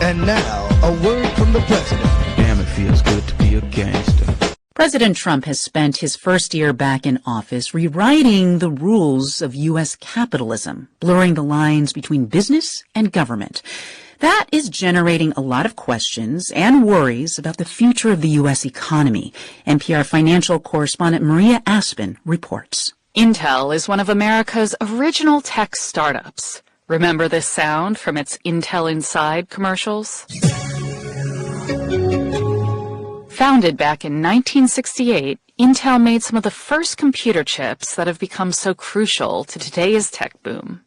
And now, a word from the president. Damn, it feels good to be a gangster. President Trump has spent his first year back in office rewriting the rules of U.S. capitalism, blurring the lines between business and government. That is generating a lot of questions and worries about the future of the U.S. economy. NPR financial correspondent Maria Aspen reports. Intel is one of America's original tech startups. Remember this sound from its Intel Inside commercials? Founded back in 1968, Intel made some of the first computer chips that have become so crucial to today's tech boom.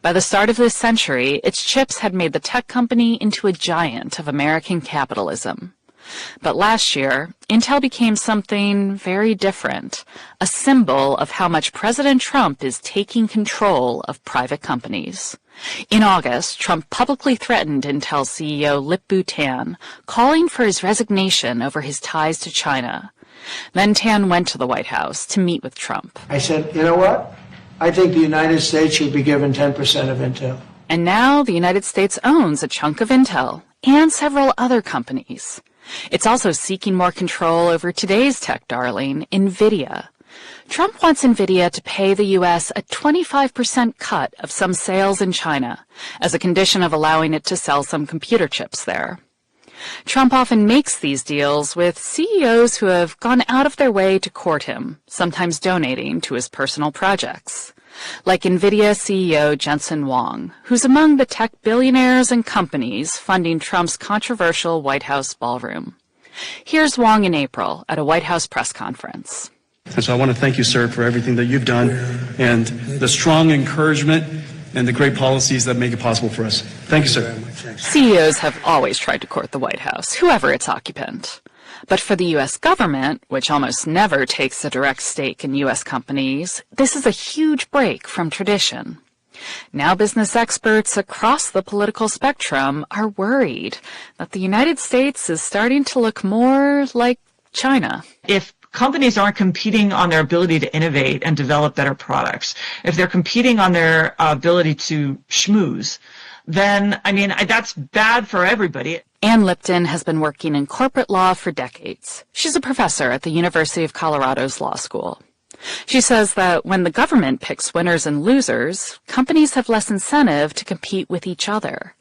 By the start of this century, its chips had made the tech company into a giant of American capitalism. But last year, Intel became something very different, a symbol of how much President Trump is taking control of private companies. In August, Trump publicly threatened Intel CEO Lip-Bu Tan, calling for his resignation over his ties to China. Then Tan went to the White House to meet with Trump. I said, you know what? I think the United States should be given 10% of Intel. And now the United States owns a chunk of Intel and several other companies. It's also seeking more control over today's tech darling, NVIDIA. Trump wants NVIDIA to pay the U.S. a 25% cut of some sales in China as a condition of allowing it to sell some computer chips there. Trump often makes these deals with CEOs who have gone out of their way to court him, sometimes donating to his personal projects. Like NVIDIA CEO Jensen Huang, who's among the tech billionaires and companies funding Trump's controversial White House ballroom. Here's Huang in April at a White House press conference. And so I want to thank you, sir, for everything that you've done and the strong encouragement and the great policies that make it possible for us. Thank you, sir. CEOs have always tried to court the White House, whoever its occupant. But for the U.S. government, which almost never takes a direct stake in U.S. companies, this is a huge break from tradition. Now business experts across the political spectrum are worried that the United States is starting to look more like China. If companies aren't competing on their ability to innovate and develop better products, if they're competing on their ability to schmooze, then, that's bad for everybody. Ann Lipton has been working in corporate law for decades. She's a professor at the University of Colorado's law school. She says that when the government picks winners and losers, companies have less incentive to compete with each other.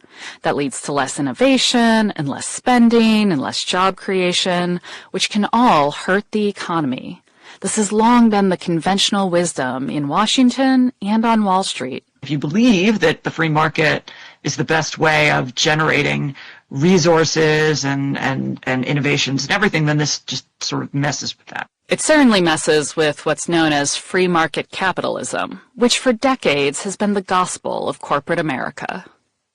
That leads to less innovation and less spending and less job creation, which can all hurt the economy. This has long been the conventional wisdom in Washington and on Wall Street. If you believe that the free market is the best way of generating resources and innovations and everything, then this just sort of messes with that. It certainly messes with what's known as free market capitalism, which for decades has been the gospel of corporate America.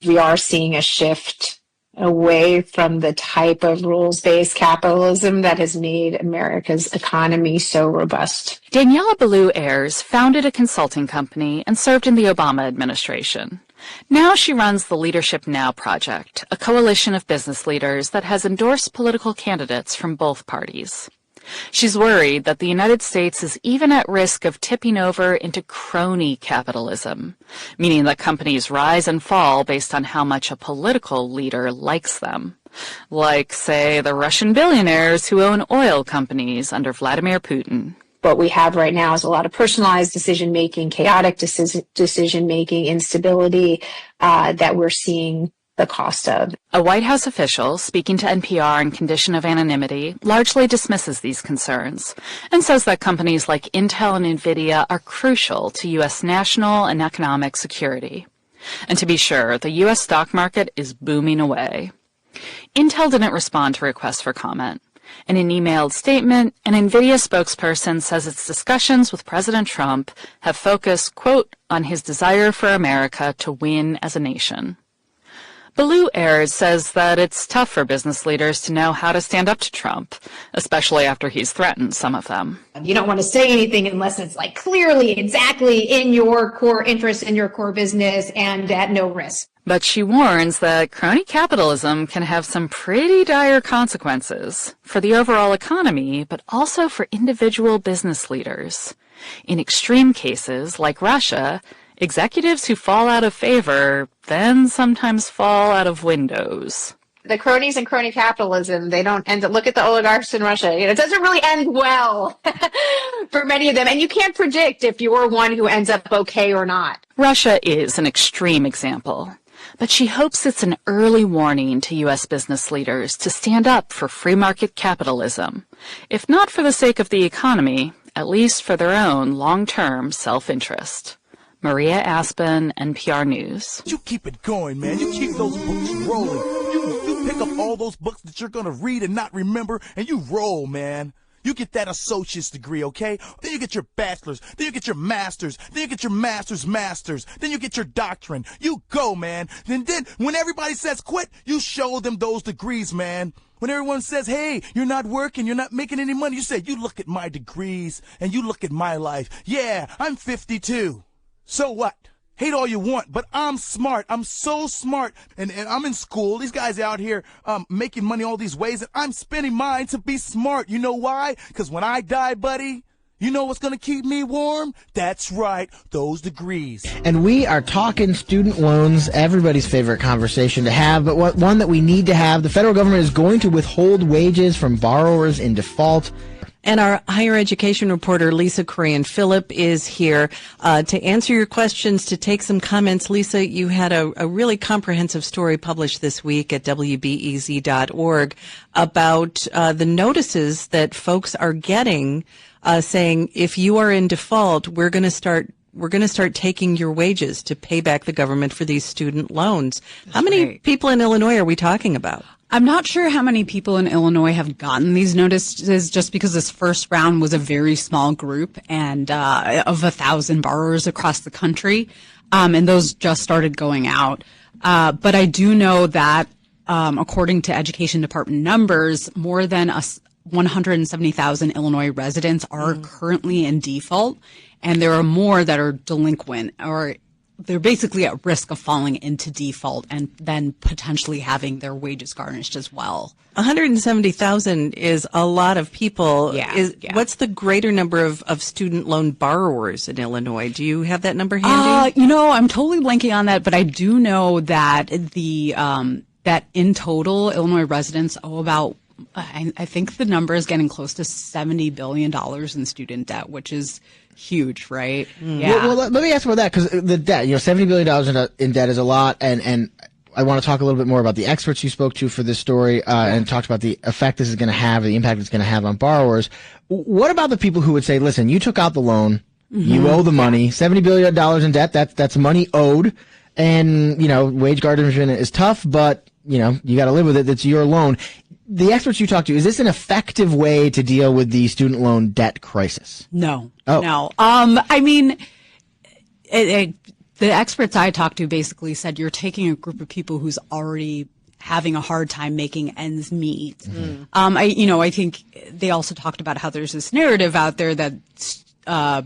We are seeing a shift away from the type of rules-based capitalism that has made America's economy so robust. Daniela Ballou-Ayres founded a consulting company and served in the Obama administration. Now she runs the Leadership Now Project, a coalition of business leaders that has endorsed political candidates from both parties. She's worried that the United States is even at risk of tipping over into crony capitalism, meaning that companies rise and fall based on how much a political leader likes them. Like, say, the Russian billionaires who own oil companies under Vladimir Putin. What we have right now is a lot of personalized decision-making, chaotic decision-making, instability that we're seeing the cost of. A White House official speaking to NPR on condition of anonymity largely dismisses these concerns and says that companies like Intel and NVIDIA are crucial to U.S. national and economic security. And to be sure, the U.S. stock market is booming away. Intel didn't respond to requests for comment. In an emailed statement, an NVIDIA spokesperson says its discussions with President Trump have focused, quote, on his desire for America to win as a nation. Ballou-Ayres says that it's tough for business leaders to know how to stand up to Trump, especially after he's threatened some of them. You don't want to say anything unless it's like clearly, exactly in your core interest, in your core business, and at no risk. But she warns that crony capitalism can have some pretty dire consequences for the overall economy, but also for individual business leaders. In extreme cases, like Russia, Executives who fall out of favor then sometimes fall out of windows. The cronies and crony capitalism, they don't end up, look at the oligarchs in Russia. It doesn't really end well for many of them. And you can't predict if you're one who ends up okay or not. Russia is an extreme example, but she hopes it's an early warning to U.S. business leaders to stand up for free market capitalism, if not for the sake of the economy, at least for their own long-term self-interest. Maria Aspen, NPR News. You keep it going, man. You keep those books rolling. You pick up all those books that you're going to read and not remember, and you roll, man. You get that associate's degree, okay? Then you get your bachelor's. Then you get your master's. Then you get your master's. Then you get your doctorate. You go, man. Then when everybody says quit, you show them those degrees, man. When everyone says, hey, you're not working, you're not making any money, you say, you look at my degrees and you look at my life. Yeah, I'm 52. So what? Hate all you want, but I'm smart. I'm so smart. And I'm in school. These guys out here making money all these ways, and I'm spending mine to be smart. You know why? Because when I die, buddy, you know what's going to keep me warm? That's right, those degrees. And we are talking student loans, everybody's favorite conversation to have, but one that we need to have. The federal government is going to withhold wages from borrowers in default. And our higher education reporter, Lisa Korean-Phillip, is here to answer your questions, to take some comments. Lisa, you had a really comprehensive story published this week at WBEZ.org about the notices that folks are getting saying, if you are in default, we're going to start taking your wages to pay back the government for these student loans. How many people in Illinois are we talking about? I'm not sure how many people in Illinois have gotten these notices, just because this first round was a very small group and of 1,000 borrowers across the country, and those just started going out. But I do know that according to Education Department numbers, more than 170,000 Illinois residents are currently in default, and there are more that are delinquent, or they're basically at risk of falling into default and then potentially having their wages garnished as well. 170,000 is a lot of people. Yeah. What's the greater number of student loan borrowers in Illinois? Do you have that number handy? I'm totally blanking on that, but I do know that that in total, Illinois residents owe about, I think the number is getting close to $70 billion in student debt, which is huge, right? Yeah. Well, let me ask about that, because the debt, $70 billion in debt is a lot, and I want to talk a little bit more about the experts you spoke to for this story, and talked about the effect this is going to have, the impact it's going to have on borrowers. What about the people who would say, listen, you took out the loan, you owe the money, $70 billion in debt, that's money owed, and, wage garnishment is tough, but, you got to live with it, it's your loan. The experts you talked to, is this an effective way to deal with the student loan debt crisis? No. Oh. No. The experts I talked to basically said you're taking a group of people who's already having a hard time making ends meet. I think they also talked about how there's this narrative out there that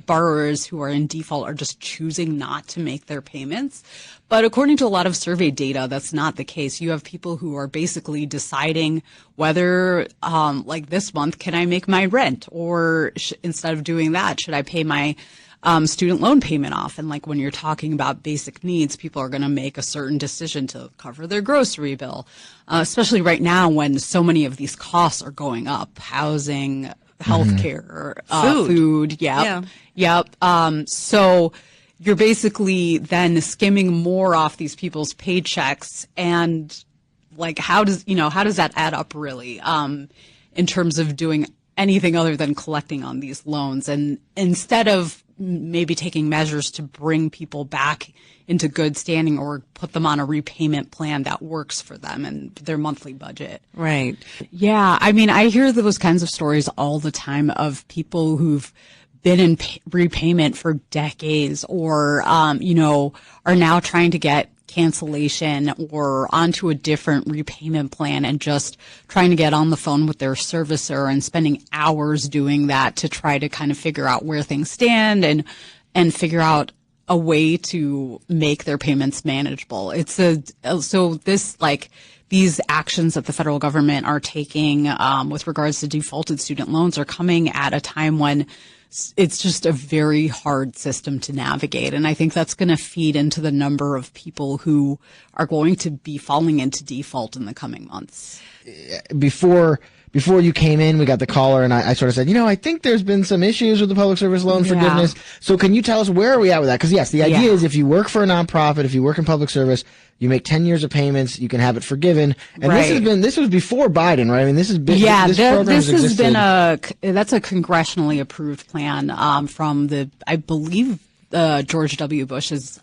borrowers who are in default are just choosing not to make their payments. But according to a lot of survey data, that's not the case. You have people who are basically deciding whether, like this month, can I make my rent? Or instead of doing that, should I pay my student loan payment off? And like when you're talking about basic needs, people are going to make a certain decision to cover their grocery bill, especially right now when so many of these costs are going up. Housing, healthcare, food. Yep. So you're basically then skimming more off these people's paychecks, and like how does that add up really in terms of doing anything other than collecting on these loans? And instead of maybe taking measures to bring people back into good standing or put them on a repayment plan that works for them and their monthly budget. Right. Yeah. I hear those kinds of stories all the time of people who've been in repayment for decades, or, are now trying to get cancellation or onto a different repayment plan and just trying to get on the phone with their servicer and spending hours doing that to try to kind of figure out where things stand and figure out a way to make their payments manageable. These actions that the federal government are taking with regards to defaulted student loans are coming at a time when it's just a very hard system to navigate. And I think that's going to feed into the number of people who are going to be falling into default in the coming months. Before you came in, we got the caller, and I sort of said, I think there's been some issues with the public service loan forgiveness. So can you tell us where are we at with that? Because yes, the idea is if you work for a nonprofit, if you work in public service, you make 10 years of payments, you can have it forgiven. And this was before Biden, right? I mean, this has been, this has been that's a congressionally approved plan, from I believe, George W. Bush's,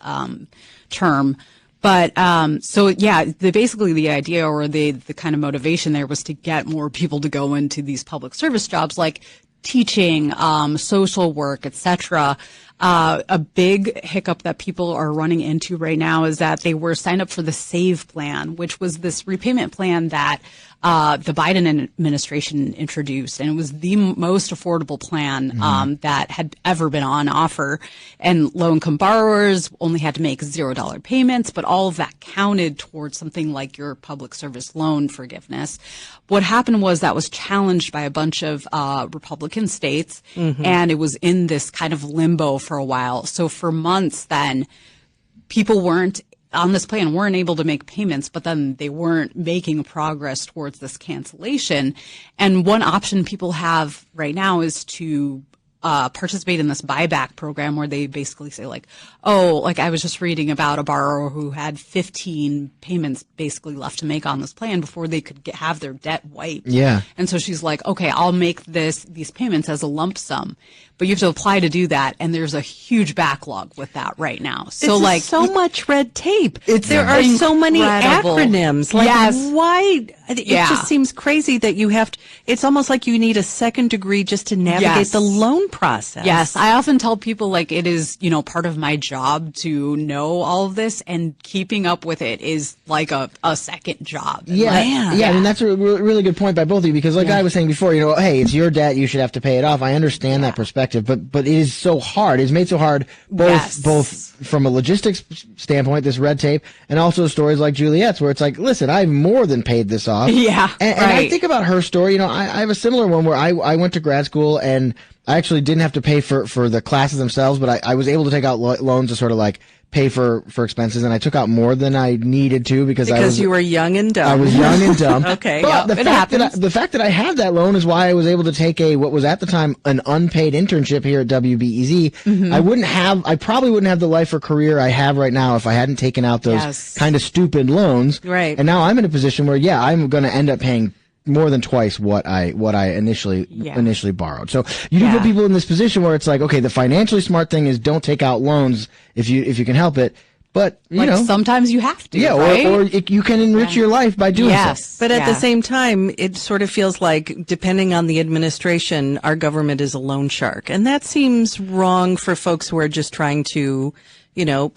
term. But, basically the idea or the kind of motivation there was to get more people to go into these public service jobs like teaching, social work, etc. A big hiccup that people are running into right now is that they were signed up for the SAVE plan, which was this repayment plan that the Biden administration introduced, and it was the most affordable plan that had ever been on offer. And low-income borrowers only had to make $0 payments, but all of that counted towards something like your public service loan forgiveness. What happened was that was challenged by a bunch of Republican states, and it was in this kind of limbo for a while. So for months then, people weren't on this plan weren't able to make payments, but then they weren't making progress towards this cancellation. And one option people have right now is to participate in this buyback program where they basically say I was just reading about a borrower who had 15 payments basically left to make on this plan before they could have their debt wiped. Yeah. And so she's like, okay, I'll make these payments as a lump sum. But you have to apply to do that, and there's a huge backlog with that right now. So it's so much red tape. There are incredible. So many acronyms. Why? It just seems crazy that you have to. It's almost like you need a second degree just to navigate the loan process. Yes, I often tell people it is part of my job to know all of this, and keeping up with it is like a second job. Yeah, I mean that's a really good point by both of you because I was saying before, hey, it's your debt, you should have to pay it off. I understand that perspective. But it is so hard. It's made so hard both from a logistics standpoint, this red tape, and also stories like Juliet's where it's like, listen, I've more than paid this off. Yeah. And I think about her story, I have a similar one where I went to grad school and I actually didn't have to pay for the classes themselves, but I was able to take out loans to sort of pay for expenses, and I took out more than I needed to because you were young and dumb. I was young and dumb. Okay. But the fact that I had that loan is why I was able to take what was at the time an unpaid internship here at WBEZ. I probably wouldn't have the life or career I have right now if I hadn't taken out those kind of stupid loans. Right. And now I'm in a position where I'm going to end up paying more than twice what I initially borrowed. So you do put people in this position where it's like, okay, the financially smart thing is don't take out loans if you can help it. But sometimes you have to. Yeah, right? or you can enrich your life by doing so. But at the same time, it sort of feels like, depending on the administration, our government is a loan shark, and that seems wrong for folks who are just trying to,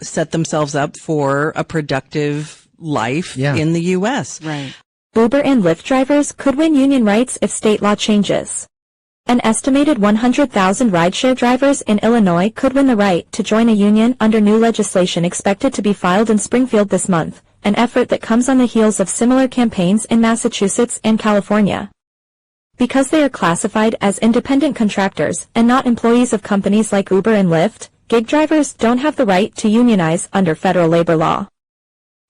set themselves up for a productive life in the U.S. Right. Uber and Lyft drivers could win union rights if state law changes. An estimated 100,000 rideshare drivers in Illinois could win the right to join a union under new legislation expected to be filed in Springfield this month, an effort that comes on the heels of similar campaigns in Massachusetts and California. Because they are classified as independent contractors and not employees of companies like Uber and Lyft, gig drivers don't have the right to unionize under federal labor law.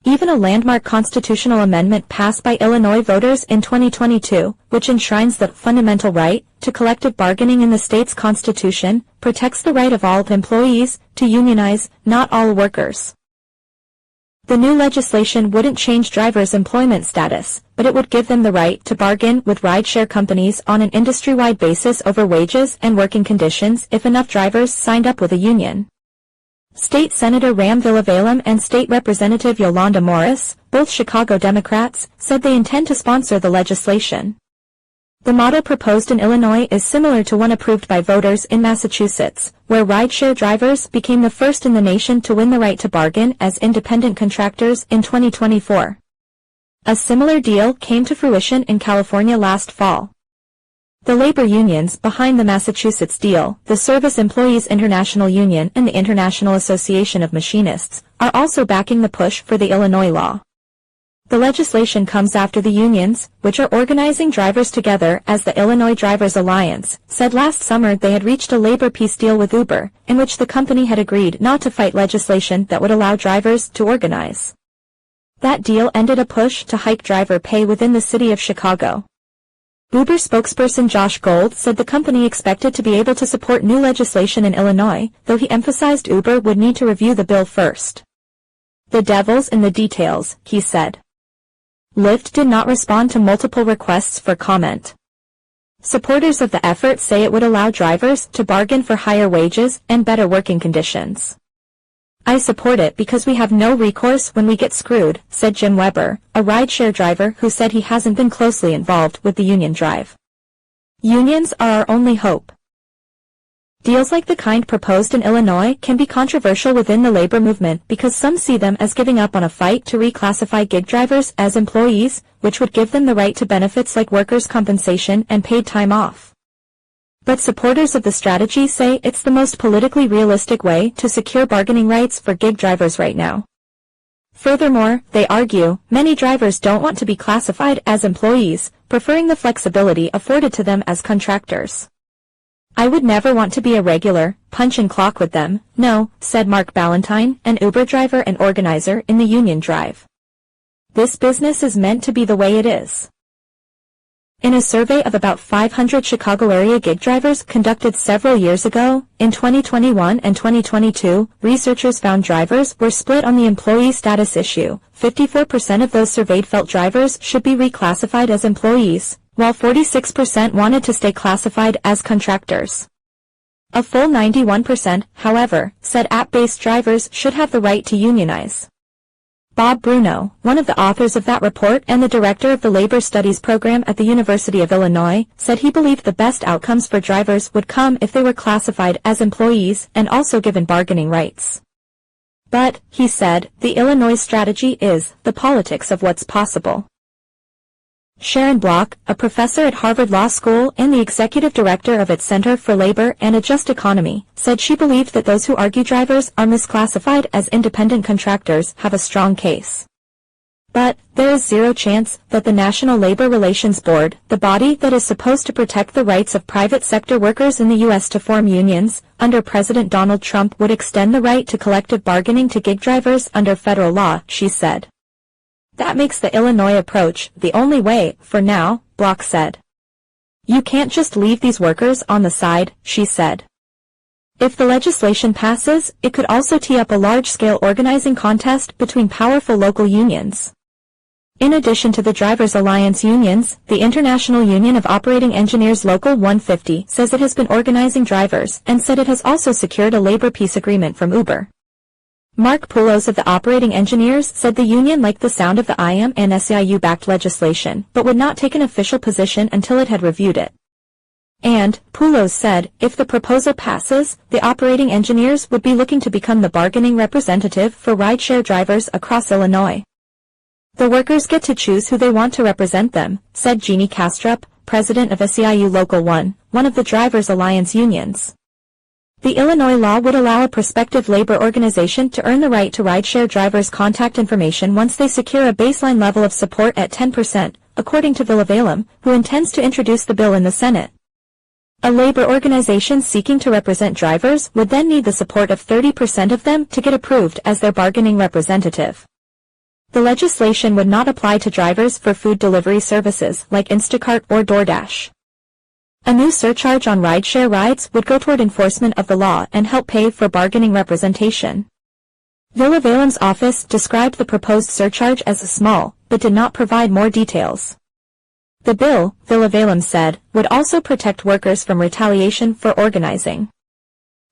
Even a landmark constitutional amendment passed by Illinois voters in 2022, which enshrines the fundamental right to collective bargaining in the state's constitution, protects the right of all employees to unionize, not all workers. The new legislation wouldn't change drivers' employment status, but it would give them the right to bargain with rideshare companies on an industry-wide basis over wages and working conditions if enough drivers signed up with a union. State Senator Ram Villavalem and State Representative Yolanda Morris, both Chicago Democrats, said they intend to sponsor the legislation. The model proposed in Illinois is similar to one approved by voters in Massachusetts, where rideshare drivers became the first in the nation to win the right to bargain as independent contractors in 2024. A similar deal came to fruition in California last fall. The labor unions behind the Massachusetts deal, the Service Employees International Union and the International Association of Machinists, are also backing the push for the Illinois law. The legislation comes after the unions, which are organizing drivers together as the Illinois Drivers Alliance, said last summer they had reached a labor peace deal with Uber, in which the company had agreed not to fight legislation that would allow drivers to organize. That deal ended a push to hike driver pay within the city of Chicago. Uber spokesperson Josh Gold said the company expected to be able to support new legislation in Illinois, though he emphasized Uber would need to review the bill first. The devil's in the details, he said. Lyft did not respond to multiple requests for comment. Supporters of the effort say it would allow drivers to bargain for higher wages and better working conditions. I support it because we have no recourse when we get screwed, said Jim Weber, a rideshare driver who said he hasn't been closely involved with the union drive. Unions are our only hope. Deals like the kind proposed in Illinois can be controversial within the labor movement because some see them as giving up on a fight to reclassify gig drivers as employees, which would give them the right to benefits like workers' compensation and paid time off. But supporters of the strategy say it's the most politically realistic way to secure bargaining rights for gig drivers right now. Furthermore, they argue, many drivers don't want to be classified as employees, preferring the flexibility afforded to them as contractors. I would never want to be a regular, punch-and-clock with them, no, said Mark Ballantyne, an Uber driver and organizer in the union drive. This business is meant to be the way it is. In a survey of about 500 Chicago area gig drivers conducted several years ago, in 2021 and 2022, researchers found drivers were split on the employee status issue. 54% of those surveyed felt drivers should be reclassified as employees, while 46% wanted to stay classified as contractors. A full 91%, however, said app-based drivers should have the right to unionize. Bob Bruno, one of the authors of that report and the director of the Labor Studies program at the University of Illinois, said he believed the best outcomes for drivers would come if they were classified as employees and also given bargaining rights. But, he said, the Illinois strategy is the politics of what's possible. Sharon Block, a professor at Harvard Law School and the executive director of its Center for Labor and a Just Economy, said she believed that those who argue drivers are misclassified as independent contractors have a strong case. But, there is zero chance that the National Labor Relations Board, the body that is supposed to protect the rights of private sector workers in the U.S. to form unions, under President Donald Trump would extend the right to collective bargaining to gig drivers under federal law, she said. That makes the Illinois approach the only way, for now, Block said. You can't just leave these workers on the side, she said. If the legislation passes, it could also tee up a large-scale organizing contest between powerful local unions. In addition to the Drivers Alliance unions, the International Union of Operating Engineers Local 150 says it has been organizing drivers and said it has also secured a labor peace agreement from Uber. Mark Poulos of the Operating Engineers said the union liked the sound of the IAM and SEIU-backed legislation, but would not take an official position until it had reviewed it. And, Poulos said, if the proposal passes, the Operating Engineers would be looking to become the bargaining representative for rideshare drivers across Illinois. The workers get to choose who they want to represent them, said Jeannie Kastrup, president of SEIU Local 1, one of the Drivers Alliance unions. The Illinois law would allow a prospective labor organization to earn the right to rideshare drivers' contact information once they secure a baseline level of support at 10%, according to Villavalem, who intends to introduce the bill in the Senate. A labor organization seeking to represent drivers would then need the support of 30% of them to get approved as their bargaining representative. The legislation would not apply to drivers for food delivery services like Instacart or DoorDash. A new surcharge on rideshare rides would go toward enforcement of the law and help pay for bargaining representation. Villavalem's office described the proposed surcharge as small, but did not provide more details. The bill, Villavalem said, would also protect workers from retaliation for organizing.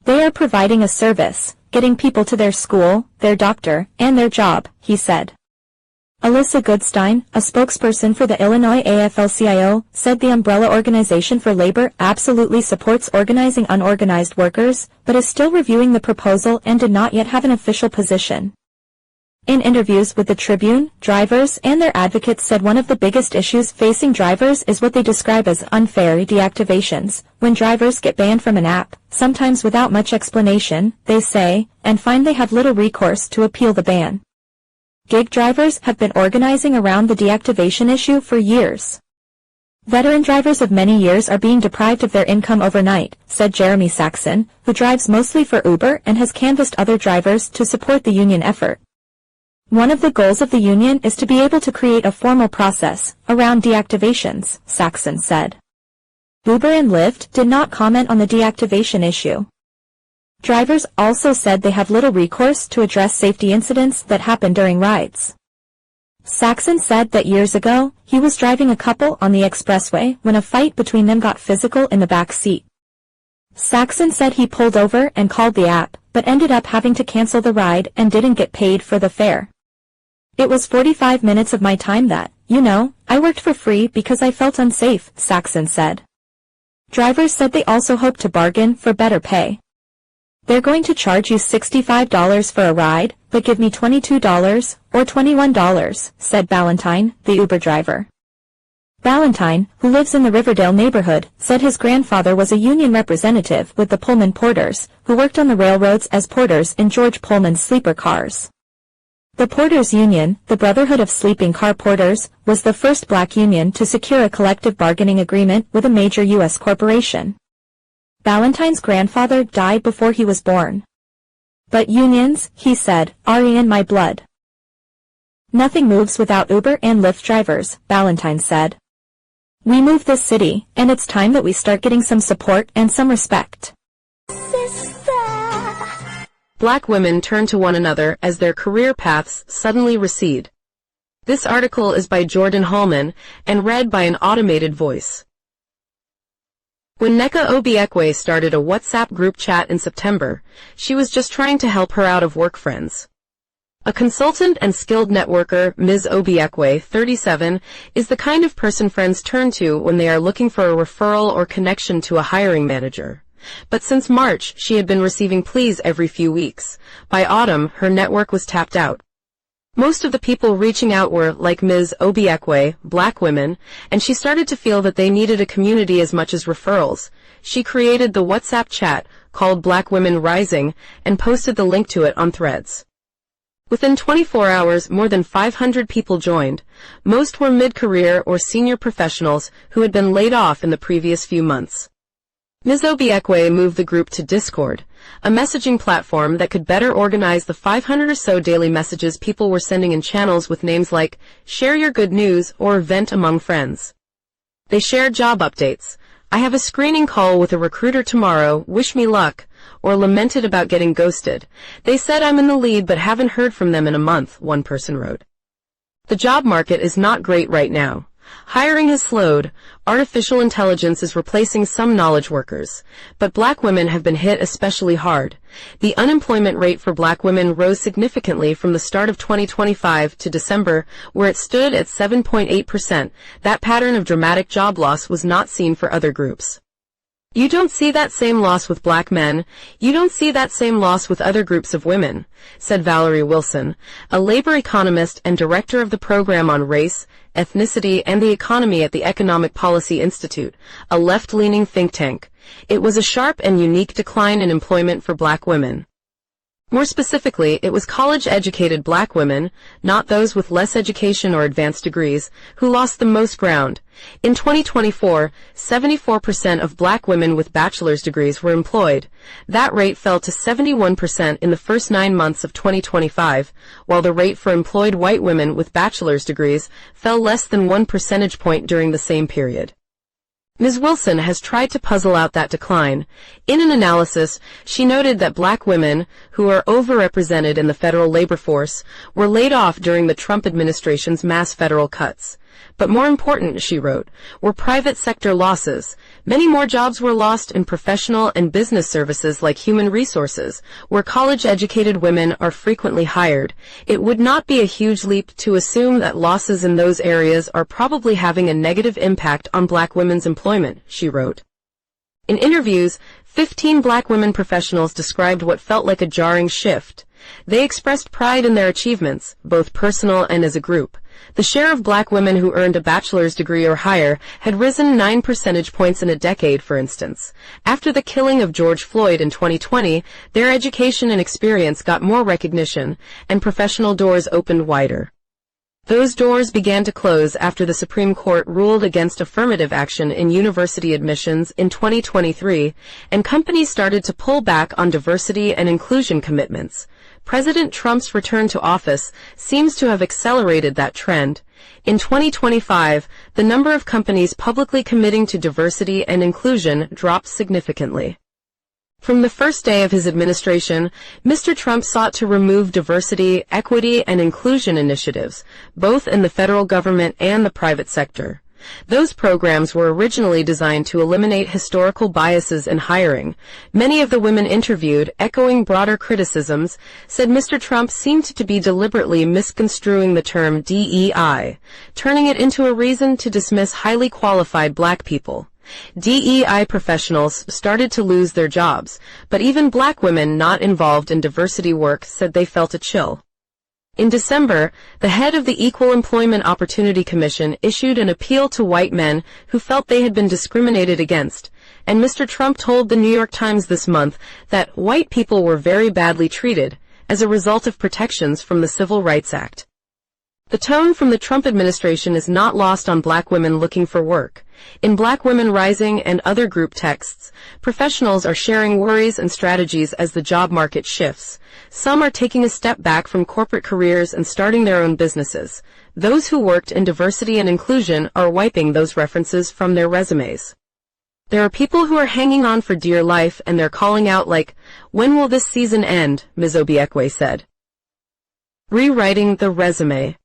They are providing a service, getting people to their school, their doctor, and their job, he said. Alyssa Goodstein, a spokesperson for the Illinois AFL-CIO, said the umbrella organization for labor absolutely supports organizing unorganized workers, but is still reviewing the proposal and did not yet have an official position. In interviews with the Tribune, drivers and their advocates said one of the biggest issues facing drivers is what they describe as unfair deactivations, when drivers get banned from an app, sometimes without much explanation, they say, and find they have little recourse to appeal the ban. Gig drivers have been organizing around the deactivation issue for years. Veteran drivers of many years are being deprived of their income overnight, said Jeremy Saxon, who drives mostly for Uber and has canvassed other drivers to support the union effort. One of the goals of the union is to be able to create a formal process around deactivations, Saxon said. Uber and Lyft did not comment on the deactivation issue. Drivers also said they have little recourse to address safety incidents that happen during rides. Saxon said that years ago, he was driving a couple on the expressway when a fight between them got physical in the back seat. Saxon said he pulled over and called the app, but ended up having to cancel the ride and didn't get paid for the fare. It was 45 minutes of my time that, I worked for free because I felt unsafe, Saxon said. Drivers said they also hope to bargain for better pay. They're going to charge you $65 for a ride, but give me $22 or $21, said Valentine, the Uber driver. Valentine, who lives in the Riverdale neighborhood, said his grandfather was a union representative with the Pullman Porters, who worked on the railroads as porters in George Pullman's sleeper cars. The Porters Union, the Brotherhood of Sleeping Car Porters, was the first black union to secure a collective bargaining agreement with a major U.S. corporation. Valentine's grandfather died before he was born. But unions, he said, are in my blood. Nothing moves without Uber and Lyft drivers, Valentine said. We move this city, and it's time that we start getting some support and some respect. Black women turn to one another as their career paths suddenly recede. This article is by Jordan Hallman and read by an automated voice. When Nneka Obiekwe started a WhatsApp group chat in September, she was just trying to help her out of work friends. A consultant and skilled networker, Ms. Obiekwe, 37, is the kind of person friends turn to when they are looking for a referral or connection to a hiring manager. But since March, she had been receiving pleas every few weeks. By autumn, her network was tapped out. Most of the people reaching out were, like Ms. Obiekwe, black women, and she started to feel that they needed a community as much as referrals. She created the WhatsApp chat, called Black Women Rising, and posted the link to it on Threads. Within 24 hours, more than 500 people joined. Most were mid-career or senior professionals who had been laid off in the previous few months. Ms. Obiekwe moved the group to Discord, a messaging platform that could better organize the 500 or so daily messages people were sending in channels with names like Share Your Good News or Vent Among Friends. They shared job updates. I have a screening call with a recruiter tomorrow, wish me luck, or lamented about getting ghosted. They said I'm in the lead but haven't heard from them in a month, one person wrote. The job market is not great right now. Hiring has slowed. Artificial intelligence is replacing some knowledge workers. But black women have been hit especially hard. The unemployment rate for black women rose significantly from the start of 2025 to December, where it stood at 7.8%. That pattern of dramatic job loss was not seen for other groups. You don't see that same loss with black men. You don't see that same loss with other groups of women, said Valerie Wilson, a labor economist and director of the program on race, ethnicity, and the economy at the Economic Policy Institute, a left-leaning think tank. It was a sharp and unique decline in employment for black women. More specifically, it was college-educated black women, not those with less education or advanced degrees, who lost the most ground. In 2024, 74% of black women with bachelor's degrees were employed. That rate fell to 71% in the first 9 months of 2025, while the rate for employed white women with bachelor's degrees fell less than 1 percentage point during the same period. Ms. Wilson has tried to puzzle out that decline. In an analysis, she noted that black women, who are overrepresented in the federal labor force, were laid off during the Trump administration's mass federal cuts. But more important, she wrote, were private sector losses. Many more jobs were lost in professional and business services like human resources, where college-educated women are frequently hired. It would not be a huge leap to assume that losses in those areas are probably having a negative impact on black women's employment, she wrote. In interviews, 15 black women professionals described what felt like a jarring shift. They expressed pride in their achievements, both personal and as a group. The share of black women who earned a bachelor's degree or higher had risen 9 percentage points in a decade, for instance. After the killing of George Floyd in 2020, their education and experience got more recognition, and professional doors opened wider. Those doors began to close after the Supreme Court ruled against affirmative action in university admissions in 2023, and companies started to pull back on diversity and inclusion commitments. President Trump's return to office seems to have accelerated that trend. In 2025, the number of companies publicly committing to diversity and inclusion dropped significantly. From the first day of his administration, Mr. Trump sought to remove diversity, equity, and inclusion initiatives, both in the federal government and the private sector. Those programs were originally designed to eliminate historical biases in hiring. Many of the women interviewed, echoing broader criticisms, said Mr. Trump seemed to be deliberately misconstruing the term DEI, turning it into a reason to dismiss highly qualified black people. DEI professionals started to lose their jobs, but even black women not involved in diversity work said they felt a chill. In December, the head of the Equal Employment Opportunity Commission issued an appeal to white men who felt they had been discriminated against, and Mr. Trump told the New York Times this month that white people were very badly treated as a result of protections from the Civil Rights Act. The tone from the Trump administration is not lost on black women looking for work. In Black Women Rising and other group texts, professionals are sharing worries and strategies as the job market shifts. Some are taking a step back from corporate careers and starting their own businesses. Those who worked in diversity and inclusion are wiping those references from their resumes. There are people who are hanging on for dear life and they're calling out like, "When will this season end?" Ms. Obiekwe said. Rewriting the resume.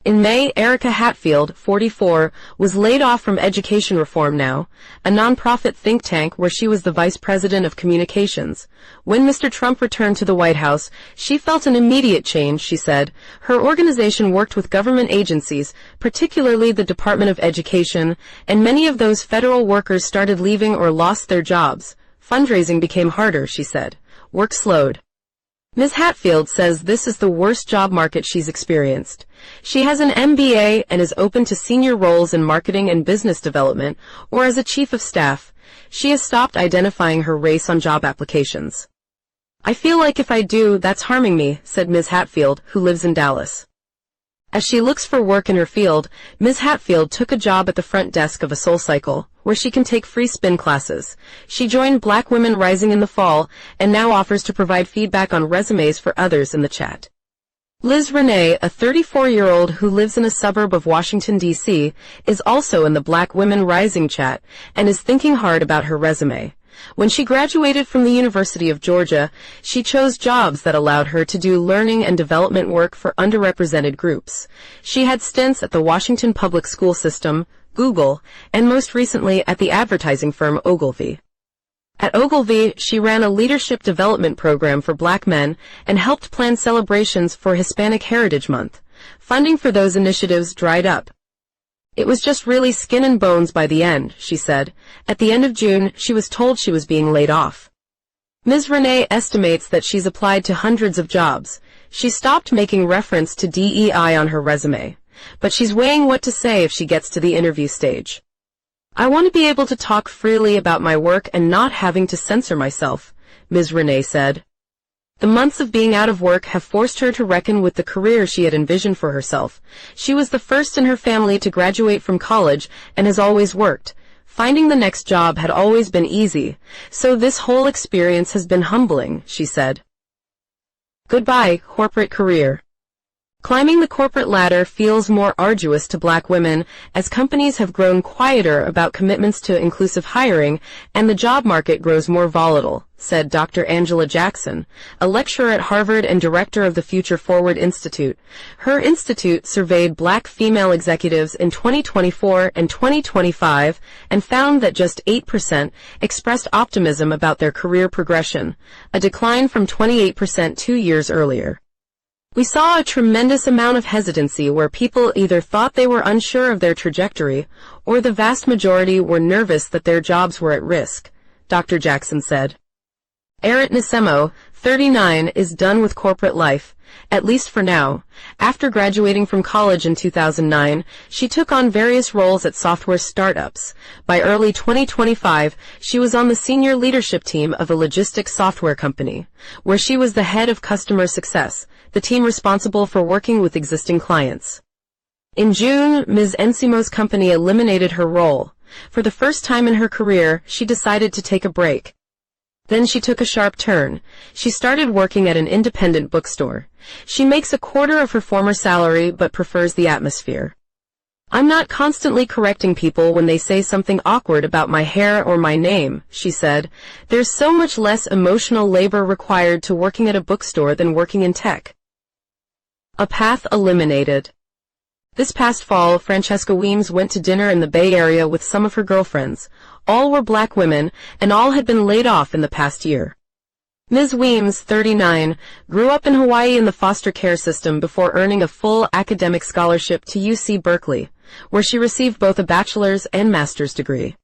In May, Erica Hatfield, 44, was laid off from Education Reform Now, a nonprofit think tank where she was the vice president of communications. When Mr. Trump returned to the White House, she felt an immediate change, she said. Her organization worked with government agencies, particularly the Department of Education, and many of those federal workers started leaving or lost their jobs. Fundraising became harder, she said. Work slowed. Ms. Hatfield says this is the worst job market she's experienced. She has an MBA and is open to senior roles in marketing and business development or as a chief of staff. She has stopped identifying her race on job applications. "I feel like if I do, that's harming me," said Ms. Hatfield, who lives in Dallas. As she looks for work in her field, Ms. Hatfield took a job at the front desk of a SoulCycle, where she can take free spin classes. She joined Black Women Rising in the fall and now offers to provide feedback on resumes for others in the chat. Liz Renee, a 34-year-old who lives in a suburb of Washington, D.C., is also in the Black Women Rising chat and is thinking hard about her resume. When she graduated from the University of Georgia, she chose jobs that allowed her to do learning and development work for underrepresented groups. She had stints at the Washington Public School System, Google, and most recently at the advertising firm Ogilvy. At Ogilvy, she ran a leadership development program for black men and helped plan celebrations for Hispanic Heritage Month. Funding for those initiatives dried up. "It was just really skin and bones by the end," she said. At the end of June, she was told she was being laid off. Ms. Renee estimates that she's applied to hundreds of jobs. She stopped making reference to DEI on her resume, but she's weighing what to say if she gets to the interview stage. "I want to be able to talk freely about my work and not having to censor myself," Ms. Renee said. The months of being out of work have forced her to reckon with the career she had envisioned for herself. She was the first in her family to graduate from college and has always worked. Finding the next job had always been easy, so this whole experience has been humbling, she said. Goodbye, corporate career. Climbing the corporate ladder feels more arduous to black women as companies have grown quieter about commitments to inclusive hiring and the job market grows more volatile, said Dr. Angela Jackson, a lecturer at Harvard and director of the Future Forward Institute. Her institute surveyed black female executives in 2024 and 2025 and found that just 8% expressed optimism about their career progression, a decline from 28% 2 years earlier. We saw a tremendous amount of hesitancy where people either thought they were unsure of their trajectory or the vast majority were nervous that their jobs were at risk, Dr. Jackson said. Erit Nisemo, 39, is done with corporate life, at least for now. After graduating from college in 2009, she took on various roles at software startups. By early 2025, she was on the senior leadership team of a logistics software company, where she was the head of customer success, the team responsible for working with existing clients. In June, Ms. Ensimo's company eliminated her role. For the first time in her career, she decided to take a break. Then she took a sharp turn. She started working at an independent bookstore. She makes a quarter of her former salary but prefers the atmosphere. I'm not constantly correcting people when they say something awkward about my hair or my name, she said. There's so much less emotional labor required to working at a bookstore than working in tech. A path eliminated. This past fall, Francesca Weems went to dinner in the Bay Area with some of her girlfriends. All were black women, and all had been laid off in the past year. Ms. Weems, 39, grew up in Hawaii in the foster care system before earning a full academic scholarship to UC Berkeley, where she received both a bachelor's and master's degree.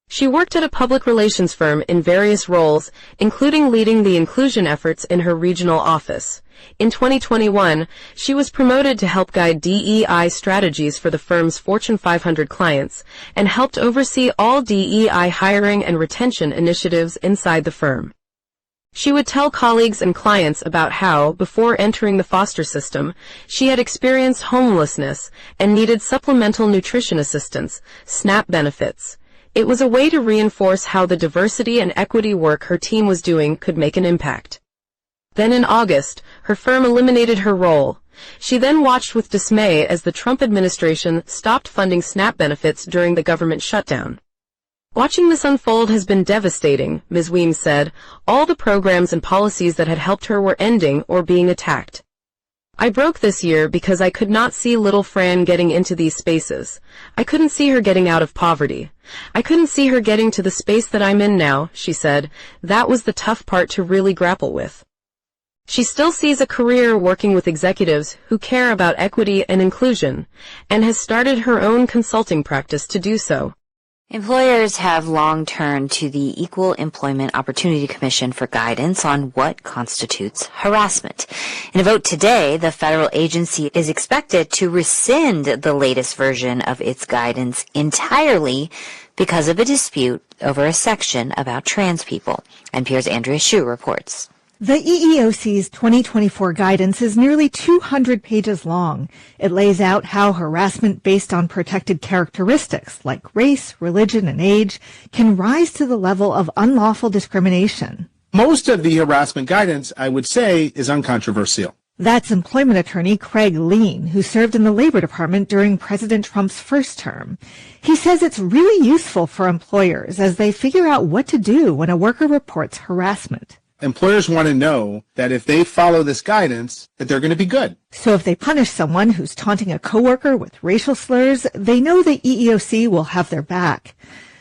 She worked at a public relations firm in various roles, including leading the inclusion efforts in her regional office. In 2021, she was promoted to help guide DEI strategies for the firm's Fortune 500 clients and helped oversee all DEI hiring and retention initiatives inside the firm. She would tell colleagues and clients about how, before entering the foster system, she had experienced homelessness and needed supplemental nutrition assistance, SNAP benefits. It was a way to reinforce how the diversity and equity work her team was doing could make an impact. Then in August, her firm eliminated her role. She then watched with dismay as the Trump administration stopped funding SNAP benefits during the government shutdown. Watching this unfold has been devastating, Ms. Weems said. All the programs and policies that had helped her were ending or being attacked. I broke this year because I could not see little Fran getting into these spaces. I couldn't see her getting out of poverty. I couldn't see her getting to the space that I'm in now, she said. That was the tough part to really grapple with. She still sees a career working with executives who care about equity and inclusion, and has started her own consulting practice to do so. Employers have long turned to the Equal Employment Opportunity Commission for guidance on what constitutes harassment. In a vote today, the federal agency is expected to rescind the latest version of its guidance entirely because of a dispute over a section about trans people. NPR's Andrea Hsu reports. The EEOC's 2024 guidance is nearly 200 pages long. It lays out how harassment based on protected characteristics like race, religion, and age can rise to the level of unlawful discrimination. Most of the harassment guidance, I would say, is uncontroversial. That's employment attorney Craig Lean, who served in the Labor Department during President Trump's first term. He says it's really useful for employers as they figure out what to do when a worker reports harassment. Employers want to know that if they follow this guidance, that they're going to be good. So if they punish someone who's taunting a coworker with racial slurs, they know the EEOC will have their back.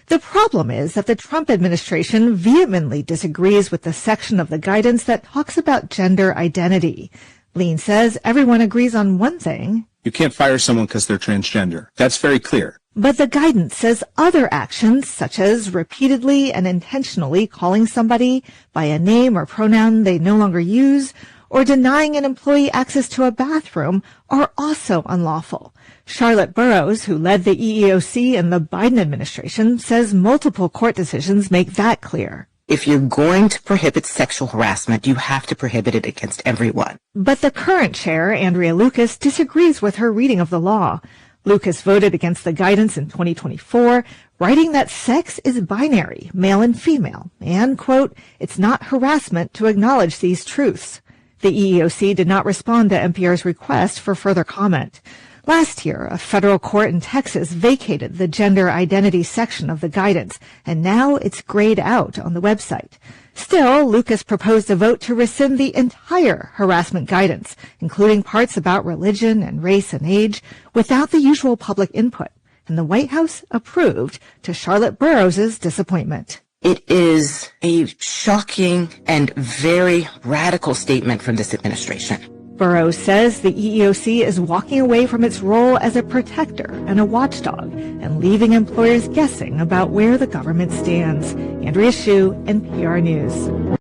The problem is that the Trump administration vehemently disagrees with the section of the guidance that talks about gender identity. Lean says everyone agrees on one thing. You can't fire someone because they're transgender. That's very clear. But the guidance says other actions, such as repeatedly and intentionally calling somebody by a name or pronoun they no longer use, or denying an employee access to a bathroom, are also unlawful. Charlotte Burrows, who led the EEOC in the Biden administration, says multiple court decisions make that clear. If you're going to prohibit sexual harassment, you have to prohibit it against everyone. But the current chair, Andrea Lucas, disagrees with her reading of the law. Lucas voted against the guidance in 2024, writing that sex is binary, male and female, and, quote, it's not harassment to acknowledge these truths. The EEOC did not respond to NPR's request for further comment. Last year, a federal court in Texas vacated the gender identity section of the guidance, and now it's grayed out on the website. Still, Lucas proposed a vote to rescind the entire harassment guidance, including parts about religion and race and age, without the usual public input, and the White House approved, to Charlotte Burrows' disappointment. It is a shocking and very radical statement from this administration. Burrows says the EEOC is walking away from its role as a protector and a watchdog and leaving employers guessing about where the government stands. Andrea Hsu, NPR News.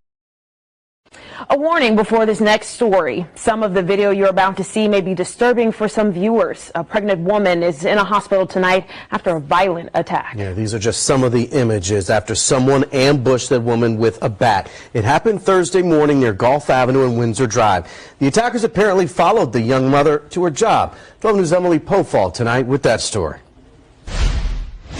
A warning before this next story. Some of the video you're about to see may be disturbing for some viewers. A pregnant woman is in a hospital tonight after a violent attack. Yeah, these are just some of the images after someone ambushed that woman with a bat. It happened Thursday morning near Gulf Avenue and Windsor Drive. The attackers apparently followed the young mother to her job. 12 News' Emily Pofall tonight with that story.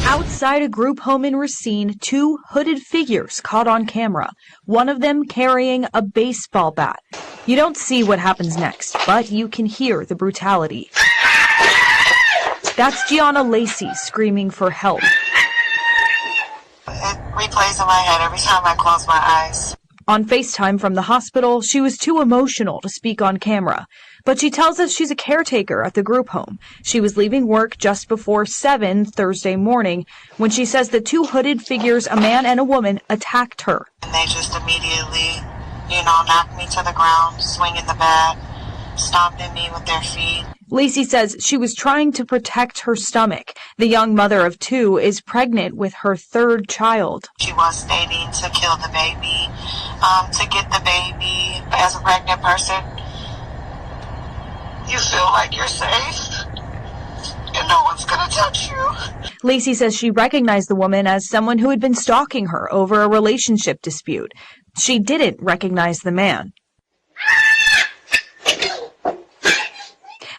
Outside a group home in Racine, two hooded figures caught on camera, one of them carrying a baseball bat. You don't see what happens next, but you can hear the brutality. That's Gianna Lacey screaming for help. It replays in my head every time I close my eyes. On FaceTime from the hospital, she was too emotional to speak on camera, but she tells us she's a caretaker at the group home. She was leaving work just before 7 Thursday morning when she says the two hooded figures, a man and a woman, attacked her. And they just immediately, knocked me to the ground, swinging the bat, stomping me with their feet. Lacey says she was trying to protect her stomach. The young mother of two is pregnant with her third child. She was stating to kill the baby, to get the baby. As a pregnant person, you feel like you're safe and no one's gonna touch you. Lacey says she recognized the woman as someone who had been stalking her over a relationship dispute. She didn't recognize the man.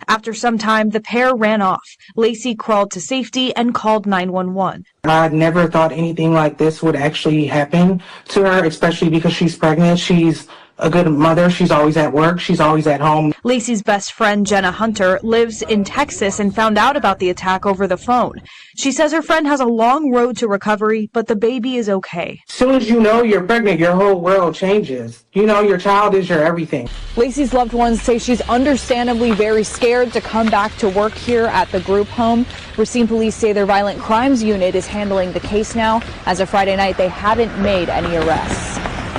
After some time, the pair ran off. Lacey crawled to safety and called 911. I never thought anything like this would actually happen to her, especially because she's pregnant. She's a good mother. She's always at work. She's always at home. Lacey's best friend, Jenna Hunter, lives in Texas and found out about the attack over the phone. She says her friend has a long road to recovery, but the baby is okay. As soon as you know you're pregnant, your whole world changes. Your child is your everything. Lacey's loved ones say she's understandably very scared to come back to work here at the group home. Racine police say their violent crimes unit is handling the case now. As of Friday night, they haven't made any arrests.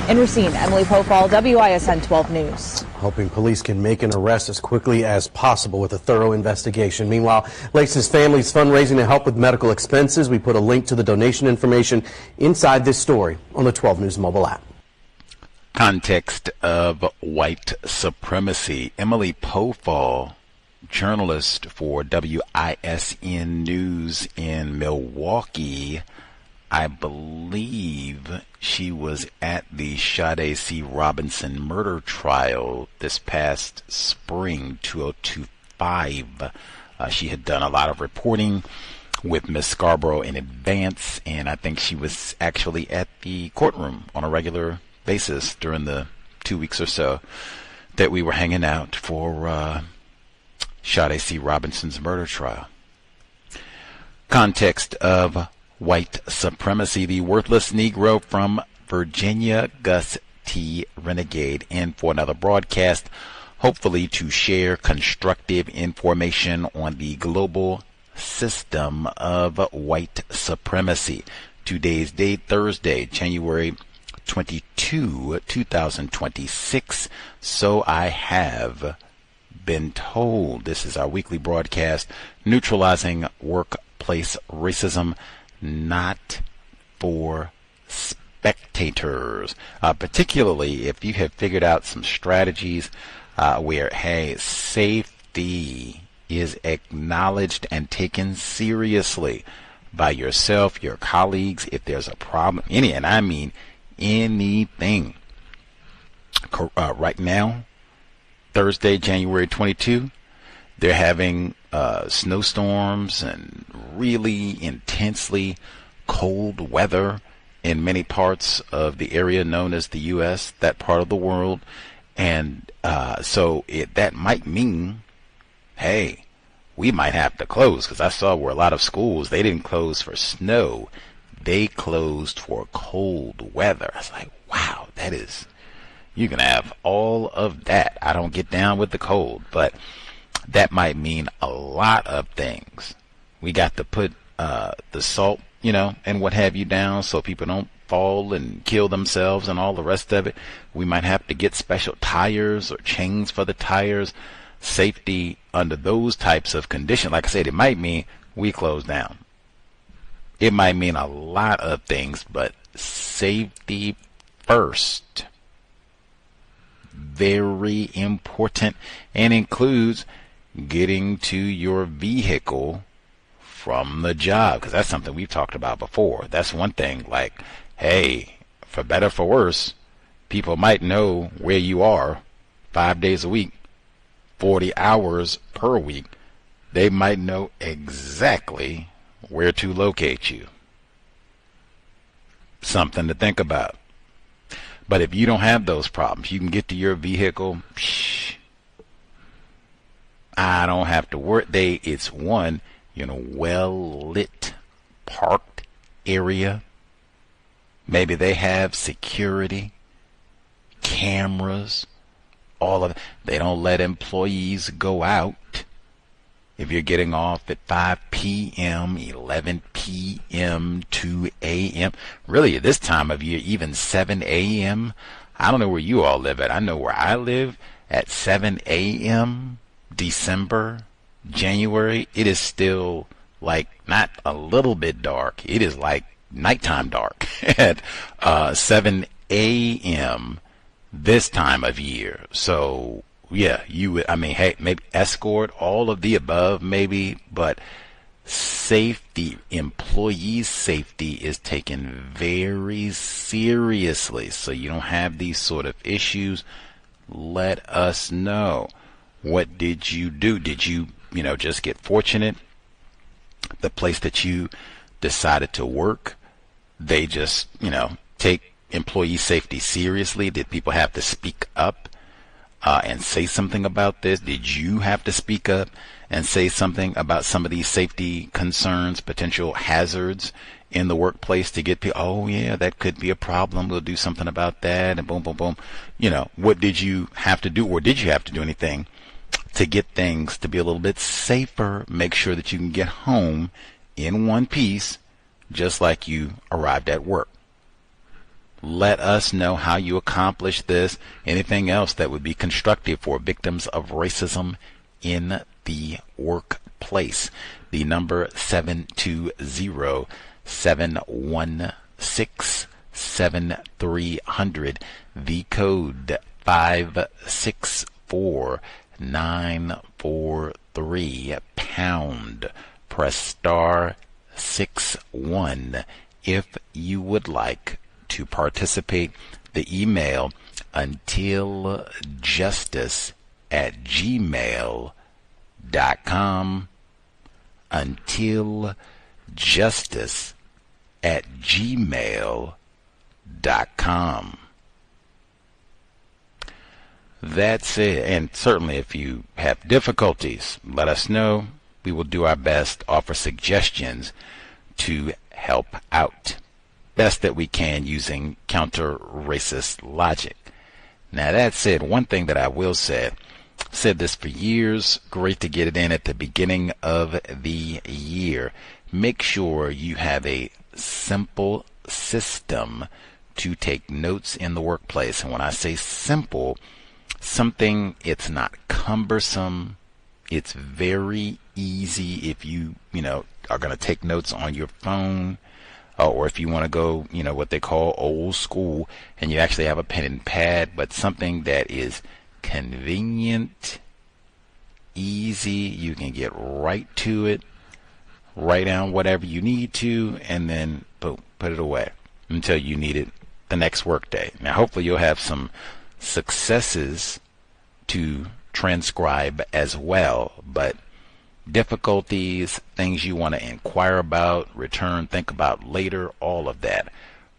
In Racine, Emily Pofall, WISN 12 News. Hoping police can make an arrest as quickly as possible with a thorough investigation. Meanwhile, Lacey's family's fundraising to help with medical expenses. We put a link to the donation information inside this story on the 12 News mobile app. Context of White Supremacy. Emily Pofall, journalist for WISN News in Milwaukee. I believe she was at the C.O.W.S Robinson murder trial this past spring, 2025. She had done a lot of reporting with Miss Scarborough in advance, and I think she was actually at the courtroom on a regular basis during the 2 weeks or so that we were hanging out for C.O.W.S Robinson's murder trial. Context of White Supremacy. The worthless Negro from Virginia, Gus T. Renegade, in for another broadcast, hopefully to share constructive information on the global system of white supremacy. Today's date, Thursday, January 22, 2026. So I have been told. This is our weekly broadcast, Neutralizing Workplace Racism, not for spectators, particularly if you have figured out some strategies where, hey, safety is acknowledged and taken seriously by yourself, your colleagues. If there's a problem, and I mean anything. Right now, Thursday, January 22, they're having snowstorms and really intensely cold weather in many parts of the area known as the U.S., that part of the world. And so that might mean, hey, we might have to close, because I saw where a lot of schools, they didn't close for snow. They closed for cold weather. I was like, wow, that is, you're going to have all of that. I don't get down with the cold, but that might mean a lot of things. We got to put the salt, and what have you down so people don't fall and kill themselves and all the rest of it. We might have to get special tires or chains for the tires. Safety under those types of conditions, like I said, it might mean we close down. It might mean a lot of things, but safety first. very important and includes getting to your vehicle from the job, because that's something we've talked about before. That's one thing, like, hey, for better for worse, people might know where you are 5 days a week, 40 hours per week. They might know exactly where to locate you. Something to think about. But if you don't have those problems, you can get to your vehicle. I don't have to work. It's one, well-lit, parked area. Maybe they have security, cameras, all of it. They don't let employees go out. If you're getting off at 5 p.m., 11 p.m., 2 a.m., really at this time of year, even 7 a.m., I don't know where you all live at. I know where I live at 7 a.m., December, January, it is still like not a little bit dark. It is like nighttime dark at 7 a.m. this time of year. So yeah, hey, maybe escort, all of the above, maybe, but safety, employee safety is taken very seriously. So you don't have these sort of issues. Let us know. What did you do? Did you, just get fortunate? The place that you decided to work, they just, take employee safety seriously? Did people have to speak up and say something about this? Did you have to speak up and say something about some of these safety concerns, potential hazards in the workplace to get people, oh yeah, that could be a problem, we'll do something about that, and boom, boom, boom. What did you have to do, or did you have to do anything to get things to be a little bit safer? Make sure that you can get home in one piece, just like you arrived at work. Let us know how you accomplished this. Anything else that would be constructive for victims of racism in the workplace. The number 720-716-7300. The code 564-943 pound. Press star 61 if you would like to participate. The email untiljustice@gmail.com. untiljustice@gmail.com. That's it. And certainly if you have difficulties, let us know. We will do our best, offer suggestions to help out best that we can using counter-racist logic. Now that said, one thing that I will say, said this for years, great to get it in at the beginning of the year. Make sure you have a simple system to take notes in the workplace. And when I say simple, something, it's not cumbersome. It's very easy if you, are going to take notes on your phone, or if you want to go, what they call old school, and you actually have a pen and pad, but something that is convenient, easy, you can get right to it, write down whatever you need to, and then boom, put it away until you need it the next work day. Now hopefully you'll have some successes to transcribe as well, but difficulties, things you want to inquire about, return, think about later, all of that,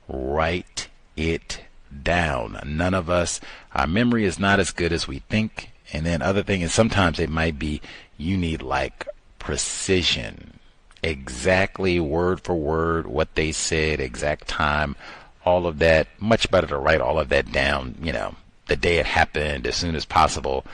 write it down. None of us, our memory is not as good as we think. And then other thing is sometimes it might be you need like precision, exactly word for word what they said, exact time, all of that. Much better to write all of that down, the day it happened, as soon as possible,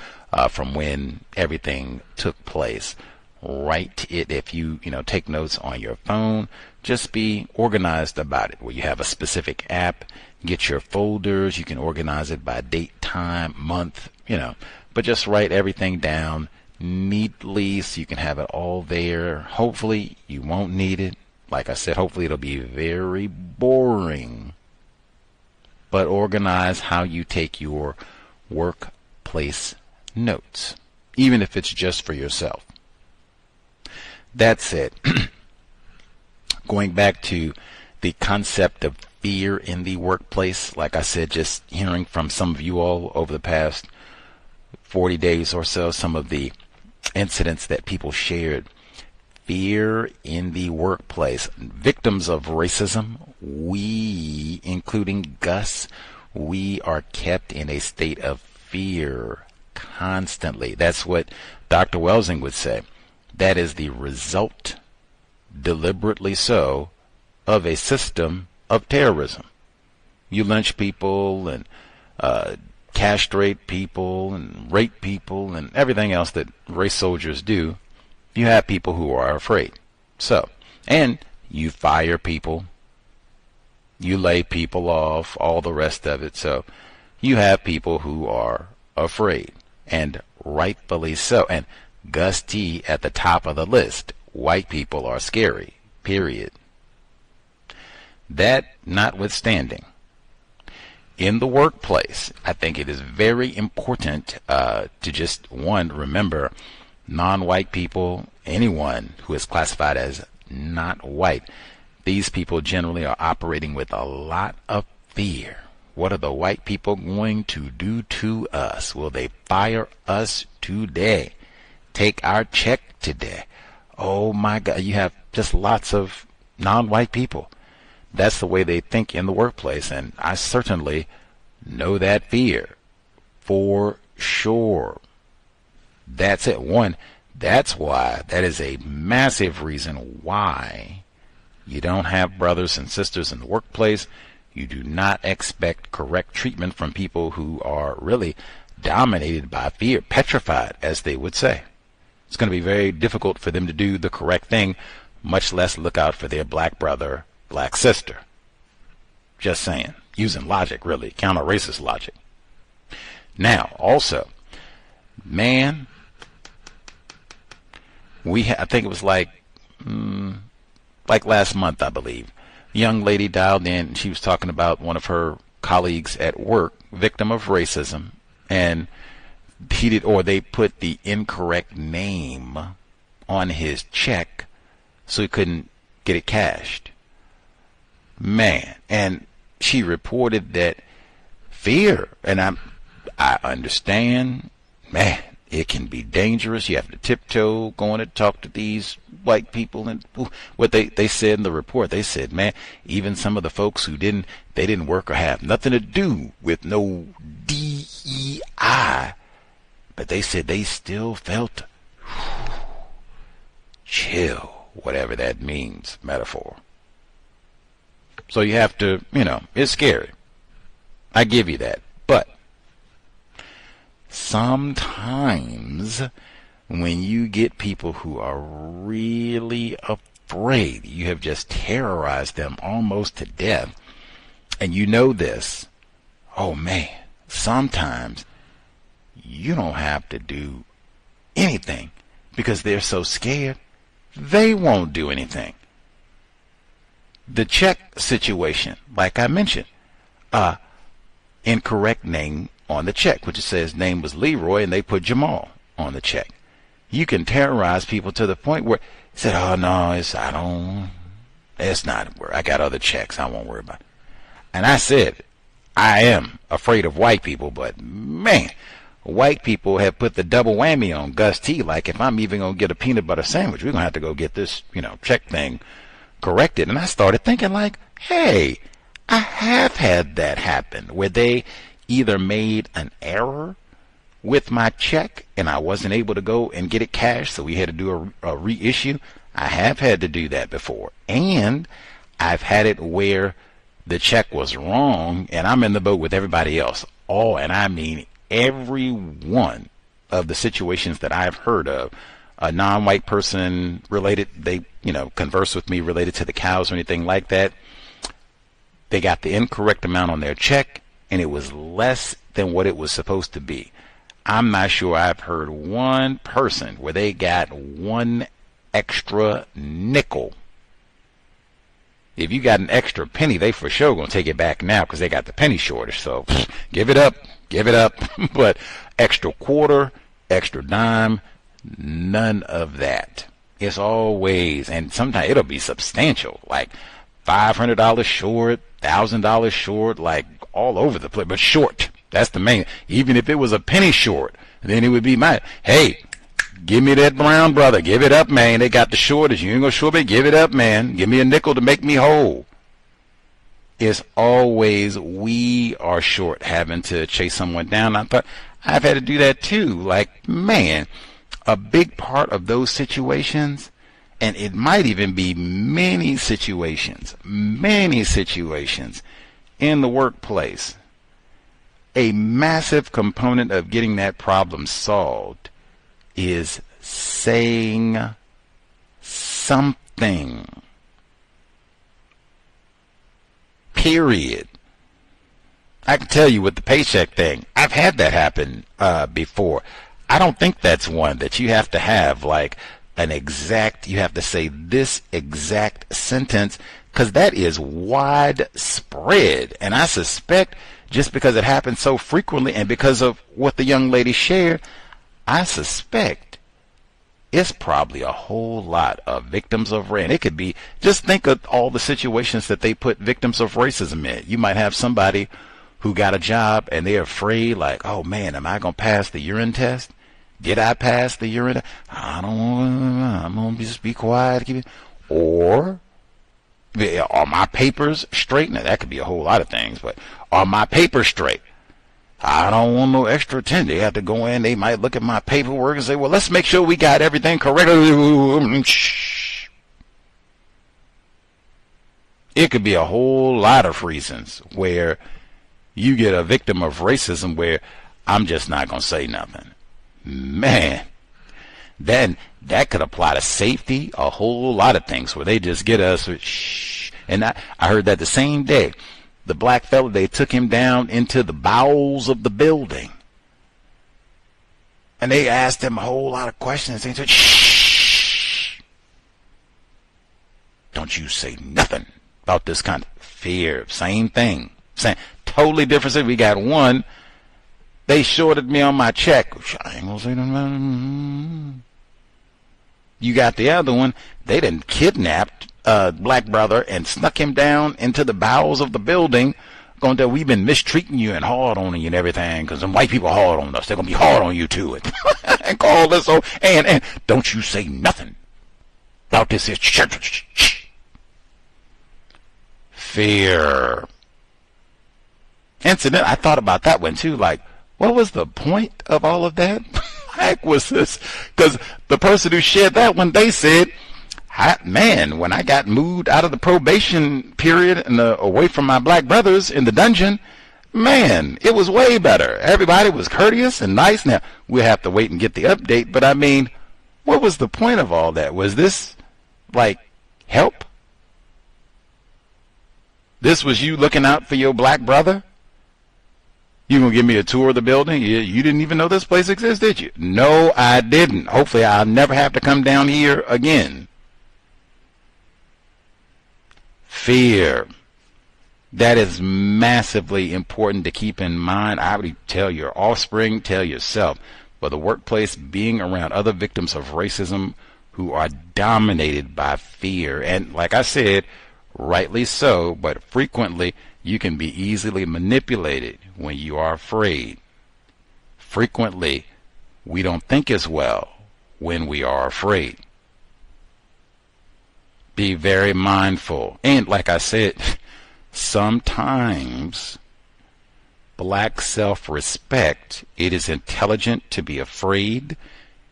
from when everything took place. Write it. If you take notes on your phone, just be organized about it. Where you have a specific app, get your folders, you can organize it by date, time, month, but just write everything down neatly so you can have it all there. Hopefully you won't need it. Like I said, hopefully it'll be very boring, but organize how you take your workplace notes, even if it's just for yourself. That's it. Going back to the concept of fear in the workplace, like I said, just hearing from some of you all over the past 40 days or so, some of the incidents that people shared. Fear in the workplace. Victims of racism, we, including Gus, we are kept in a state of fear constantly. That's what Dr. Welsing would say. That is the result, deliberately so, of a system of terrorism. You lynch people and castrate people and rape people and everything else that race soldiers do. You have people who are afraid. So, and you fire people, you lay people off, all the rest of it. So you have people who are afraid, and rightfully so. And Gus T at the top of the list. White people are scary, period. That notwithstanding, in the workplace, I think it is very important to just, one, remember non-white people, anyone who is classified as not white, these people generally are operating with a lot of fear. What are the white people going to do to us? Will they fire us today? Take our check today? Oh my God, you have just lots of non-white people. That's the way they think in the workplace, and I certainly know that fear for sure. That's it. One, that's why, that is a massive reason why you don't have brothers and sisters in the workplace. You do not expect correct treatment from people who are really dominated by fear, petrified, as they would say. It's going to be very difficult for them to do the correct thing, much less look out for their black brother, black sister. Just saying. Using logic, really. Counter-racist logic. Now, also, man, I think it was like last month, I believe. A young lady dialed in, and she was talking about one of her colleagues at work, victim of racism, and they put the incorrect name on his check so he couldn't get it cashed. Man, and she reported that fear, and I understand, man, it can be dangerous. You have to tiptoe going to talk to these white people. And what they said in the report, they said, man, even some of the folks who didn't work or have nothing to do with no DEI, but they said they still felt chill, whatever that means, metaphor. So you have to, it's scary. I give you that. But sometimes when you get people who are really afraid, you have just terrorized them almost to death, and you know this, oh man, sometimes you don't have to do anything because they're so scared, they won't do anything. The check situation, like I mentioned, incorrect name on the check, which it says name was Leroy and they put Jamal on the check. You can terrorize people to the point where he said, oh no, it's not work. I got other checks. I won't worry about it. And I said, I am afraid of white people, but man, white people have put the double whammy on Gus T. Like if I'm even going to get a peanut butter sandwich, we're going to have to go get this, check thing corrected. And I started thinking like, hey, I have had that happen where they either made an error with my check and I wasn't able to go and get it cashed, so we had to do a reissue. I have had to do that before. And I've had it where the check was wrong and I'm in the boat with everybody else. And I mean every one of the situations that I've heard of. A non-white person related, they, converse with me related to the cows or anything like that. They got the incorrect amount on their check and it was less than what it was supposed to be. I'm not sure I've heard one person where they got one extra nickel If you got an extra penny, they for sure gonna take it back now because they got the penny shortage. So give it up. But extra quarter, extra dime, none of that. It's always, and sometimes it'll be substantial, like $500 short, $1,000 short, like all over the place, but short. That's the main. Even if it was a penny short, then it would be hey, give me that brown brother. Give it up, man. They got the shortage. You ain't gonna short me. Give it up, man. Give me a nickel to make me whole. It's always we are short having to chase someone down. I thought I've had to do that too. Like, man, a big part of those situations, and it might even be many situations in the workplace, a massive component of getting that problem solved is saying something. Period. I can tell you with the paycheck thing, I've had that happen before. I don't think that's one that you have to have like an exact, you have to say this exact sentence, because that is widespread. And I suspect just because it happens so frequently and because of what the young lady shared, I suspect it's probably a whole lot of victims of racism. It could be, just think of all the situations that they put victims of racism in. You might have somebody who got a job and they're afraid, like, oh man, am I going to pass the urine test? Did I pass the urine test? I don't want, I'm going to just be quiet. Or are my papers straight? Now that could be a whole lot of things, but are my papers straight? I don't want no extra attention. They have to go in. They might look at my paperwork and say, well, let's make sure we got everything correct. It could be a whole lot of reasons where you get a victim of racism where I'm just not going to say nothing. Man, then that could apply to safety, a whole lot of things where they just get us with shh. And I heard that the same day. The black fella, they took him down into the bowels of the building. And they asked him a whole lot of questions. They said, shh. Don't you say nothing about this kind of fear. Same thing. Same, totally different. We got one. They shorted me on my check. I ain't gonna say nothing. You got the other one. They done kidnapped black brother and snuck him down into the bowels of the building, going to, we've been mistreating you and hard on you and everything because some white people hard on us. They're going to be hard on you too. And call this, and don't you say nothing about this. Fear. Incident, I thought about that one too. Like, what was the point of all of that? Heck was this? Because the person who shared that one, they said, man, when I got moved out of the probation period and away from my black brothers in the dungeon, man, it was way better. Everybody was courteous and nice. Now, we'll have to wait and get the update, but I mean, what was the point of all that? Was this, like, help? This was you looking out for your black brother? You gonna give me a tour of the building? You didn't even know this place exists, did you? No, I didn't. Hopefully I'll never have to come down here again. Fear. That is massively important to keep in mind. I would tell your offspring, tell yourself, for the workplace, being around other victims of racism who are dominated by fear. And like I said, rightly so, but frequently you can be easily manipulated when you are afraid. Frequently, we don't think as well when we are afraid. Be very mindful. And like I said, sometimes black self-respect, it is intelligent to be afraid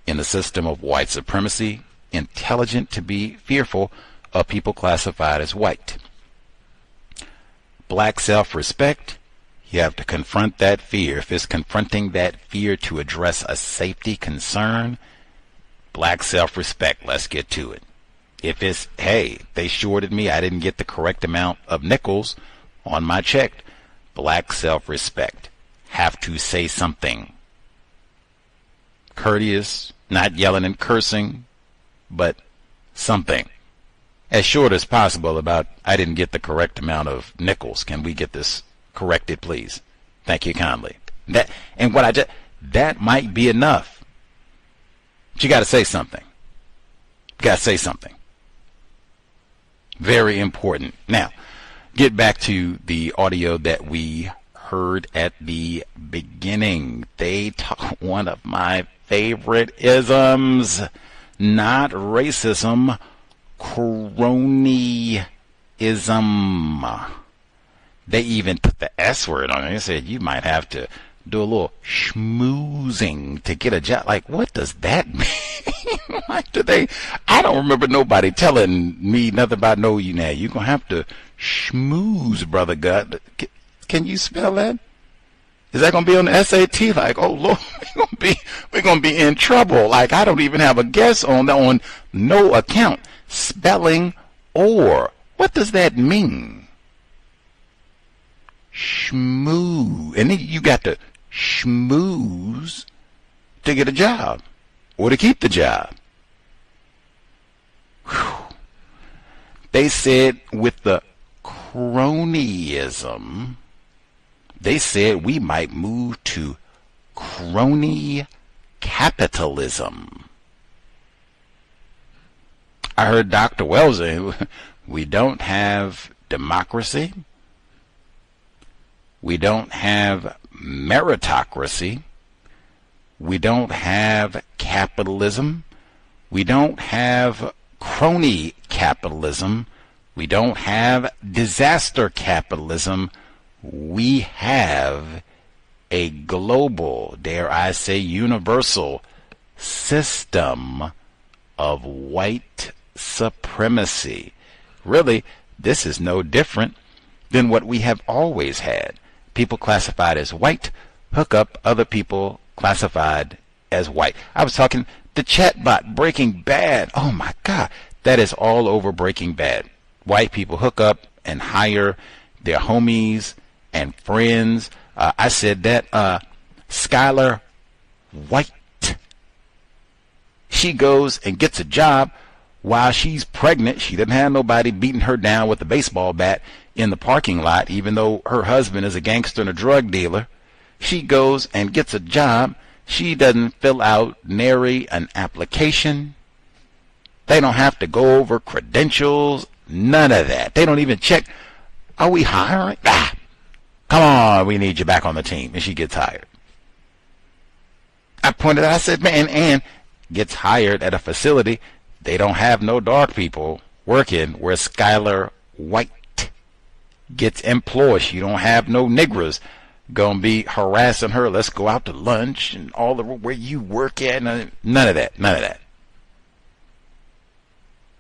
in the system of white supremacy, intelligent to be fearful of people classified as white. Black self-respect, you have to confront that fear. If it's confronting that fear to address a safety concern, black self-respect, let's get to it. If it's, hey, they shorted me, I didn't get the correct amount of nickels on my check, black self-respect, have to say something. Courteous, not yelling and cursing, but something. as short as possible about, I didn't get the correct amount of nickels. Can we get this corrected, please? Thank you kindly. That might be enough. But you got to say something. You got to say something. Very important. Now, get back to the audio that we heard at the beginning. They talk one of my favorite isms, not racism, cronyism. They even put the S word on it. They said you might have to do a little schmoozing to get a job. Like, what does that mean? Like, I don't remember nobody telling me nothing about no, you now. You're going to have to schmooze, brother God. Can you spell that? Is that going to be on the SAT? Like, oh Lord, we're going to be in trouble. Like, I don't even have a guess on no account. Spelling or. What does that mean? Schmooze. And then you got to schmooze to get a job or to keep the job. Whew. They said with the cronyism, they said we might move to crony capitalism. I heard Dr. Wells say we don't have democracy. We don't have meritocracy. We don't have capitalism. We don't have crony capitalism. We don't have disaster capitalism. We have a global, dare I say universal, system of white supremacy. Really, this is no different than what we have always had. People classified as white hook up other people classified as white. I was talking the chatbot Breaking Bad. Oh my God, that is all over Breaking Bad. White people hook up and hire their homies and friends. I said that Skylar White, she goes and gets a job while she's pregnant. She doesn't have nobody beating her down with a baseball bat in the parking lot, even though her husband is a gangster and a drug dealer. She goes and gets a job. She doesn't fill out nary an application. They don't have to go over credentials. None of that. They don't even check, are we hiring? Come on, we need you back on the team. And she gets hired. I pointed out, I said, man, and gets hired at a facility. They don't have no dark people working where Skylar White gets employed. She don't have no niggers gonna be harassing her. Let's go out to lunch and all the where you work at. None of that. None of that.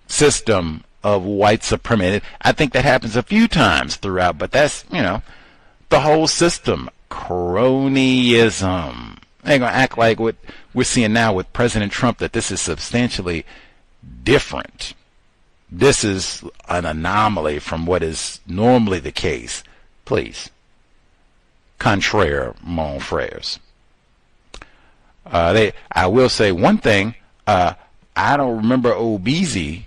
System of white supremacy. I think that happens a few times throughout, but that's, the whole system. Cronyism. They're gonna act like what we're seeing now with President Trump, that this is substantially different. This is an anomaly from what is normally the case. Please. Contraire, mon frères. I will say one thing. I don't remember Obizi.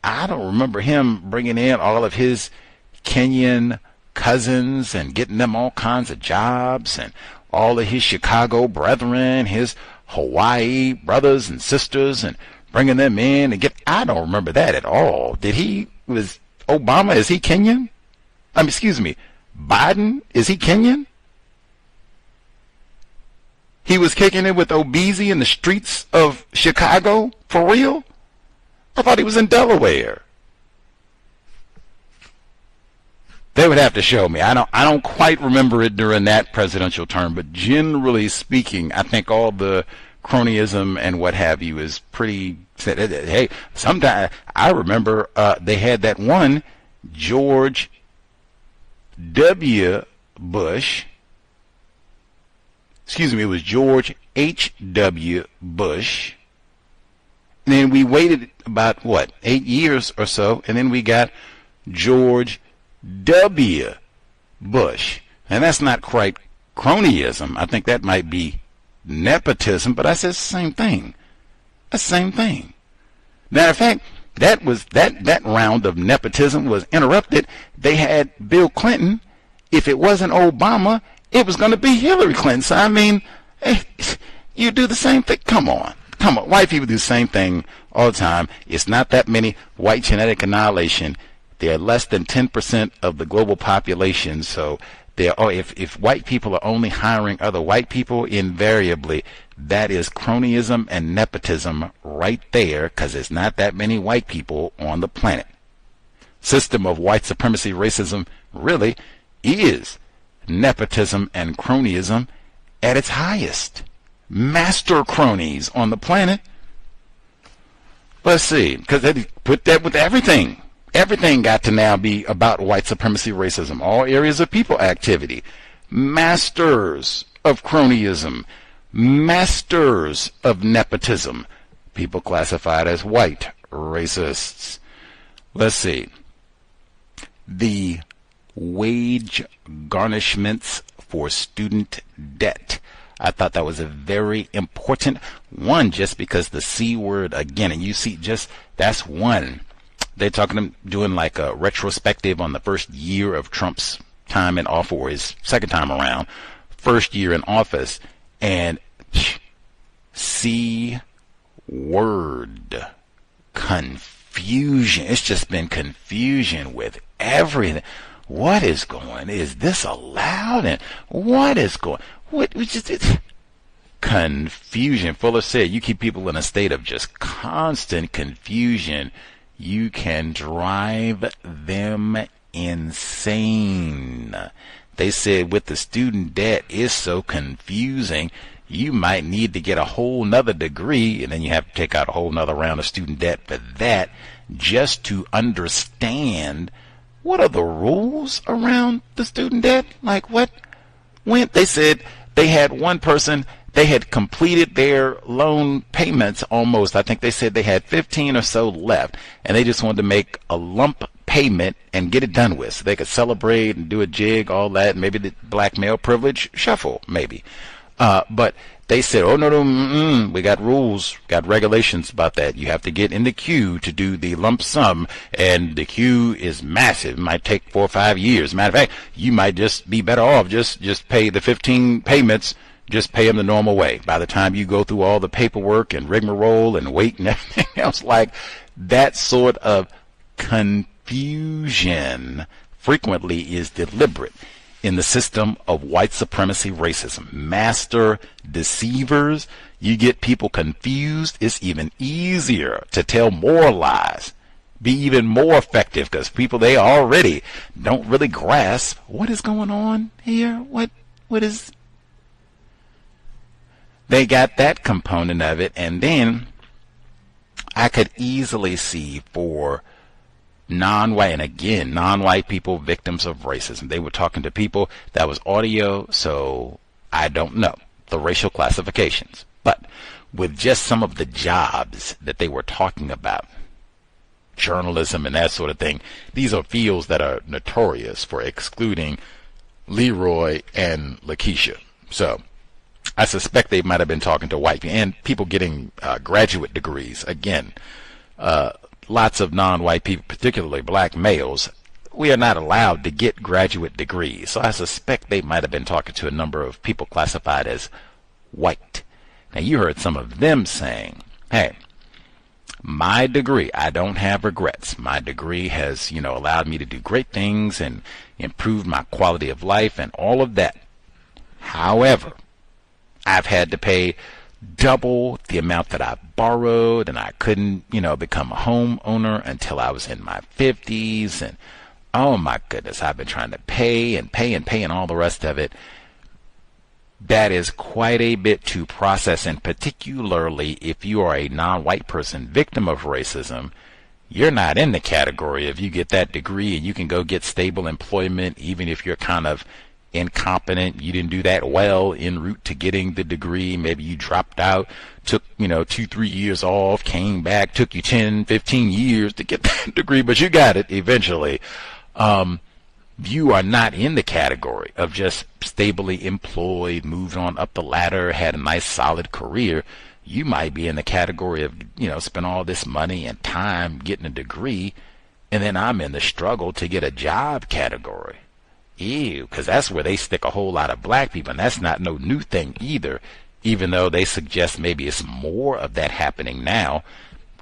I don't remember him bringing in all of his Kenyan cousins and getting them all kinds of jobs, and all of his Chicago brethren, his Hawaii brothers and sisters, and bringing them in and I don't remember that at all. Was Obama, is he Kenyan? Excuse me, Biden, is he Kenyan? He was kicking it with Obizi in the streets of Chicago? For real? I thought he was in Delaware. They would have to show me. I don't quite remember it during that presidential term, but generally speaking, I think all the cronyism and what have you is pretty. Hey, sometimes I remember they had that one George W. Bush. Excuse me, it was George H.W. Bush. And then we waited about 8 years or so, and then we got George W. Bush. And that's not quite cronyism. I think that might be nepotism, but I said it's the same thing. That's the same thing. Matter of fact, that round of nepotism was interrupted. They had Bill Clinton. If it wasn't Obama, it was going to be Hillary Clinton. So I mean, you do the same thing. Come on. White people do the same thing all the time. It's not that many. White genetic annihilation. They're less than 10% of the global population. So if white people are only hiring other white people, invariably that is cronyism and nepotism right there, because there's not that many white people on the planet. System of white supremacy racism really is nepotism and cronyism at its highest. Master cronies on the planet. Let's see, because they put that with everything. Everything got to now be about white supremacy racism. All areas of people activity. Masters of cronyism. Masters of nepotism. People classified as white racists. Let's see. The wage garnishments for student debt. I thought that was a very important one, just because the C word again, and you see, just that's one. They're doing like a retrospective on the first year of Trump's time in office, or his second time around, first year in office, and C word, confusion. It's just been confusion with everything. What is going? Is this allowed? And what is going? It's confusion. Fuller said, you keep people in a state of just constant confusion, you can drive them insane. They said with the student debt, it's so confusing, you might need to get a whole nother degree, and then you have to take out a whole nother round of student debt for that, just to understand what are the rules around the student debt. Like what? When they said they had one person, they had completed their loan payments almost. I think they said they had 15 or so left, and they just wanted to make a lump payment and get it done with, so they could celebrate and do a jig, all that, maybe the black male privilege shuffle, maybe. But they said, oh, no, we got rules, got regulations about that. You have to get in the queue to do the lump sum, and the queue is massive. It might take 4 or 5 years. Matter of fact, you might just be better off just pay the 15 payments. Just pay them the normal way. By the time you go through all the paperwork and rigmarole and wait and everything else, like that sort of confusion frequently is deliberate in the system of white supremacy racism. Master deceivers, you get people confused. It's even easier to tell more lies, be even more effective, because people, they already don't really grasp what is going on here. What is... They got that component of it, and then I could easily see for non-white, and again, non-white people, victims of racism. They were talking to people, that was audio, so I don't know the racial classifications. But with just some of the jobs that they were talking about, journalism and that sort of thing, these are fields that are notorious for excluding Leroy and Lakeisha. So I suspect they might have been talking to white people and people getting graduate degrees. Again, lots of non-white people, particularly black males, we are not allowed to get graduate degrees. So I suspect they might have been talking to a number of people classified as white. Now you heard some of them saying, hey, my degree, I don't have regrets. My degree has, allowed me to do great things and improved my quality of life and all of that. However, I've had to pay double the amount that I borrowed, and I couldn't, become a homeowner until I was in my 50s. And oh my goodness, I've been trying to pay and pay and pay and all the rest of it. That is quite a bit to process, and particularly if you are a non-white person victim of racism, you're not in the category of you get that degree and you can go get stable employment even if you're kind of incompetent, you didn't do that well en route to getting the degree, maybe you dropped out, took 2-3 years off, came back, took you 10-15 years to get that degree, but you got it eventually. You are not in the category of just stably employed, moved on up the ladder, had a nice solid career. you might be in the category of, spend all this money and time getting a degree, and then I'm in the struggle to get a job category. Ew, because that's where they stick a whole lot of black people, and that's not no new thing either, even though they suggest maybe it's more of that happening now.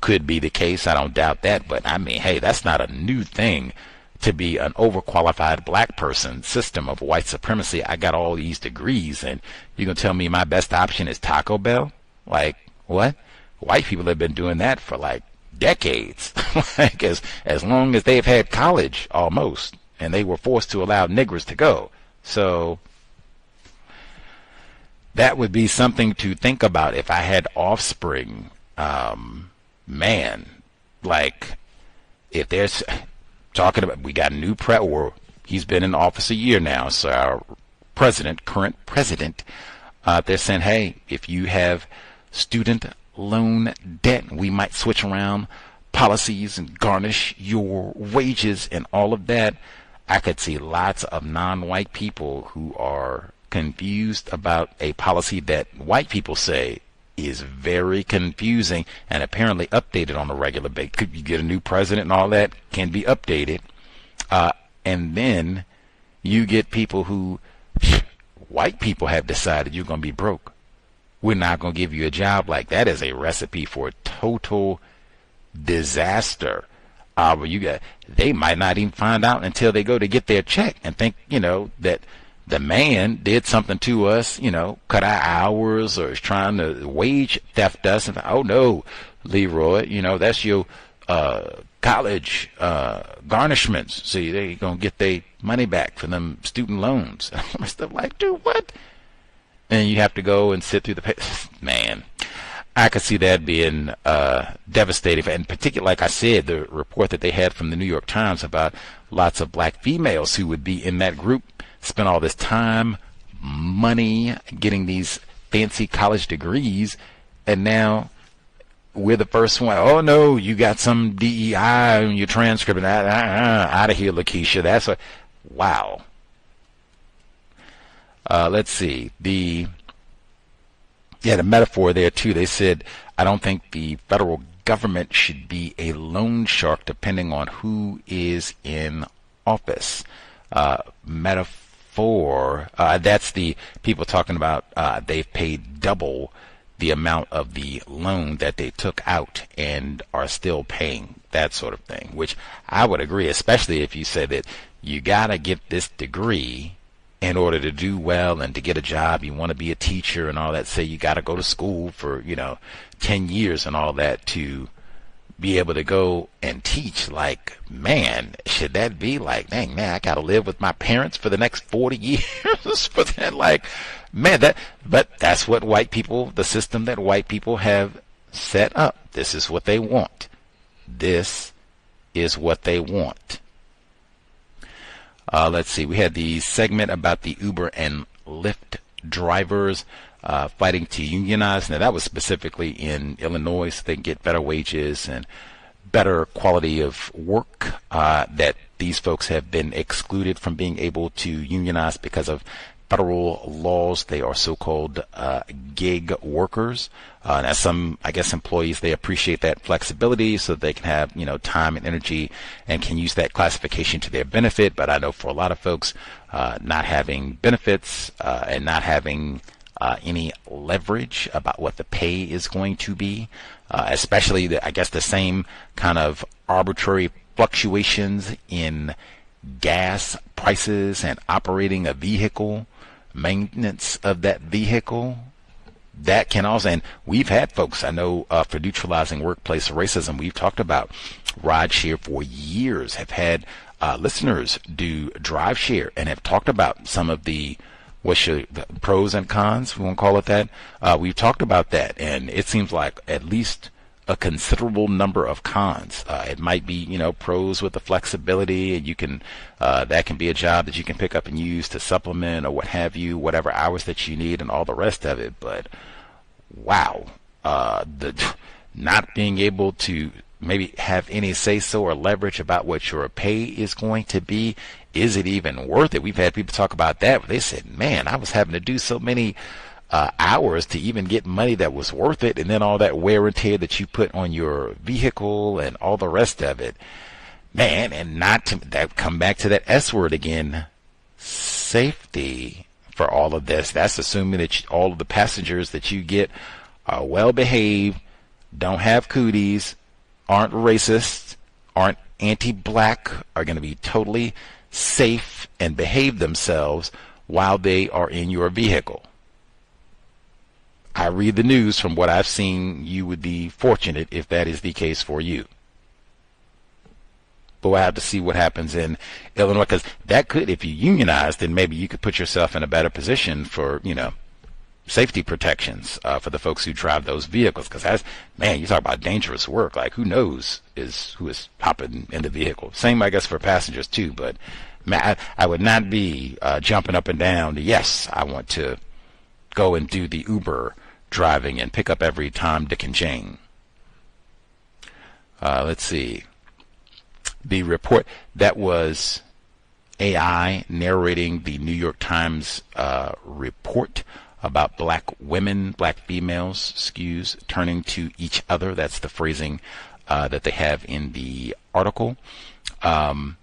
Could be the case, I don't doubt that, but I mean, hey, that's not a new thing to be an overqualified black person. System of white supremacy. I got all these degrees, and you're going to tell me my best option is Taco Bell? Like, what? White people have been doing that for like decades, like as long as they've had college almost, and they were forced to allow niggers to go. So that would be something to think about if I had offspring. Man, like, if there's talking about, we got a new or he's been in office a year now, so our current president, they're saying, hey, if you have student loan debt, we might switch around policies and garnish your wages and all of that. I could see lots of non-white people who are confused about a policy that white people say is very confusing and apparently updated on a regular basis. Could you get a new president and all that can be updated, and then you get people who white people have decided you're going to be broke. We're not going to give you a job. Like, that is a recipe for total disaster. They might not even find out until they go to get their check and think, that the man did something to us, cut our hours or is trying to wage theft us. And oh no, Leroy, that's your college garnishments. See, they gonna get their money back for them student loans. Stuff like, dude, what? And you have to go and sit through man. I could see that being devastating. In particular, like I said, the report that they had from the New York Times about lots of black females who would be in that group, spend all this time, money, getting these fancy college degrees, and now we're the first one. Oh no, you got some DEI in your transcript. Out of here, Lakeisha. That's wow. Let's see. The metaphor there too. They said, I don't think the federal government should be a loan shark depending on who is in office. Metaphor, that's the people talking about they've paid double the amount of the loan that they took out and are still paying, that sort of thing, which I would agree, especially if you say that you gotta get this degree in order to do well and to get a job. You want to be a teacher and all that, say you got to go to school for 10 years and all that to be able to go and teach. Like, man, should that be like, dang, man, I got to live with my parents for the next 40 years for that? Like, man, but that's what white people, the system that white people have set up. This is what they want. This is what they want. Let's see. We had the segment about the Uber and Lyft drivers fighting to unionize. Now, that was specifically in Illinois, so they can get better wages and better quality of work. That these folks have been excluded from being able to unionize because of federal laws. They are so-called gig workers. Now, some, I guess, employees, they appreciate that flexibility so that they can have, time and energy and can use that classification to their benefit. But I know for a lot of folks, not having benefits and not having any leverage about what the pay is going to be, especially, the same kind of arbitrary fluctuations in gas prices and operating a vehicle, maintenance of that vehicle, that can also, and we've had folks, I know for Neutralizing Workplace Racism, we've talked about rideshare for years, have had listeners do drive share and have talked about some of the pros and cons, we won't call it that. We've talked about that, and it seems like at least a considerable number of cons. It might be, pros with the flexibility, and you can, that can be a job that you can pick up and use to supplement or what have you, whatever hours that you need and all the rest of it. But wow, the not being able to maybe have any say-so or leverage about what your pay is going to be. Is it even worth it? We've had people talk about that. They said, man, I was having to do so many hours to even get money that was worth it, and then all that wear and tear that you put on your vehicle and all the rest of it, man. And not to that, come back to that S word again, safety for all of this. That's assuming that all of the passengers that you get are well behaved, don't have cooties, aren't racist, aren't anti-black, are going to be totally safe and behave themselves while they are in your vehicle. I read the news. From what I've seen, you would be fortunate if that is the case for you. But we'll have to see what happens in Illinois, because that could, if you unionize, then maybe you could put yourself in a better position for, safety protections for the folks who drive those vehicles. Because that's, man, you talk about dangerous work. Like, who knows who is hopping in the vehicle. Same, I guess, for passengers too. But man, I would not be jumping up and down. Yes, I want to go and do the Uber driving and pick up every Tom, Dick, and Jane. Let's see. The report, that was AI narrating the New York Times report about black women, black females, turning to each other. That's the phrasing that they have in the article. I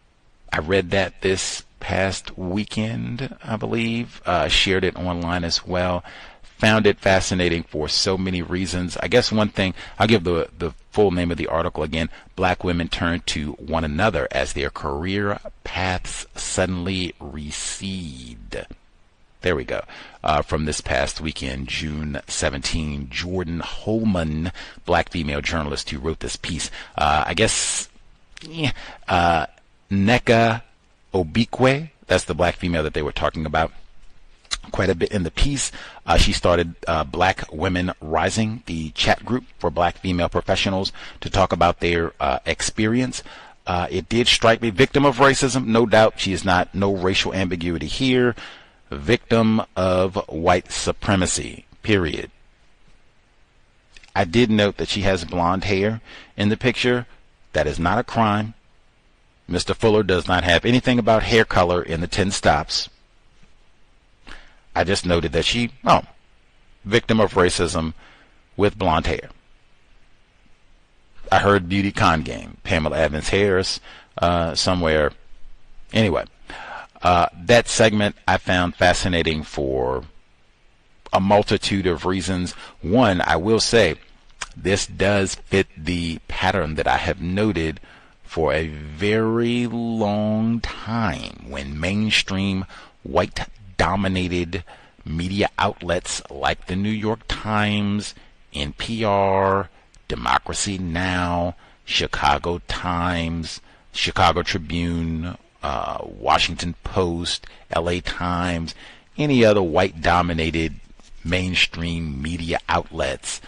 read that this past weekend, I believe. Shared it online as well. Found it fascinating for so many reasons. I guess one thing, I'll give the full name of the article again. Black women turn to one another as their career paths suddenly recede. There we go. From this past weekend, June 17, Jordan Holman, black female journalist who wrote this piece. I guess Nneka Obikwe, that's the black female that they were talking about quite a bit in the piece. She started Black Women Rising, the chat group for black female professionals, to talk about their experience. It did strike me, victim of racism, no doubt. She is not, no racial ambiguity here. Victim of white supremacy, period. I did note that she has blonde hair in the picture. That is not a crime. Mr. Fuller does not have anything about hair color in the 10 stops. I just noted that she, victim of racism with blonde hair. I heard beauty con game, Pamela Evans Harris, somewhere. Anyway, that segment I found fascinating for a multitude of reasons. One, I will say, this does fit the pattern that I have noted for a very long time when mainstream white-dominated media outlets like the New York Times, NPR, Democracy Now!, Chicago Times, Chicago Tribune, Washington Post, LA Times, any other white-dominated mainstream media outlets,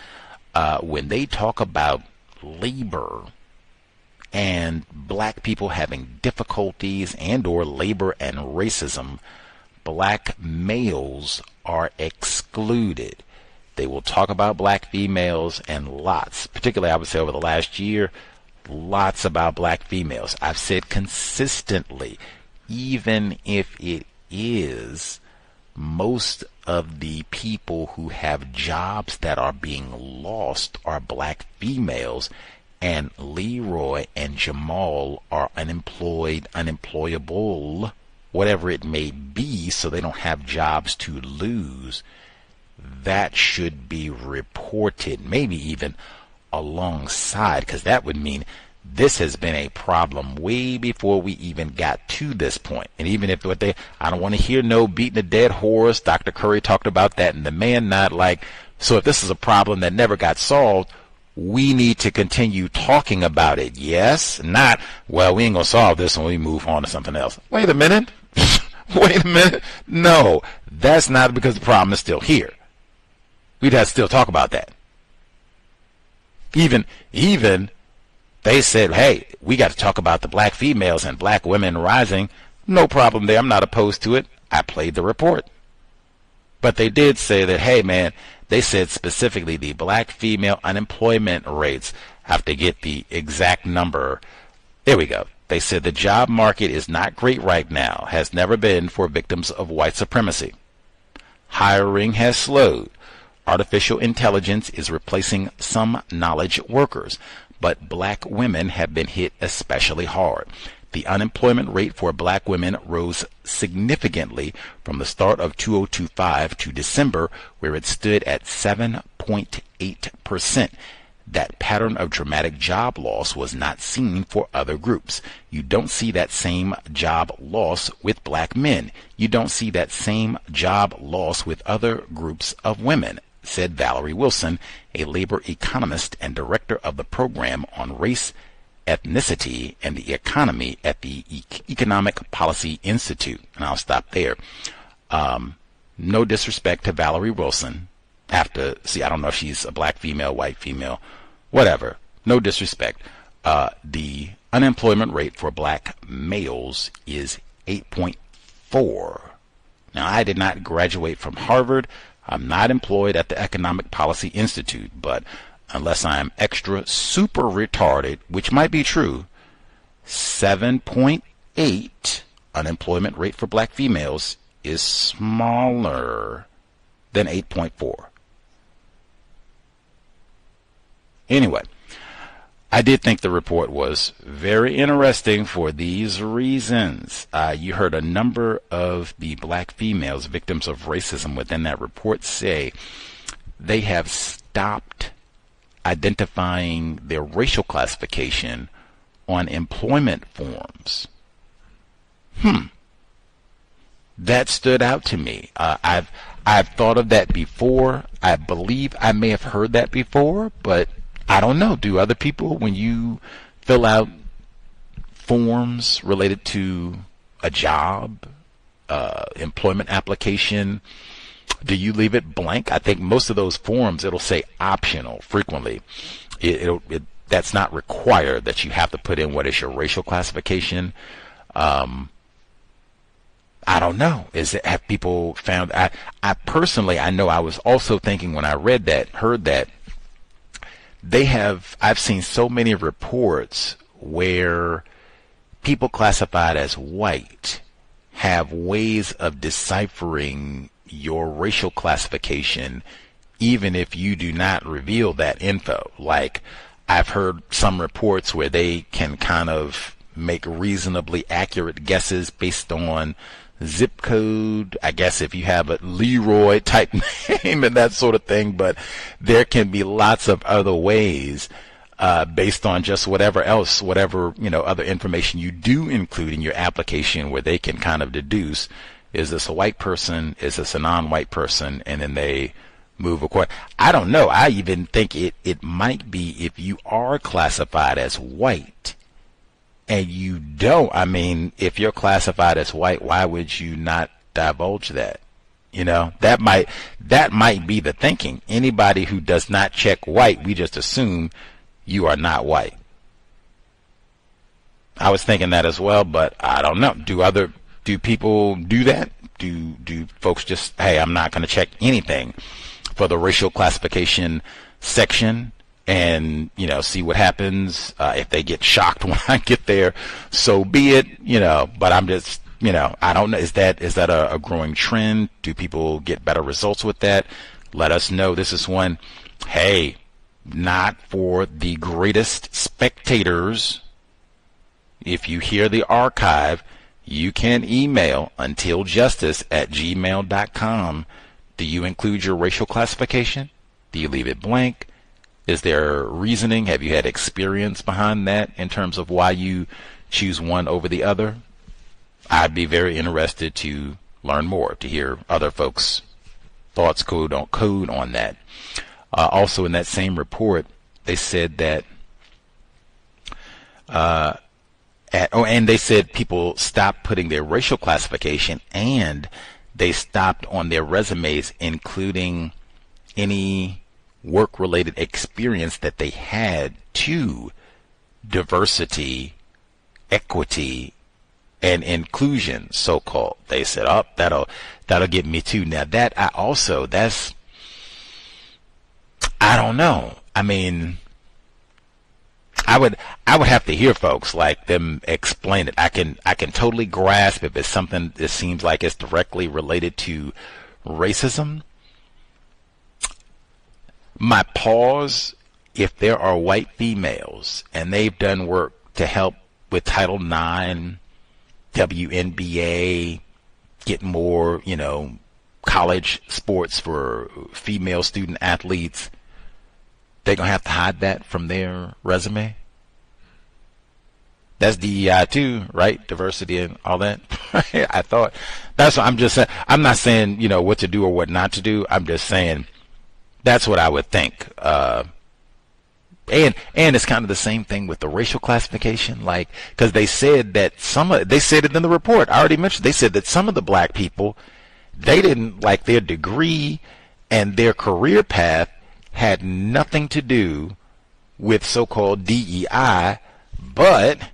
when they talk about labor and black people having difficulties and or labor and racism, black males are excluded. They will talk about black females and lots, particularly I would say over the last year, lots about black females. I've said consistently, even if it is most of the people who have jobs that are being lost are black females, and Leroy and Jamal are unemployed, unemployable, whatever it may be, so they don't have jobs to lose. That should be reported, maybe even alongside, because that would mean this has been a problem way before we even got to this point. And even if I don't want to hear no beating a dead horse. Dr. Curry talked about that, and the man not like, so if this is a problem that never got solved, we need to continue talking about it. Yes, not, well, we ain't gonna solve this when we move on to something else. Wait a minute. Wait a minute. No, that's not, because the problem is still here. We'd have to still talk about that. Even they said, hey, we got to talk about the black females and black women rising. No problem there. I'm not opposed to it. I played the report. But they did say that, hey, man, they said specifically the black female unemployment rates, have to get the exact number. There we go. They said the job market is not great right now, has never been for victims of white supremacy. Hiring has slowed. Artificial intelligence is replacing some knowledge workers, but black women have been hit especially hard. The unemployment rate for black women rose significantly from the start of 2025 to December, where it stood at 7.8%. That pattern of dramatic job loss was not seen for other groups. You don't see that same job loss with black men. You don't see that same job loss with other groups of women, said Valerie Wilson, a labor economist and director of the program on race, ethnicity, and the economy at the Economic Policy Institute. And I'll stop there. No disrespect to Valerie Wilson. I don't know if she's a black female, white female, whatever. No disrespect. The unemployment rate for black males is 8.4. Now, I did not graduate from Harvard. I'm not employed at the Economic Policy Institute, but unless I'm extra super retarded, which might be true, 7.8 unemployment rate for black females is smaller than 8.4. Anyway, I did think the report was very interesting for these reasons. You heard a number of the black females, victims of racism within that report, say they have stopped identifying their racial classification on employment forms. That stood out to me. I've thought of that before. I believe I may have heard that before, but I don't know. Do other people, when you fill out forms related to a job, employment application, do you leave it blank? I think most of those forms, it'll say optional frequently. That's not required that you have to put in what is your racial classification. I don't know. Have people found? I personally, I know I was also thinking when I read that, heard that, I've seen so many reports where people classified as white have ways of deciphering your racial classification even if you do not reveal that info. Like, I've heard some reports where they can kind of make reasonably accurate guesses based on zip code, I guess if you have a Leroy type name and that sort of thing, but there can be lots of other ways based on just whatever other information you do include in your application, where they can kind of deduce, is this a white person, is this a non-white person, and then they move according. I don't know. I even think it might be if you are classified as white and you don't. I mean, if you're classified as white, why would you not divulge that? You know, that might be the thinking. Anybody who does not check white, we just assume you are not white. I was thinking that as well, but I don't know. Do people do that? Do folks just, hey, I'm not going to check anything for the racial classification section and, see what happens. If they get shocked when I get there, so be it, but I'm just, I don't know. Is that a growing trend? Do people get better results with that? Let us know. This is one, hey, not for the greatest spectators. If you hear the archive, you can email untiljustice@gmail.com. Do you include your racial classification? Do you leave it blank? Is there reasoning? Have you had experience behind that in terms of why you choose one over the other? I'd be very interested to learn more, to hear other folks' thoughts, code on that. Also in that same report, they said that and they said people stopped putting their racial classification, and they stopped on their resumes including any work-related experience that they had to diversity, equity, and inclusion, so-called. They said, "Oh, that'll get me too." Now I don't know. I mean, I would have to hear folks like them explain it. I can totally grasp if it's something that seems like it's directly related to racism. My pause, if there are white females and they've done work to help with Title IX, WNBA, get more, college sports for female student athletes, they're going to have to hide that from their resume. That's DEI too, right? Diversity and all that. I thought that's what I'm just saying. I'm not saying, what to do or what not to do. I'm just saying that's what I would think. And it's kind of the same thing with the racial classification, like, because they said that they said it in the report. I already mentioned, they said that some of the black people, they didn't like their degree and their career path had nothing to do with so-called DEI, but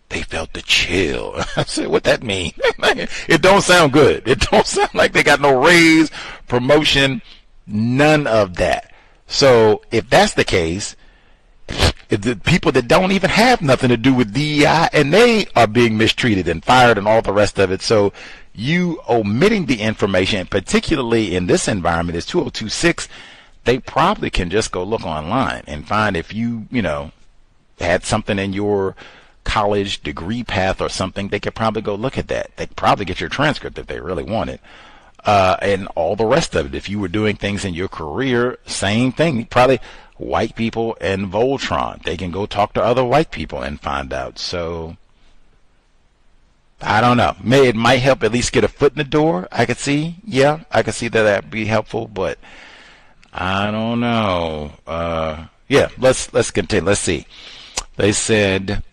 they felt the chill. I said, what that mean? It don't sound good. It don't sound like they got no raise, promotion, none of that. So if that's the case, if the people that don't even have nothing to do with DEI and they are being mistreated and fired and all the rest of it, so you omitting the information, particularly in this environment, is 2026, they probably can just go look online and find if you had something in your college degree path or something. They could probably go look at that. They could probably get your transcript if they really want it. And all the rest of it. If you were doing things in your career, same thing. Probably white people and Voltron. They can go talk to other white people and find out. So I don't know. It might help at least get a foot in the door. I could see. Yeah, I could see that'd be helpful, but I don't know. Yeah, let's continue. Let's see. They said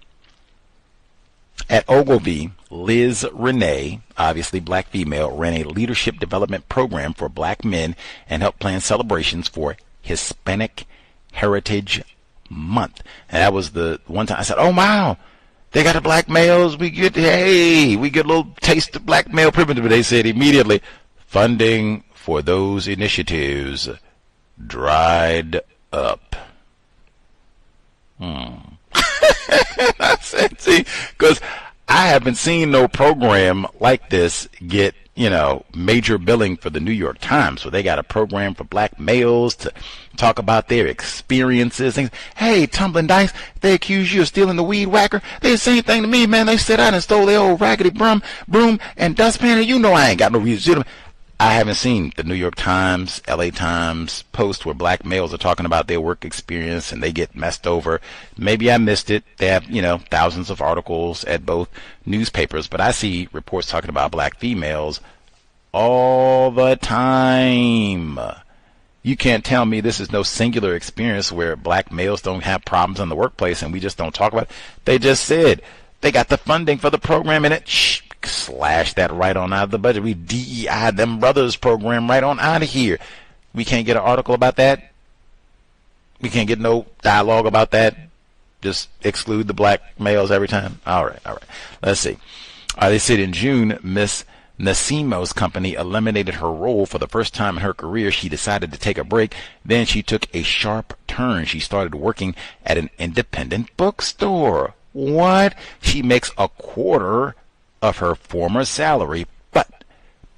at Ogilvy, Liz Renee, obviously black female, ran a leadership development program for black men and helped plan celebrations for Hispanic Heritage Month. And that was the one time I said, oh wow, they got the black males. We get a little taste of black male privilege. But they said immediately, funding for those initiatives dried up. I said, see, because I haven't seen no program like this get, major billing for the New York Times, where they got a program for black males to talk about their experiences. Things. Hey, tumbling dice, they accuse you of stealing the weed whacker. They the same thing to me, man. They said I done stole their old raggedy broom and dustpan, and I ain't got no reason to steal them. I haven't seen the New York Times, LA Times post where black males are talking about their work experience and they get messed over. Maybe I missed it. They have, thousands of articles at both newspapers, but I see reports talking about black females all the time. You can't tell me this is no singular experience where black males don't have problems in the workplace and we just don't talk about it. They just said they got the funding for the program and it slash that right on out of the budget. We DEI them brothers program right on out of here. We can't get an article about that. We can't get no dialogue about that. Just exclude the black males every time. All right. Let's see. They said in June, Miss Nasimo's company eliminated her role for the first time in her career. She decided to take a break. Then she took a sharp turn. She started working at an independent bookstore. What? She makes a quarter of her former salary, but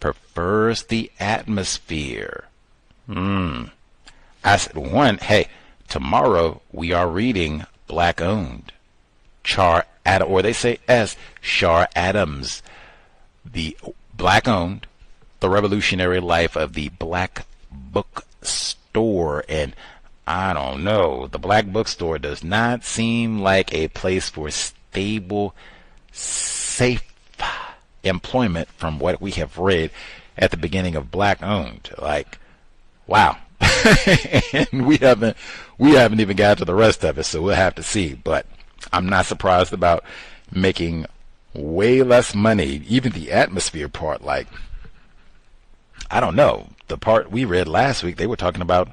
prefers the atmosphere. I said, hey, tomorrow we are reading Black Owned. Char Adams, the Black Owned, The Revolutionary Life of the Black Bookstore. And I don't know, the Black Bookstore does not seem like a place for stable, safe employment from what we have read at the beginning of Black Owned. Like, wow. And we haven't even got to the rest of it, so we'll have to see. But I'm not surprised about making way less money. Even the atmosphere part, like, I don't know. The part we read last week, they were talking about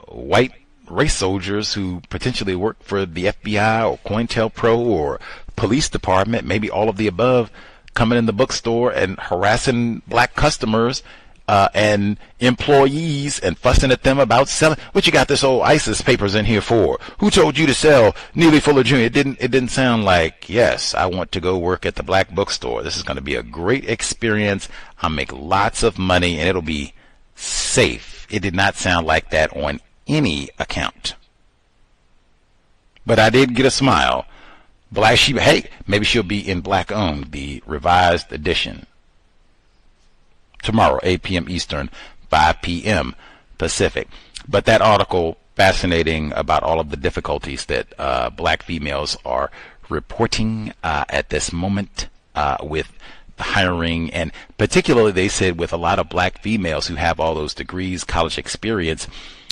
white race soldiers who potentially work for the FBI or COINTELPRO or police department, maybe all of the above, coming in the bookstore and harassing black customers and employees and fussing at them about selling. What you got this old ISIS papers in here for? Who told you to sell Neely Fuller Jr.? It didn't sound like, yes, I want to go work at the black bookstore. This is going to be a great experience. I'll make lots of money and it'll be safe. It did not sound like that on any account. But I did get a smile. Black Sheep, hey, maybe she'll be in Black Owned, the revised edition. Tomorrow, 8 p.m. Eastern, 5 p.m. Pacific. But that article, fascinating about all of the difficulties that black females are reporting at this moment with hiring, and particularly they said with a lot of black females who have all those degrees, college experience,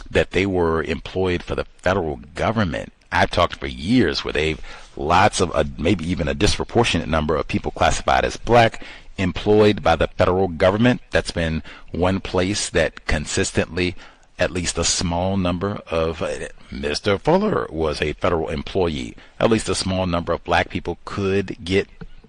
that they were employed for the federal government. I've talked for years where they've lots of, maybe even a disproportionate number of people classified as black employed by the federal government. That's been one place that consistently, at least a small number of, Mr. Fuller was a federal employee. At least a small number of black people could get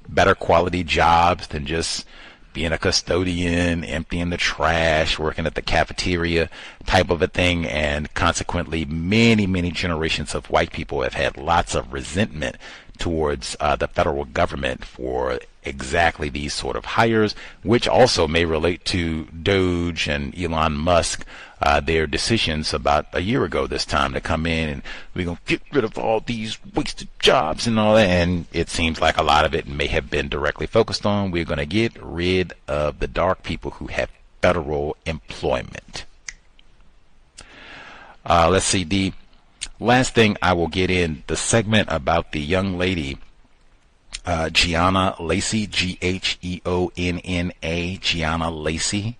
better quality jobs than just being a custodian, emptying the trash, working at the cafeteria type of a thing. And consequently, many, many generations of white people have had lots of resentment towards the federal government for exactly these sort of hires, which also may relate to Doge and Elon Musk, their decisions about a year ago this time to come in and we're going to get rid of all these wasted jobs and all that. And it seems like a lot of it may have been directly focused on, we're going to get rid of the dark people who have federal employment. Let's see, the last thing I will get in, the segment about the young lady, Gianna Lacey, G-H-E-O-N-N-A, Gianna Lacey.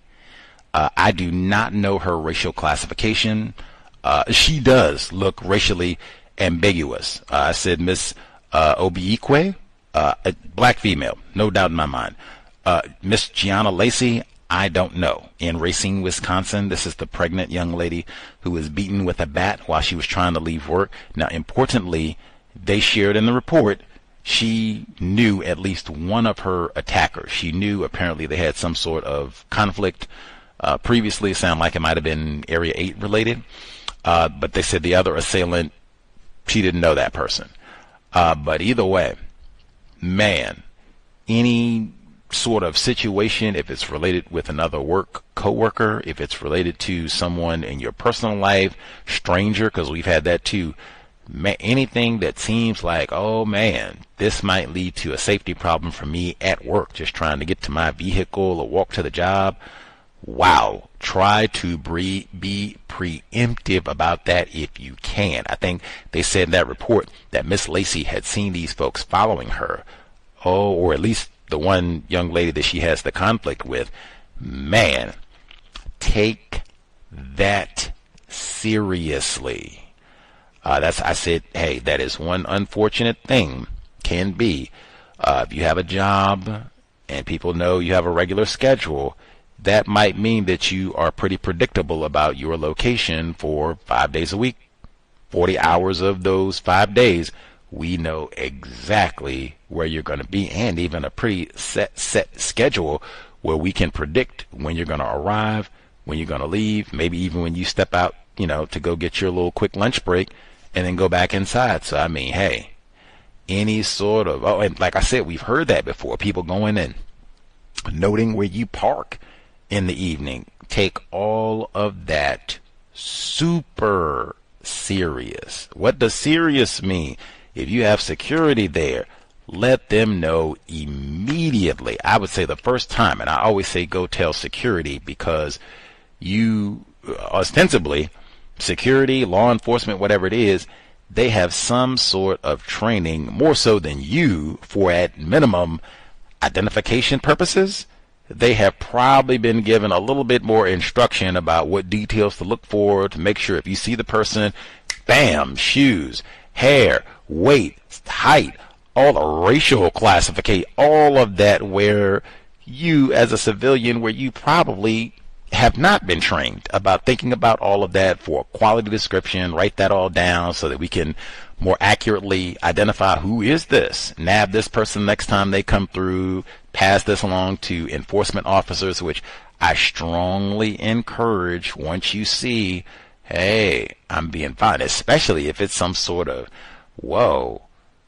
I do not know her racial classification. She does look racially ambiguous. I said Miss Obiekwe, a black female, no doubt in my mind. Miss Gianna Lacey, I don't know. In Racine, Wisconsin, this is the pregnant young lady who was beaten with a bat while she was trying to leave work. Now, importantly, they shared in the report, she knew at least one of her attackers. She knew apparently they had some sort of conflict previously. It sounded like it might have been Area 8 related. But they said the other assailant, she didn't know that person. But either way, man, any sort of situation, if it's related with another coworker, if it's related to someone in your personal life, stranger, because we've had that too, anything that seems like, oh man, this might lead to a safety problem for me at work, just trying to get to my vehicle or walk to the job, wow, try to be preemptive about that if you can. I think they said in that report that Miss Lacey had seen these folks following her, or at least the one young lady that she has the conflict with. Man, take that seriously. I said, hey, that is one unfortunate thing, can be. If you have a job and people know you have a regular schedule, that might mean that you are pretty predictable about your location for 5 days a week. 40 hours of those 5 days, we know exactly where you're going to be, and even a pretty set schedule where we can predict when you're going to arrive, when you're going to leave, maybe even when you step out, to go get your little quick lunch break and then go back inside. So, I mean, hey, any sort of, and like I said, we've heard that before, people going and noting where you park in the evening. Take all of that super serious. What does serious mean? If you have security there, let them know immediately. I would say the first time, and I always say go tell security, because you ostensibly, security, law enforcement, whatever it is, they have some sort of training, more so than you, for at minimum identification purposes. They have probably been given a little bit more instruction about what details to look for to make sure if you see the person, bam, shoes, hair, weight, height, all the racial classification, all of that, where you as a civilian, where you probably have not been trained about thinking about all of that for a quality description, write that all down so that we can more accurately identify who is this, nab this person next time they come through, pass this along to enforcement officers, which I strongly encourage, once you see, hey, I'm being followed, especially if it's some sort of, whoa,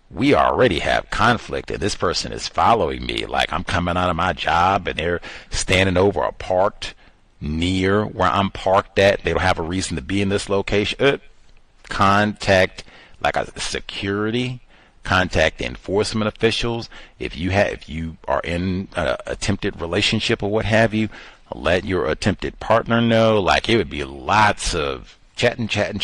we already have conflict and this person is following me, like I'm coming out of my job and they're standing over or parked near where I'm parked at. They don't have a reason to be in this location. Contact like a security, contact enforcement officials. If you are in an attempted relationship or what have you, let your attempted partner know. Like, it would be lots of chatting, take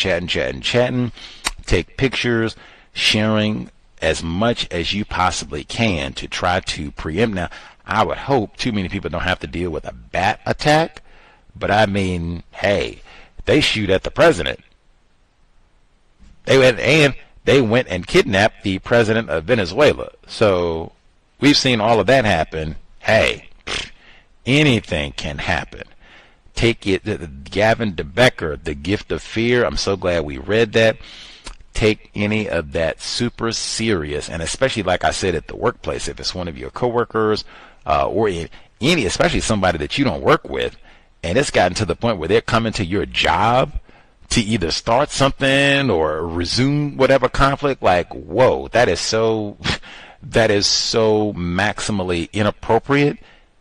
pictures, sharing as much as you possibly can to try to preempt. Now, I would hope too many people don't have to deal with a bat attack, but I mean, hey, they shoot at the president. They went and kidnapped the president of Venezuela. So we've seen all of that happen. Hey, anything can happen. Take it, Gavin DeBecker, The Gift of Fear. I'm so glad we read that. Take any of that super serious, and especially, like I said, at the workplace, if it's one of your coworkers or any, especially somebody that you don't work with, and it's gotten to the point where they're coming to your job to either start something or resume whatever conflict. Like, whoa, that is so maximally inappropriate.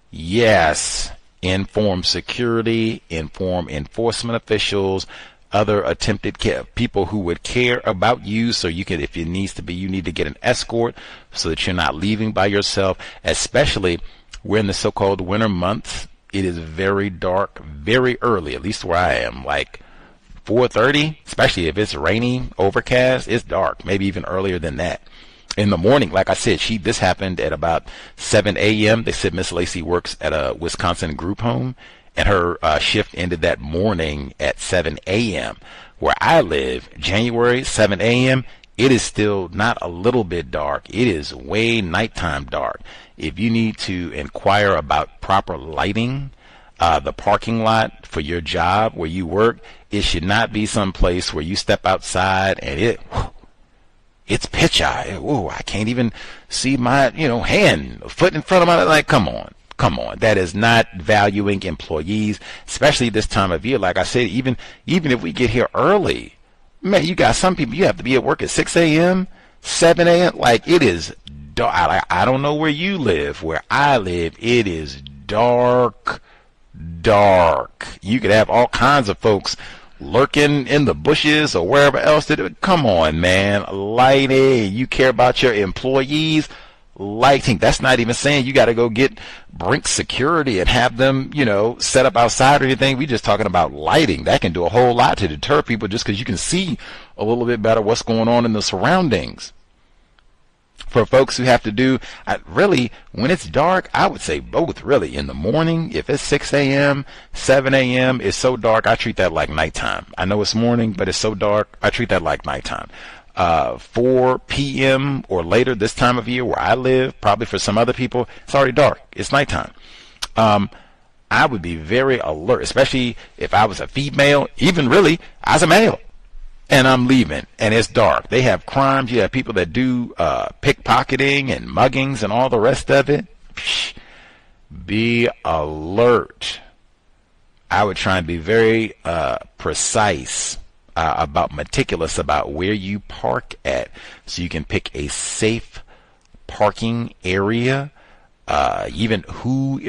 Yes, inform security, inform enforcement officials, other attempted people who would care about you, so you can, if it needs to be, you need to get an escort so that you're not leaving by yourself. Especially, we're in the so-called winter months. It is very dark very early, at least where I am, like 4:30, especially if it's rainy, overcast, it's dark, maybe even earlier than that. In the morning, like I said, this happened at about 7 a.m. They said Miss Lacey works at a Wisconsin group home, and her shift ended that morning at 7 a.m. Where I live, January, 7 a.m., it is still not a little bit dark. It is way nighttime dark. If you need to inquire about proper lighting, the parking lot for your job where you work, it should not be some place where you step outside and it's pitch eye. Ooh, I can't even see my, hand, foot in front of my, like, come on. That is not valuing employees, especially this time of year. Like I said, even if we get here early, man, you got some people, you have to be at work at 6 a.m., 7 a.m. Like, it is dark. I don't know where you live. Where I live, it is dark. You could have all kinds of folks lurking in the bushes or wherever else. Come on, man. Lighting. You care about your employees. Lighting. That's not even saying you got to go get Brink security and have them, set up outside or anything. We just talking about lighting. That can do a whole lot to deter people just because you can see a little bit better what's going on in the surroundings. For folks who have to do, really, when it's dark, I would say both, really. In the morning, if it's 6 a.m., 7 a.m., it's so dark, I treat that like nighttime. I know it's morning, but it's so dark, I treat that like nighttime. 4 p.m. or later this time of year where I live, probably for some other people, it's already dark. It's nighttime. I would be very alert, especially if I was a female, even really as a male, and I'm leaving and it's dark. They have crimes. You have people that do pickpocketing and muggings and all the rest of it. Be alert. I would try and be very precise meticulous about where you park at, so you can pick a safe parking area. Even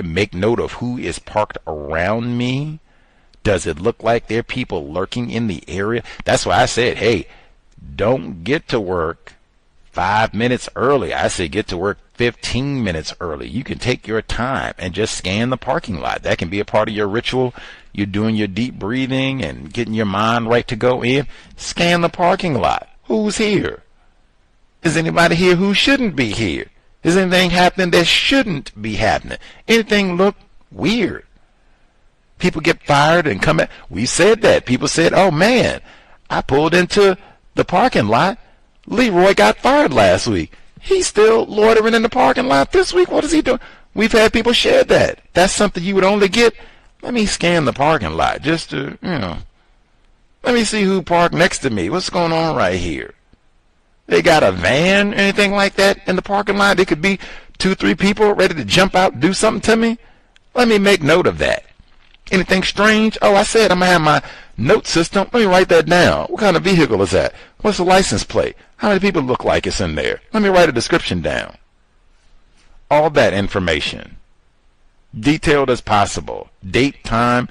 make note of who is parked around me. Does it look like there are people lurking in the area? That's why I said, hey, don't get to work 5 minutes early. I say get to work 15 minutes early. You can take your time and just scan the parking lot. That can be a part of your ritual. You're doing your deep breathing and getting your mind right to go in. Scan the parking lot. Who's here? Is anybody here who shouldn't be here? Is anything happening that shouldn't be happening? Anything look weird? People get fired and come back. We said that. People said, oh man, I pulled into the parking lot. Leroy got fired last week. He's still loitering in the parking lot this week. What is he doing? We've had people share that. That's something you would only get. Let me scan the parking lot just to, let me see who parked next to me. What's going on right here? They got a van, anything like that in the parking lot? There could be 2-3 people ready to jump out and do something to me. Let me make note of that. Anything strange? Oh, I said I'm going to have my note system. Let me write that down. What kind of vehicle is that? What's the license plate? How many people look like it's in there? Let me write a description down. All that information, detailed as possible. Date, time,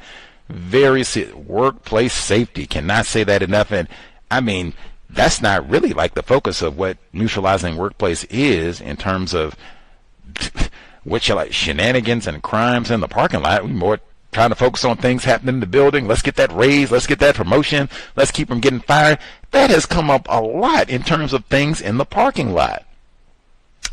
workplace safety. Cannot say that enough. And I mean, that's not really like the focus of what Neutralizing Workplace is in terms of what you like, shenanigans and crimes in the parking lot. We're more trying to focus on things happening in the building. Let's get that raise. Let's get that promotion. Let's keep them getting fired. That has come up a lot in terms of things in the parking lot.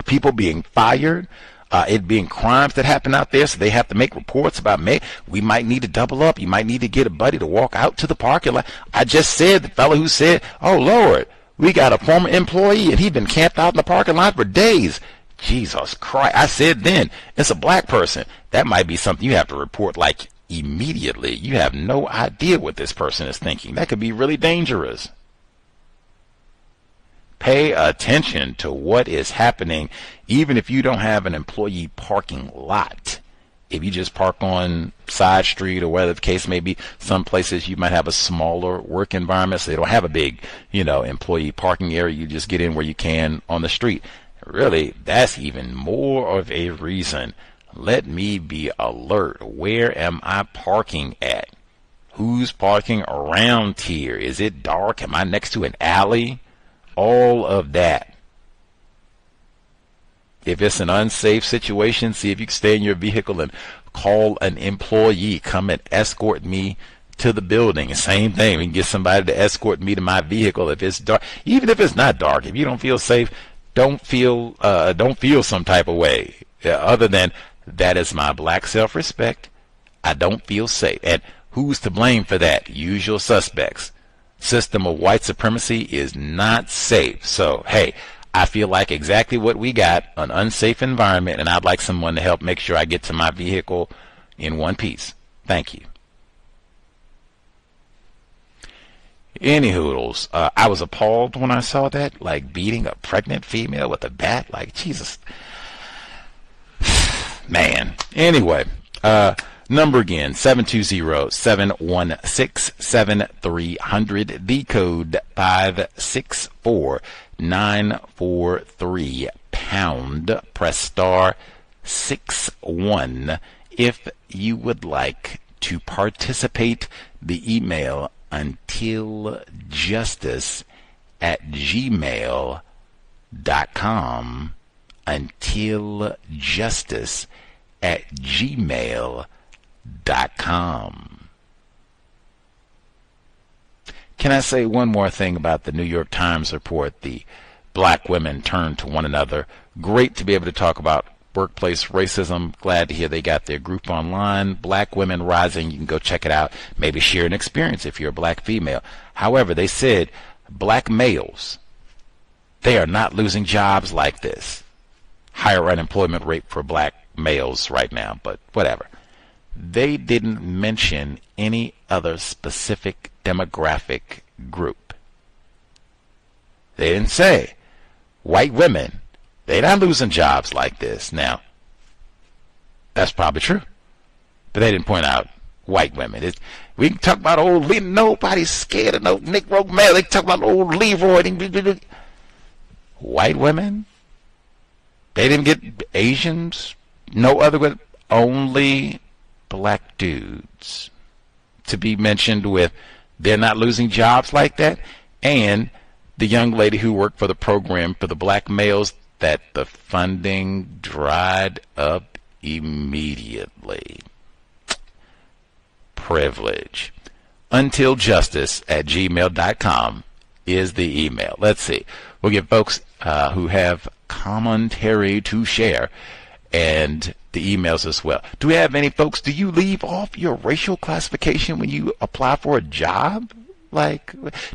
People being fired, it being crimes that happen out there, so they have to make reports about, we might need to double up. You might need to get a buddy to walk out to the parking lot. I just said, the fellow who said, oh, Lord, we got a former employee, and he'd been camped out in the parking lot for days. Jesus Christ. I said then, it's a black person. That might be something you have to report like immediately. You have no idea what this person is thinking. That could be really dangerous. Pay attention to what is happening, even if you don't have an employee parking lot. If you just park on side street or whatever the case may be, some places you might have a smaller work environment, so they don't have a big, employee parking area. You just get in where you can on the street. Really, that's even more of a reason. Let me be alert. Where am I parking at? Who's parking around here? Is it dark? Am I next to an alley? All of that. If it's an unsafe situation, see if you can stay in your vehicle and call an employee. Come and escort me to the building. Same thing. We can get somebody to escort me to my vehicle if it's dark. Even if it's not dark, if you don't feel safe, don't feel some type of way. Other than that is my black self-respect. I don't feel safe. And who's to blame for that? Usual suspects. System of white supremacy is not safe. So, hey, I feel like exactly what we got, an unsafe environment, and I'd like someone to help make sure I get to my vehicle in one piece. Thank you. Any hoodles, I was appalled when I saw that, like beating a pregnant female with a bat, like Jesus. Man. Anyway, number again, 720-716-7300, the code 564943 pound, press star 61 if you would like to participate. The email untiljustice@gmail.com, untiljustice@gmail.com. Can I say one more thing about the New York Times report, the black women turn to one another? Great to be able to talk about workplace racism. Glad to hear they got their group online, Black Women Rising. You can go check it out. Maybe share an experience if you're a black female. However, they said black males, they are not losing jobs like this. Higher unemployment rate for black males right now, but whatever. They didn't mention any other specific demographic group. They didn't say white women, they're not losing jobs like this. Now, that's probably true, but they didn't point out white women. We can talk about old Leroy. Nobody's scared of no Negro male. They can talk about old Leroy. White women, they didn't get Asians, no other, only black dudes to be mentioned with. They're not losing jobs like that. And the young lady who worked for the program for the black males, that the funding dried up immediately. Privilege. Untiljustice@gmail.com is the email. Let's see. We'll get folks who have commentary to share and the emails as well. Do we have any folks? Do you leave off your racial classification when you apply for a job? Like,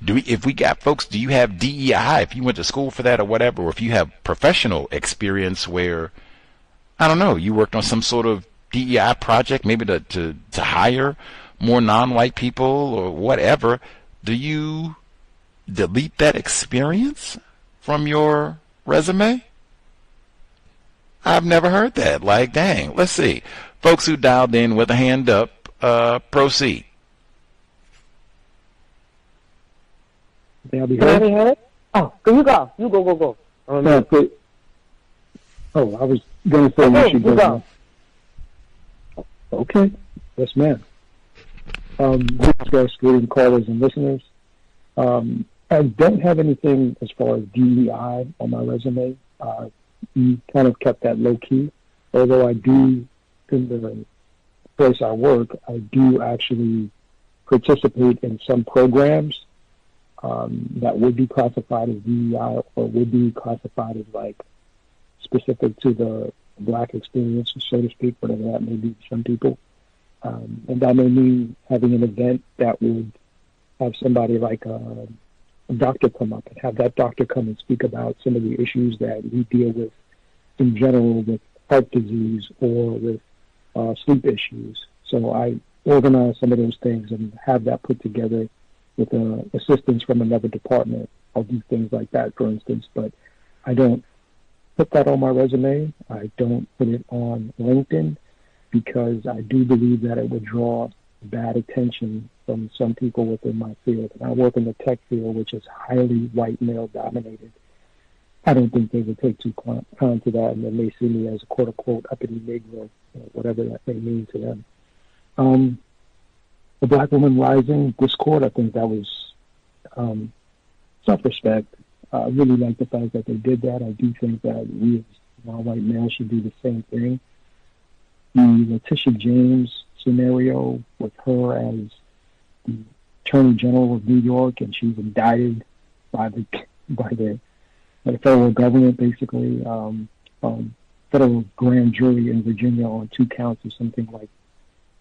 if we got folks, do you have DEI if you went to school for that or whatever, or if you have professional experience where, I don't know, you worked on some sort of DEI project, maybe to hire more non-white people or whatever, do you delete that experience from your resume? I've never heard that. Like, dang. Let's see. Folks who dialed in with a hand up, Proceed. May I be Can I heard? be heard? Oh, you go. You go. No, but, I was going to say Okay, you should you go. Okay. Yes, ma'am. Good student callers and listeners. I don't have anything as far as DEI on my resume. You kind of kept that low key. Although I do, in the place I work, I do actually participate in some programs that would be classified as DEI or would be classified as like specific to the Black experience, so to speak, whatever that may be to some people. And that may mean having an event that would have somebody like a doctor come up and have that doctor come and speak about some of the issues that we deal with in general with heart disease or with sleep issues. So I organize some of those things and have that put together with assistance from another department. I'll do things like that, for instance, but I don't put that on my resume. I don't put it on LinkedIn because I do believe that it would draw bad attention from some people within my field. And I work in the tech field, which is highly white male dominated. I don't think they would take too kind to that, and they may see me as a quote-unquote uppity Negro, whatever that may mean to them. The Black Woman Rising Discord, I think that was self-respect. I really like the fact that they did that. I do think that we as non-white males should do the same thing. The Letitia James scenario with her as the Attorney General of New York, and she's indicted by the federal government, basically, federal grand jury in Virginia on 2 counts of something like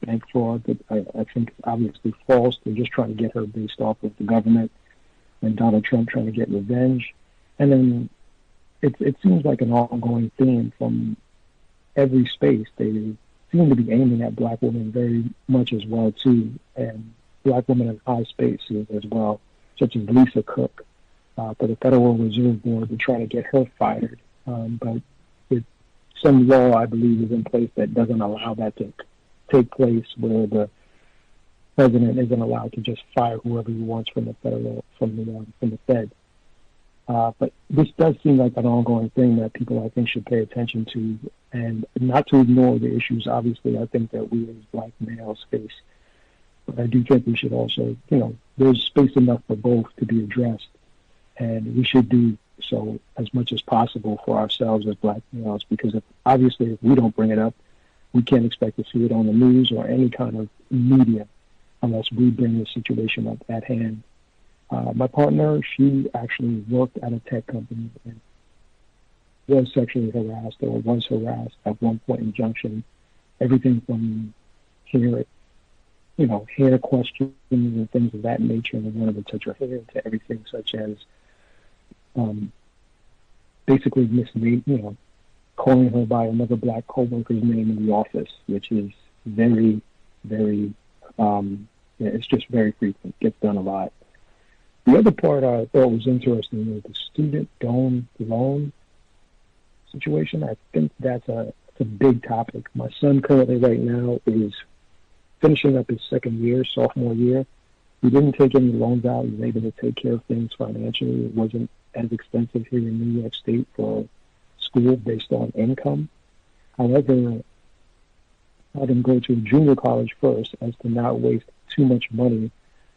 bank fraud that I think is obviously false. They're just trying to get her based off of the government and Donald Trump trying to get revenge. And then it seems like an ongoing theme from every space. They seem to be aiming at Black women very much as well, too, and Black women in high spaces as well, such as Lisa Cook for the Federal Reserve Board. They're trying to get her fired. But some law, I believe, is in place that doesn't allow that to take place, where the president isn't allowed to just fire whoever he wants from the Fed. But this does seem like an ongoing thing that people, I think, should pay attention to, and not to ignore the issues. Obviously, I think that we as Black males face, but I do think we should also, there's space enough for both to be addressed, and we should do so as much as possible for ourselves as Black males, because if we don't bring it up, we can't expect to see it on the news or any kind of media unless we bring the situation up at hand. My partner, she actually worked at a tech company and was sexually harassed or was harassed at one point in Junction. Everything from hair questions and things of that nature, and one of them touch her hair, to everything such as basically calling her by another Black coworker's name in the office, which is very, very, it's just very frequent, gets done a lot. The other part I thought was interesting was the student loan situation. I think that's a big topic. My son currently right now is finishing up his second year, sophomore year. He didn't take any loans out. He was able to take care of things financially. It wasn't as expensive here in New York State for school based on income. However, I had him go to a junior college first as to not waste too much money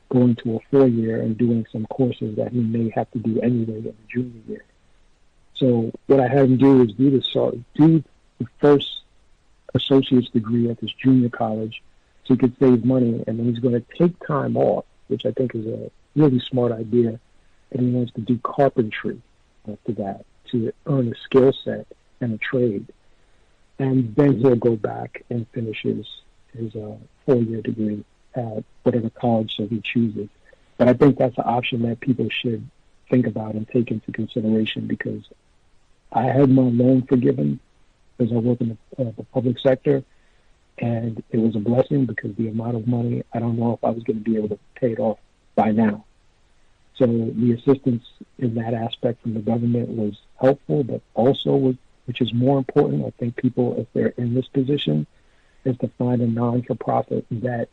going to a 4-year and doing some courses that he may have to do anyway in the junior year. So what I had him do is do the first associate's degree at this junior college so he could save money, and then he's going to take time off, which I think is a really smart idea, and he wants to do carpentry after that to earn a skill set and a trade. And then he'll go back and finish his 4-year degree at whatever college so he chooses. But I think that's an option that people should think about and take into consideration, because I had my loan forgiven because I work in the public sector, and it was a blessing because the amount of money, I don't know if I was going to be able to pay it off by now. So the assistance in that aspect from the government was helpful, but also, which is more important, I think people, if they're in this position, is to find a non-for-profit that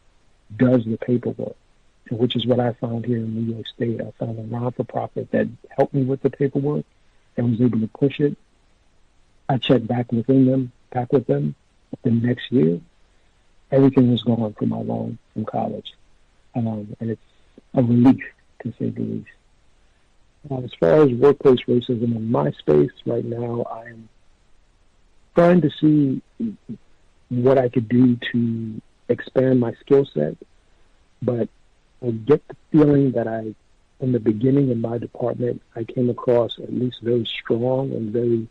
does the paperwork, which is what I found here in New York State. I found a non-for-profit that helped me with the paperwork and was able to push it. I checked back with them the next year. Everything was gone for my loan from college. And it's a relief, to say the least. As far as workplace racism in my space right now, I am trying to see what I could do to expand my skill set, but I get the feeling that in the beginning in my department, I came across at least very strong and very,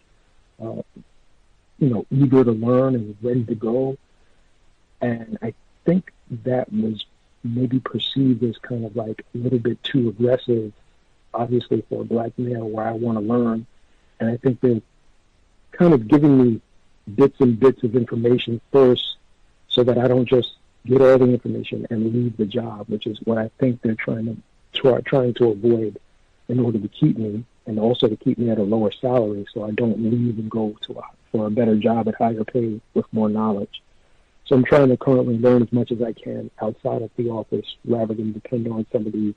eager to learn and ready to go. And I think that was maybe perceived as kind of like a little bit too aggressive, obviously for a black male where I want to learn. And I think they're kind of giving me bits and bits of information first so that I don't just get all the information and leave the job, which is what I think they're trying to avoid in order to keep me, and also to keep me at a lower salary so I don't leave and go for a better job at higher pay with more knowledge. So I'm trying to currently learn as much as I can outside of the office rather than depend on some of the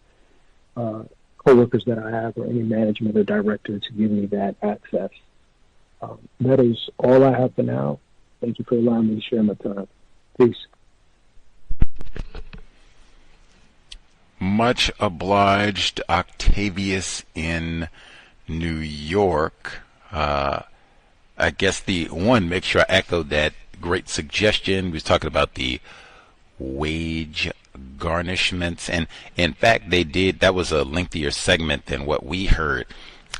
coworkers that I have or any management or director to give me that access. That is all I have for now. Thank you for allowing me to share my time. Peace. Much obliged, Octavius in New York. I guess make sure I echo that great suggestion. We was talking about the wage garnishments, and in fact that was a lengthier segment than what we heard.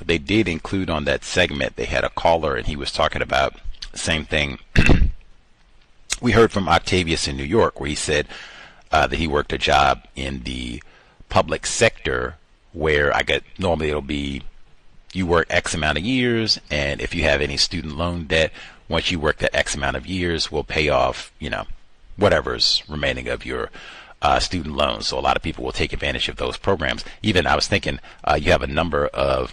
They did include on that segment, they had a caller and he was talking about the same thing we heard from Octavius in New York, where he said that he worked a job in the public sector where normally it'll be you work X amount of years, and if you have any student loan debt, once you work that X amount of years, we'll pay off, whatever's remaining of your student loans. So a lot of people will take advantage of those programs. Even I was thinking, you have a number of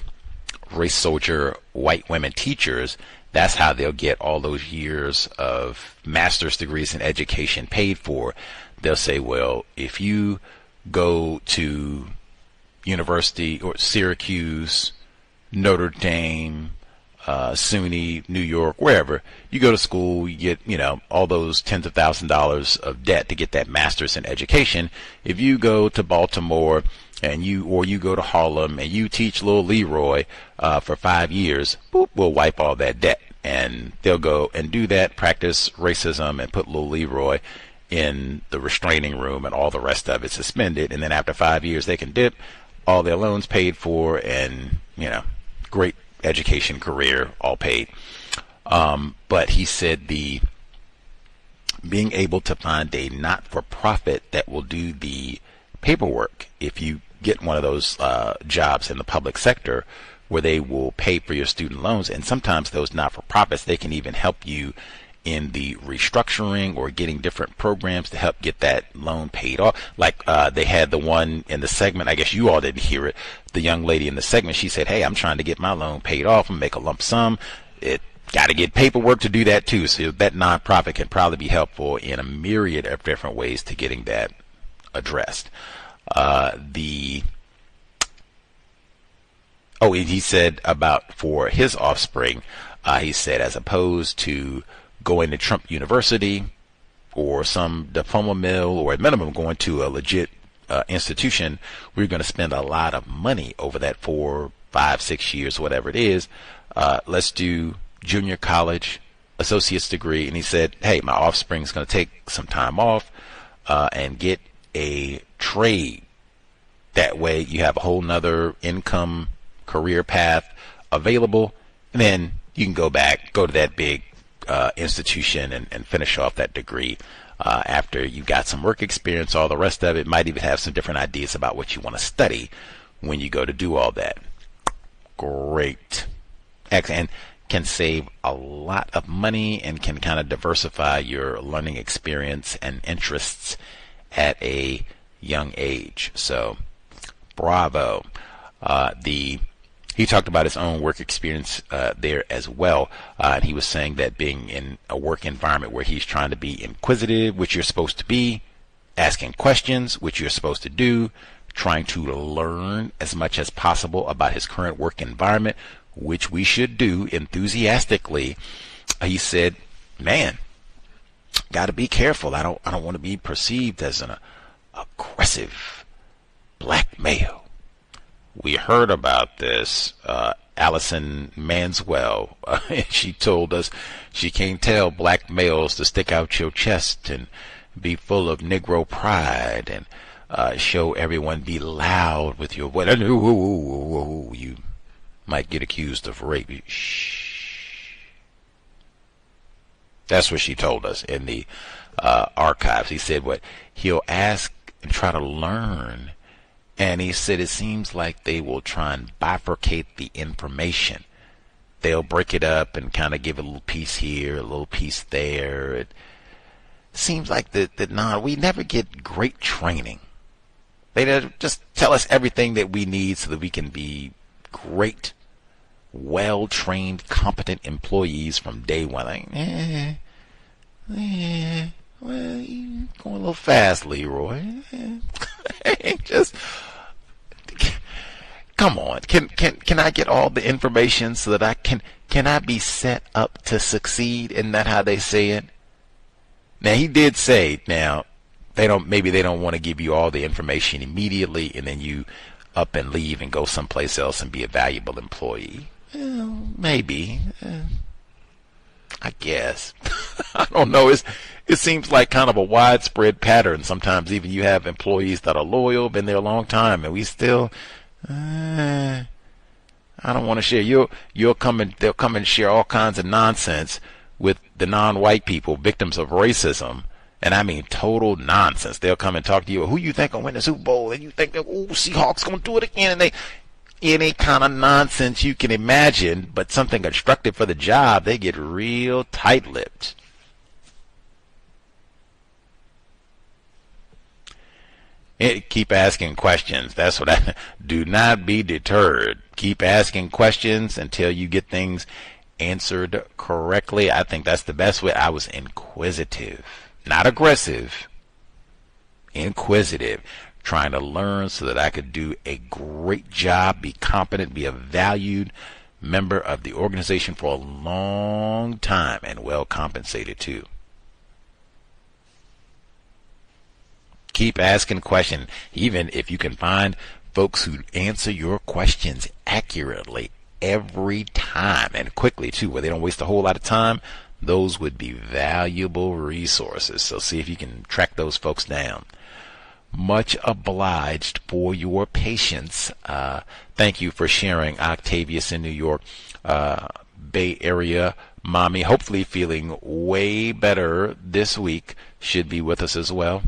race soldier white women teachers. That's how they'll get all those years of master's degrees in education paid for. They'll say, well, if you go to University or Syracuse, Notre Dame, SUNY, New York, wherever, you go to school, you get, all those tens of thousands of dollars of debt to get that master's in education. If you go to Baltimore and you go to Harlem and you teach little Leroy for 5 years, boop, we'll wipe all that debt. And they'll go and do that, practice racism, and put little Leroy in the restraining room, and all the rest of it suspended. And then after 5 years, they can dip, all their loans paid for, and great education career all paid. But he said being able to find a not-for-profit that will do the paperwork, if you get one of those jobs in the public sector where they will pay for your student loans, and sometimes those not-for-profits, they can even help you in the restructuring or getting different programs to help get that loan paid off. Like they had the one in the segment, I guess you all didn't hear it, the young lady in the segment, she said, hey, I'm trying to get my loan paid off and make a lump sum. It got to get paperwork to do that too. So that nonprofit can probably be helpful in a myriad of different ways to getting that addressed. And he said about for his offspring, he said as opposed to going to Trump University or some diploma mill, or at minimum going to a legit institution, we're going to spend a lot of money over that 4, 5, 6 years, whatever it is. Let's do junior college, associate's degree. And he said, hey, my offspring is going to take some time off and get a trade. That way you have a whole nother income career path available, and then you can go to that big institution and finish off that degree after you've got some work experience. All the rest of it might even have some different ideas about what you want to study when you go to do all that. Great. And can save a lot of money and can kind of diversify your learning experience and interests at a young age. So bravo. he talked about his own work experience there as well. And he was saying that being in a work environment where he's trying to be inquisitive, which you're supposed to be, asking questions, which you're supposed to do, trying to learn as much as possible about his current work environment, which we should do enthusiastically. He said, man, got to be careful. I don't want to be perceived as an aggressive black male. We heard about this. Allison Manswell, she told us she can't tell black males to stick out your chest and be full of Negro pride and show everyone, be loud with your voice. You might get accused of rape. Shh. That's what she told us in the archives. He said what he'll ask and try to learn. And he said it seems like they will try and bifurcate the information. They'll break it up and kind of give a little piece here, a little piece there. It seems like we never get great training. They just tell us everything that we need so that we can be great, well-trained, competent employees from day one. Like, well, you're going a little fast, Leroy. Just come on. Can I get all the information so that can I be set up to succeed? Isn't that how they say it? Now he did say maybe they don't want to give you all the information immediately and then you up and leave and go someplace else and be a valuable employee. Well, maybe. I guess. I don't know. It seems like kind of a widespread pattern. Sometimes even you have employees that are loyal, been there a long time, and we still, I don't want to share. They'll come and share all kinds of nonsense with the non-white people, victims of racism. And I mean total nonsense. They'll come and talk to you. Who you think will win the Super Bowl? And you think, Seahawks gonna do it again? And they, any kind of nonsense you can imagine, but something constructive for the job, they get real tight-lipped. Keep asking questions. That's what I do. Not be deterred. Keep asking questions until you get things answered correctly. I think that's the best way. I was inquisitive. Not aggressive, inquisitive, trying to learn so that I could do a great job, be competent, be a valued member of the organization for a long time, and well compensated too. Keep asking questions, even if you can find folks who answer your questions accurately every time and quickly too, where they don't waste a whole lot of time. Those would be valuable resources. So see if you can track those folks down. Much obliged for your patience. Thank you for sharing, Octavius in New York, Bay Area. Mommy, hopefully feeling way better this week, should be with us as well.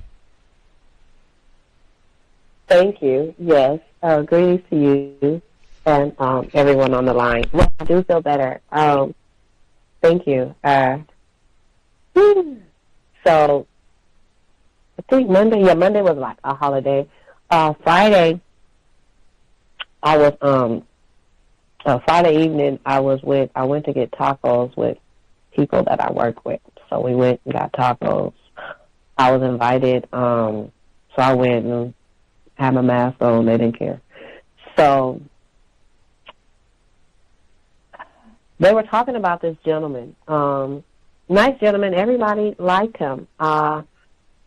Thank you. Yes. Greetings to you and everyone on the line. Well, I do feel better. Thank you. So I think Monday was like a holiday. Friday, I was Friday evening. I went to get tacos with people that I work with. So we went and got tacos. I was invited. So I went and had my mask on. They didn't care. So they were talking about this gentleman. Nice gentleman. Everybody liked him. From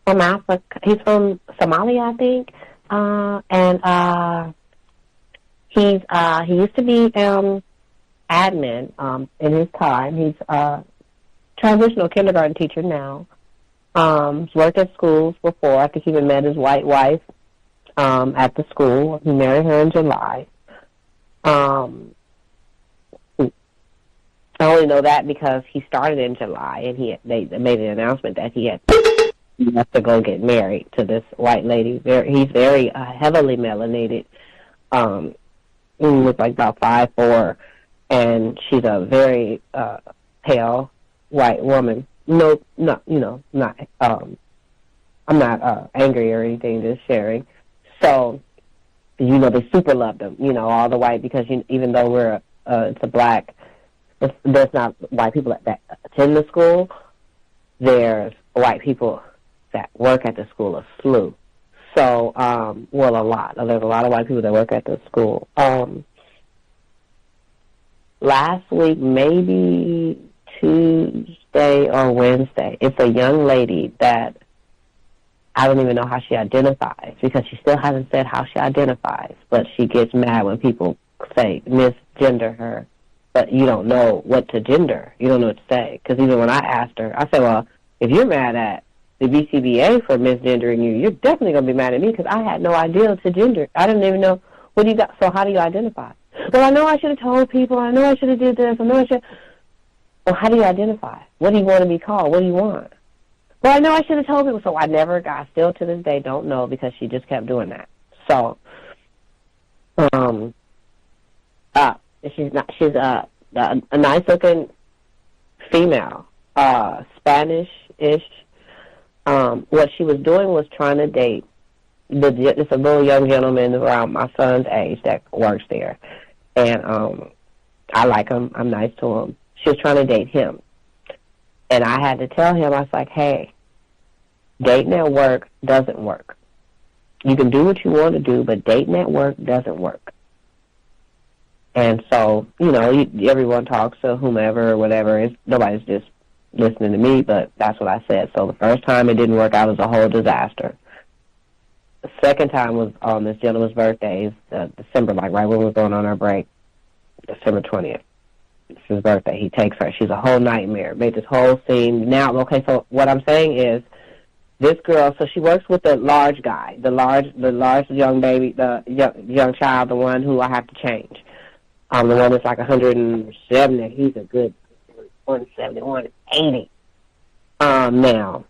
Africa. He's from Somalia, I think. He used to be admin in his time. He's a transitional kindergarten teacher now. He's worked at schools before. I think he even met his white wife at the school. He married her in July. I only know that because he started in July, and they made an announcement that he has to go get married to this white lady. He's very heavily melanated. He was like about 5'4", and she's a very pale white woman. No, not I'm not angry or anything. Just sharing. So you know, they super loved them, you know, all the white, because even though we're it's a black, there's not white people that attend the school. There's white people that work at the school, a slew. So, well, a lot. There's a lot of white people that work at the school. Last week, maybe Tuesday or Wednesday, it's a young lady that I don't even know how she identifies, because she still hasn't said how she identifies, but she gets mad when people say misgender her, but you don't know what to gender. You don't know what to say. Because even when I asked her, I said, well, if you're mad at the BCBA for misgendering you, you're definitely going to be mad at me, because I had no idea to gender. I didn't even know what you got. So how do you identify? Well, I know I should have told people. I know I should have did this. I know I should. Well, how do you identify? What do you want to be called? What do you want? Well, I know I should have told people. So I still to this day don't know, because she just kept doing that. So, she's a nice looking female, Spanish-ish. What she was doing was trying to date it's a little young gentleman around my son's age that works there, and I like him. I'm nice to him. She was trying to date him, and I had to tell him, I was like, hey, dating at work doesn't work. You can do what you want to do, but dating at work doesn't work. And so, you know, everyone talks to whomever or whatever. Nobody's just listening to me, but that's what I said. So the first time it didn't work out, it was a whole disaster. The second time was on this gentleman's birthday, December, like right when we were going on our break, December 20th. It's his birthday. He takes her. She's a whole nightmare. Made this whole scene. Now, okay, so what I'm saying is, this girl, so she works with the large guy, the large young baby, the young child, the one who I have to change. The one that's like 170. He's a good 170, 180. Now,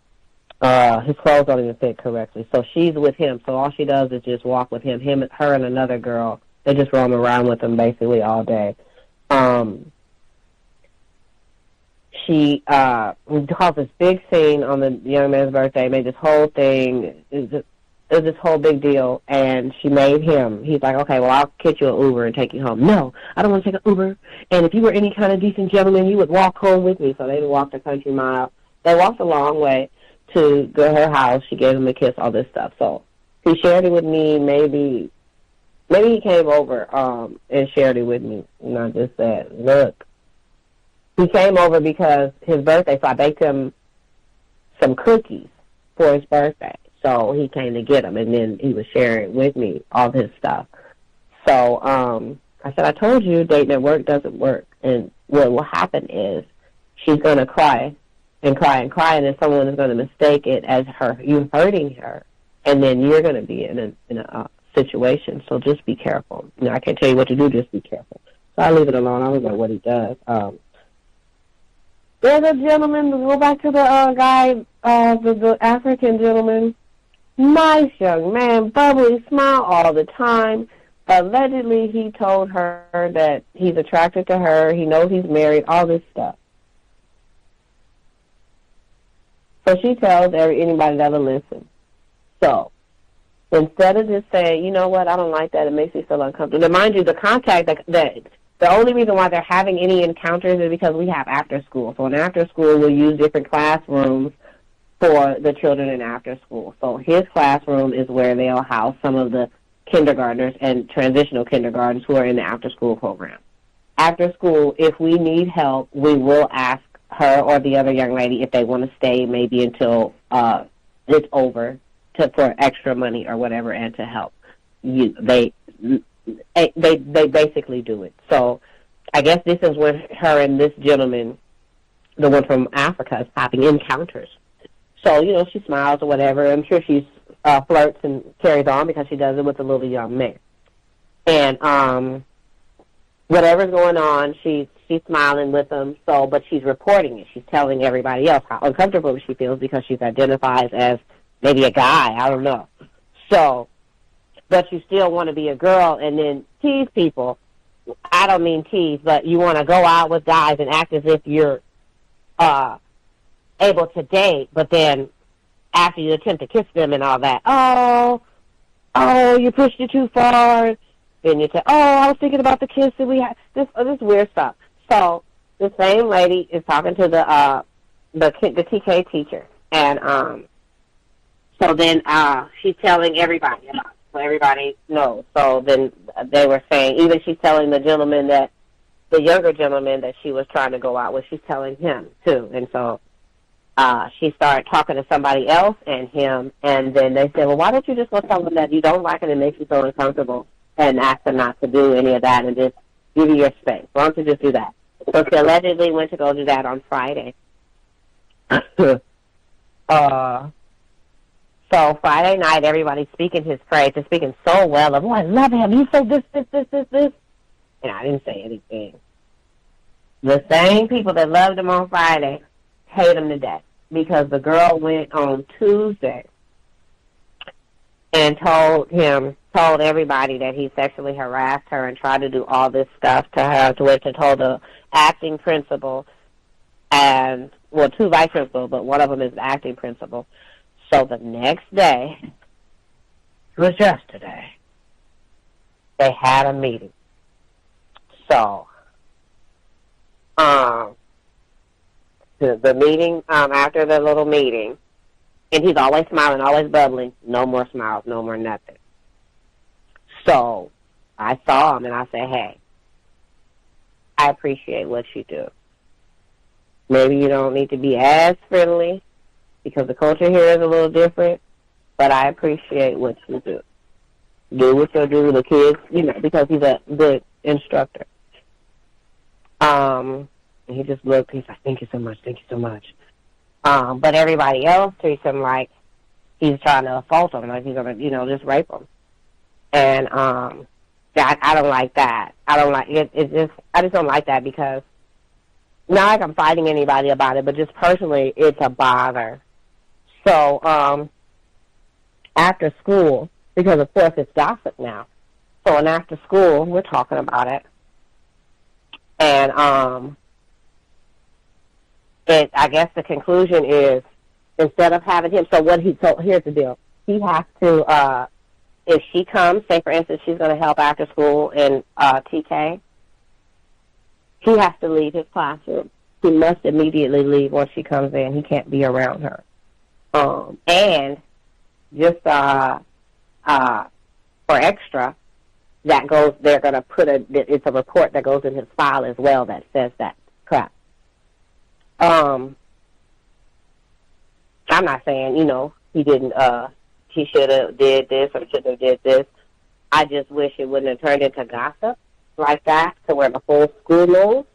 his clothes don't even fit correctly. So she's with him. So all she does is just walk with him. Her and another girl. They just roam around with him basically all day. She caused this big scene on the young man's birthday, made this whole thing. It was this whole big deal, and she made him. He's like, okay, well, I'll get you an Uber and take you home. No, I don't want to take an Uber. And if you were any kind of decent gentleman, you would walk home with me. So they walked a country mile. They walked a long way to go to her house. She gave him a kiss, all this stuff. So he shared it with me. Maybe he came over and shared it with me. And I just said, look. He came over because his birthday, so I baked him some cookies for his birthday. So he came to get them, and then he was sharing with me all his stuff. So I said, I told you dating at work doesn't work. And what will happen is she's going to cry and cry and cry, and then someone is going to mistake it as you hurting her, and then you're going to be in a situation. So just be careful. You know, I can't tell you what to do, just be careful. So I leave it alone. I don't know what he does. There's a gentleman, to go back to the guy, the African gentleman, nice young man, bubbly, smile all the time. Allegedly, he told her that he's attracted to her, he knows he's married, all this stuff. So she tells anybody that'll listen. So instead of just saying, you know what, I don't like that, it makes me feel uncomfortable. Now, mind you, the contact the only reason why they're having any encounters is because we have after school. So in after school, we'll use different classrooms for the children in after school. So his classroom is where they'll house some of the kindergartners and transitional kindergartners who are in the after school program. After school, if we need help, we will ask her or the other young lady if they want to stay maybe until it's over for extra money or whatever and to help. They basically do it. So I guess this is when her and this gentleman, the one from Africa, is having encounters. So, you know, she smiles or whatever. I'm sure she flirts and carries on because she does it with a little young man. And whatever's going on, she's smiling with them. So, but she's reporting it. She's telling everybody else how uncomfortable she feels because she's identified as maybe a guy. I don't know. So, but you still want to be a girl and then tease people. I don't mean tease, but you want to go out with guys and act as if you're able to date, but then after you attempt to kiss them and all that, oh, oh, you pushed it too far. Then you say, oh, I was thinking about the kids that we had. This weird stuff. So the same lady is talking to the TK teacher, and so then she's telling everybody about it, so everybody knows. So then they were saying, even she's telling the younger gentleman that she was trying to go out with, she's telling him too. And so she started talking to somebody else and him, and then they said, well, why don't you just go tell them that you don't like it and it makes you so uncomfortable, and ask them not to do any of that and just give you your space. Why don't you just do that? So she allegedly went to go do that on Friday. So Friday night, everybody's speaking his praise. They're speaking so well of, oh, I love him. He's so this. And I didn't say anything. The same people that loved him on Friday hate him to death because the girl went on Tuesday and told everybody that he sexually harassed her and tried to do all this stuff to her, to which it told the acting principal and, well, 2 vice principals, but one of them is the acting principal. So the next day, it was yesterday, they had a meeting. So, the meeting, after the little meeting, and he's always smiling, always bubbling, no more smiles, no more nothing. So I saw him and I said, hey, I appreciate what you do. Maybe you don't need to be as friendly because the culture here is a little different, but I appreciate what you do. Do what you do with the kids, because he's a good instructor. And he just looked, he's like, thank you so much. But everybody else treats him like he's trying to assault him, like he's going to, just rape him. And I don't like that. I don't like it. I just don't like that because not like I'm fighting anybody about it, but just personally, it's a bother. So after school, because of course it's gossip now. So after school, we're talking about it, and I guess the conclusion is instead of having him. So what he told, here's the deal: he has to. If she comes, say for instance, she's going to help after school in TK, he has to leave his classroom. He must immediately leave once she comes in. He can't be around her. And just for extra, that goes, they're going to put it's a report that goes in his file as well that says that crap. I'm not saying, he didn't, he should have did this or should have did this. I just wish it wouldn't have turned into gossip like that to where the whole school knows.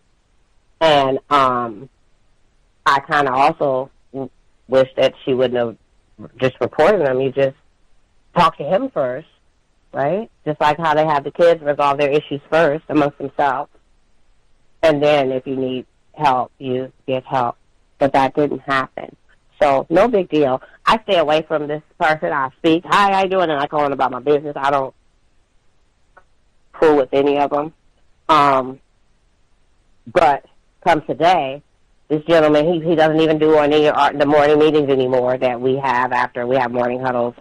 And I kind of also wish that she wouldn't have just reported them. You just talk to him first, right? Just like how they have the kids resolve their issues first amongst themselves. And then if you need help, you get help. But that didn't happen. So no big deal. I stay away from this person. I speak, hi, how you doing? And I go on about my business. I don't fool with any of them. But come today, this gentleman, he doesn't even do the morning meetings anymore that we have after we have morning huddles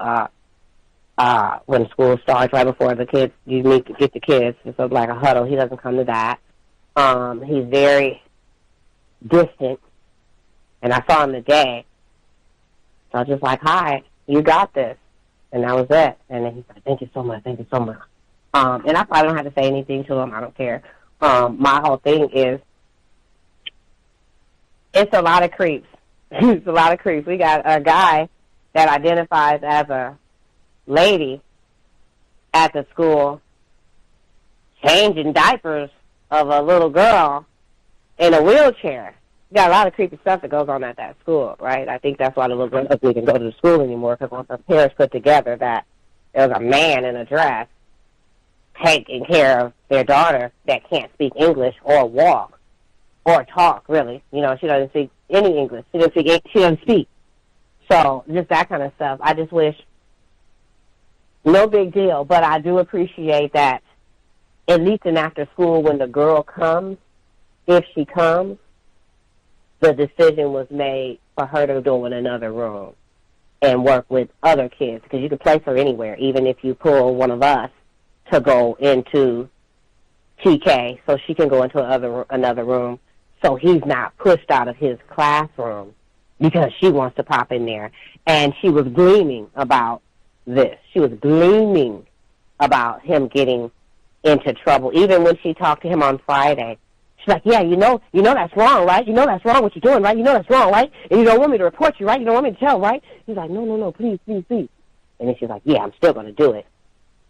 when school starts, right before the kids, you need to get the kids. It's like a huddle. He doesn't come to that. He's very distant. And I saw him today. So I was just like, hi, you got this. And that was it. And then he's like, thank you so much. And I probably don't have to say anything to him. I don't care. My whole thing is, it's a lot of creeps. It's a lot of creeps. We got a guy that identifies as a lady at the school changing diapers of a little girl in a wheelchair. You got a lot of creepy stuff that goes on at that school, right? I think that's why the little girls don't even go to the school anymore, because once the parents put together that there's a man in a dress taking care of their daughter that can't speak English or walk or talk, really. She doesn't speak any English. She doesn't speak. So just that kind of stuff. I just wish, no big deal, but I do appreciate that at least in after school when the girl comes, if she comes, the decision was made for her to go in another room. and work with other kids, because you can place her anywhere, even if you pull one of us to go into TK, so she can go into another room, so he's not pushed out of his classroom because she wants to pop in there. And she was gleaming about this. She was gleaming about him getting into trouble. Even when she talked to him on Friday, she's like, yeah, you know that's wrong, right? You know that's wrong what you're doing, right? You know that's wrong, right? And you don't want me to report you, right? You don't want me to tell, right? He's like, no, please. And then she's like, yeah, I'm still going to do it.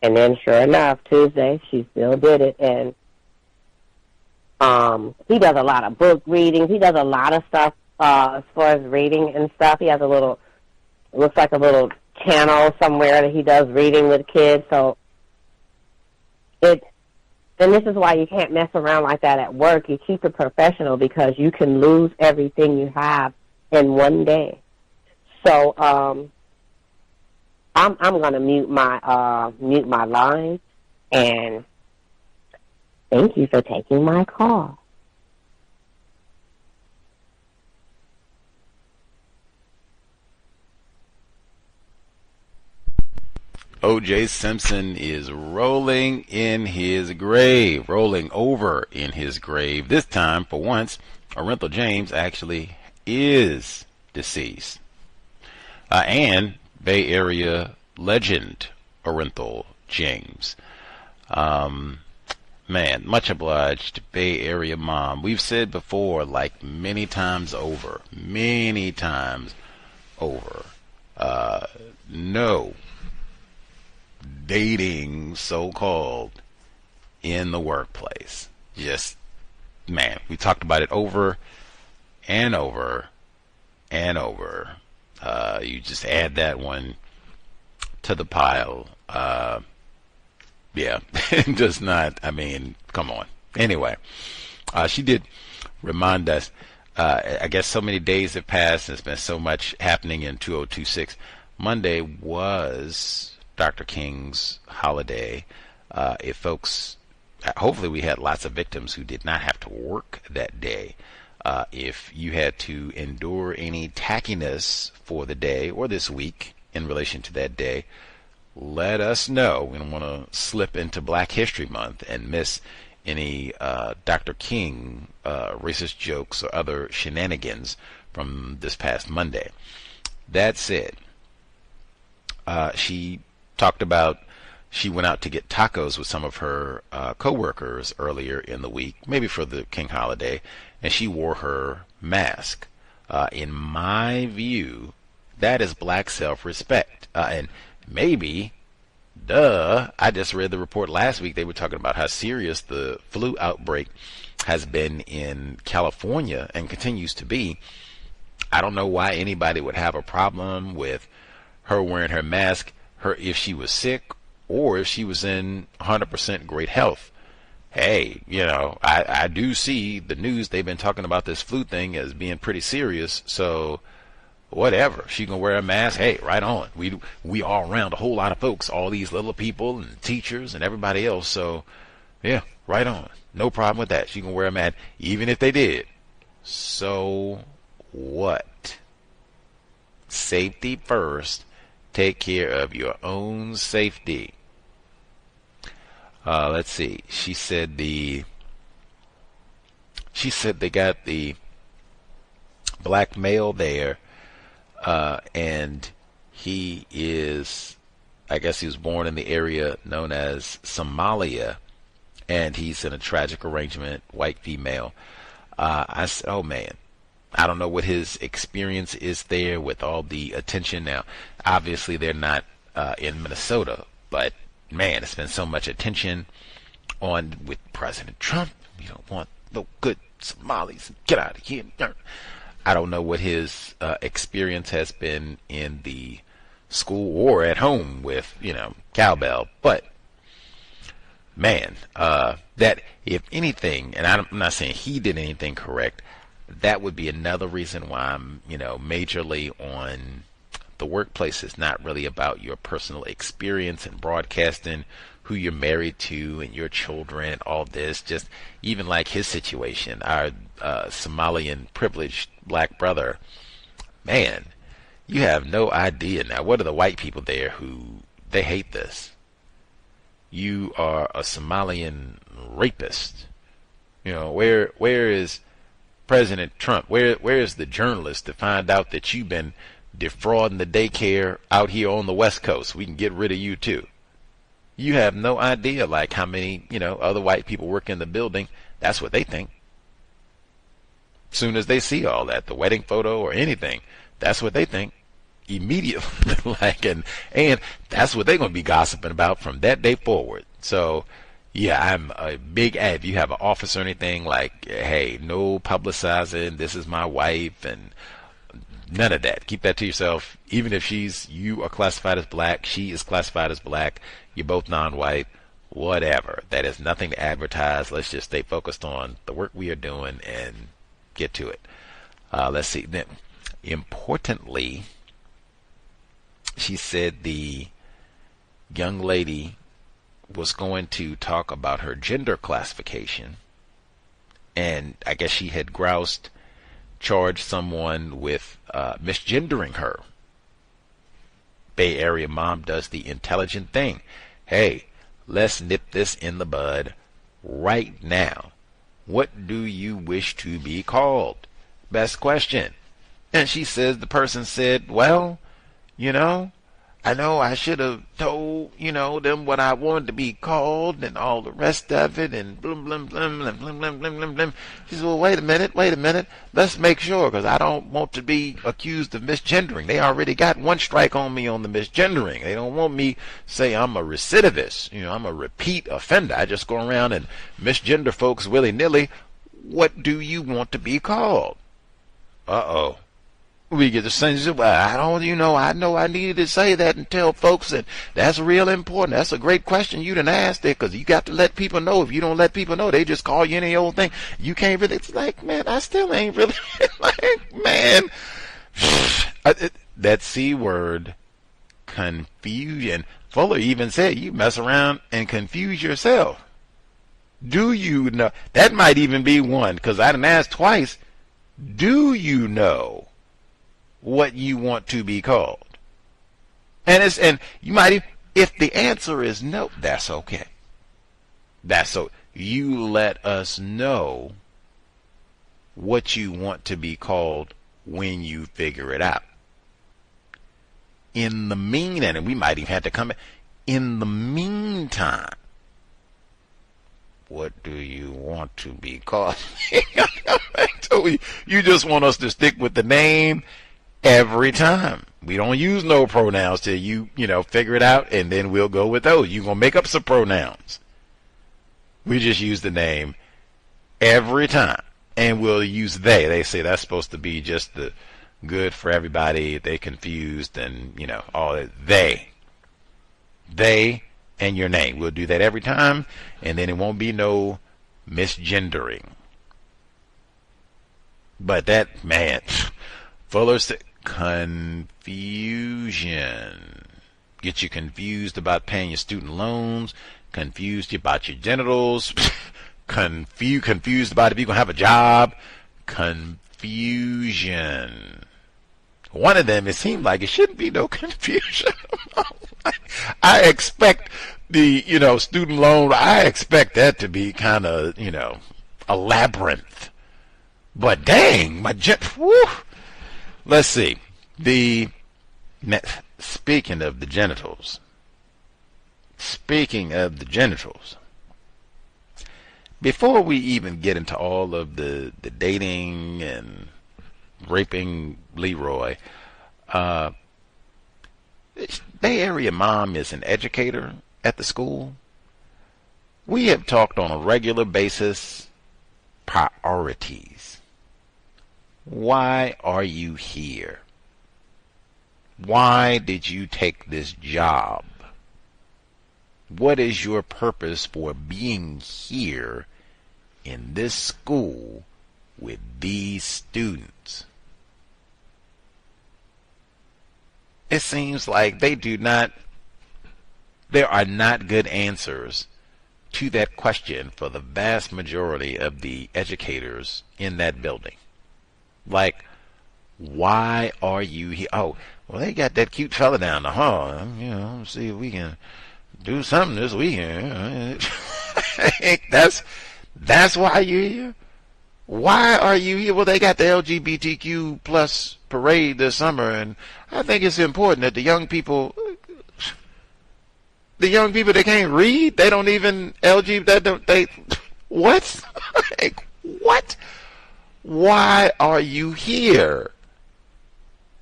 And then sure enough, Tuesday, she still did it. And he does a lot of book readings. He does a lot of stuff as far as reading and stuff. He has looks like a little channel somewhere that he does reading with kids. So and this is why you can't mess around like that at work. You keep it professional, because you can lose everything you have in one day. So I'm going to mute my line, and thank you for taking my call. O.J. Simpson is rolling in his grave, rolling over in his grave. This time, for once, Orenthal James actually is deceased. And Bay Area legend Orenthal James. Man, much obliged, Bay Area mom. We've said before, like many times over, no dating, so-called, in the workplace. Just, man, we talked about it over and over and over. You just add that one to the pile. Yeah, just not, I mean, come on. Anyway, she did remind us, I guess so many days have passed, and there's been so much happening in 2026. Monday was Dr. King's holiday. If folks, hopefully we had lots of victims who did not have to work that day. If you had to endure any tackiness for the day or this week in relation to that day, let us know. We don't want to slip into Black History Month and miss any Dr. King racist jokes or other shenanigans from this past Monday. That said, she talked about she went out to get tacos with some of her coworkers earlier in the week, maybe for the King holiday, and she wore her mask. In my view, that is Black self-respect. And maybe, I just read the report last week. They were talking about how serious the flu outbreak has been in California and continues to be. I don't know why anybody would have a problem with her wearing her mask, if she was sick or if she was in 100% great health. Hey, I do see the news. They've been talking about this flu thing as being pretty serious. So whatever, she can wear a mask. Hey, right on. We are around a whole lot of folks, all these little people and teachers and everybody else. So yeah, right on. No problem with that. She can wear a mask, even if they did. So what? Safety first. Take care of your own safety. Let's see. She said they got the black male there, and he is, I guess he was born in the area known as Somalia, and he's in a tragic arrangement, white female. I said, oh man, I don't know what his experience is there with all the attention. Now, obviously they're not in Minnesota, but man, it's been so much attention with President Trump. You don't want no good Somalis. Get out of here. I don't know what his experience has been in the school or at home with, cowbell, but man, that if anything, and I'm not saying he did anything correct, that would be another reason why I'm, majorly on the workplace is not really about your personal experience and broadcasting who you're married to and your children and all this. Just even like his situation, our Somalian privileged black brother, man, You have no idea. Now, what are the white people there who, they hate this? You are a Somalian rapist. You know, where is President Trump? Where is the journalist to find out that you've been defrauding the daycare out here on the West Coast? We can get rid of you too. You have no idea, like, how many, other white people work in the building. That's what they think. Soon as they see all that, the wedding photo or anything, that's what they think immediately. and that's what they're going to be gossiping about from that day forward. So, yeah, I'm a big ad. If you have an office or anything, like, hey, no publicizing, this is my wife, and none of that. Keep that to yourself. Even if you are classified as black, she is classified as black, you're both non-white, whatever. That is nothing to advertise. Let's just stay focused on the work we are doing and get to it. Let's see. Then, importantly, she said the young lady was going to talk about her gender classification, and I guess she had charged someone with misgendering her. Bay Area mom does the intelligent thing. Hey, let's nip this in the bud right now. What do you wish to be called? Best question. And she says, the person said, well, I know I should have told, them what I wanted to be called and all the rest of it and blum, blum, blum, blum, blum, blum, blum, blum, blum. She said, well, wait a minute. Let's make sure, because I don't want to be accused of misgendering. They already got one strike on me on the misgendering. They don't want me to say I'm a recidivist. I'm a repeat offender. I just go around and misgender folks willy-nilly. What do you want to be called? Uh-oh. We get the sentence, well, I know I needed to say that and tell folks that that's real important. That's a great question you done asked it, because you got to let people know. If you don't let people know, they just call you any old thing. You can't really, it's like, man, I still ain't really, man. That C word, confusion. Fuller even said you mess around and confuse yourself. Do you know? That might even be one, because I done asked twice. Do you know what you want to be called? And you might, if the answer is no, that's okay. You let us know what you want to be called when you figure it out. In the and we might even have to come in the meantime, what do you want to be called? You just want us to stick with the name every time. We don't use no pronouns till you figure it out, and then we'll go with those. You're going to make up some pronouns. We just use the name every time, and we'll use they. They say that's supposed to be just the good for everybody. They confused and, all that. They and your name. We'll do that every time, and then it won't be no misgendering. But that, man, Fuller said, confusion. Get you confused about paying your student loans, confused about your genitals, confused about if you're going to have a job, confusion. One of them, it seemed like it shouldn't be no confusion. I expect the, student loan, I expect that to be kind of, a labyrinth. But dang, whew. Let's see. Speaking of the genitals, before we even get into all of the dating and raping Leroy, Bay Area mom is an educator at the school. We have talked on a regular basis priorities. Why are you here? Why did you take this job? What is your purpose for being here in this school with these students? It seems like there are not good answers to that question for the vast majority of the educators in that building. Like, why are you here? Oh, well, they got that cute fella down the hall. You know, see if we can do something this weekend. That's why you're here. Why are you here? Well, they got the LGBTQ plus parade this summer, and I think it's important that the young people that can't read, they don't even what? Like, what? Why are you here?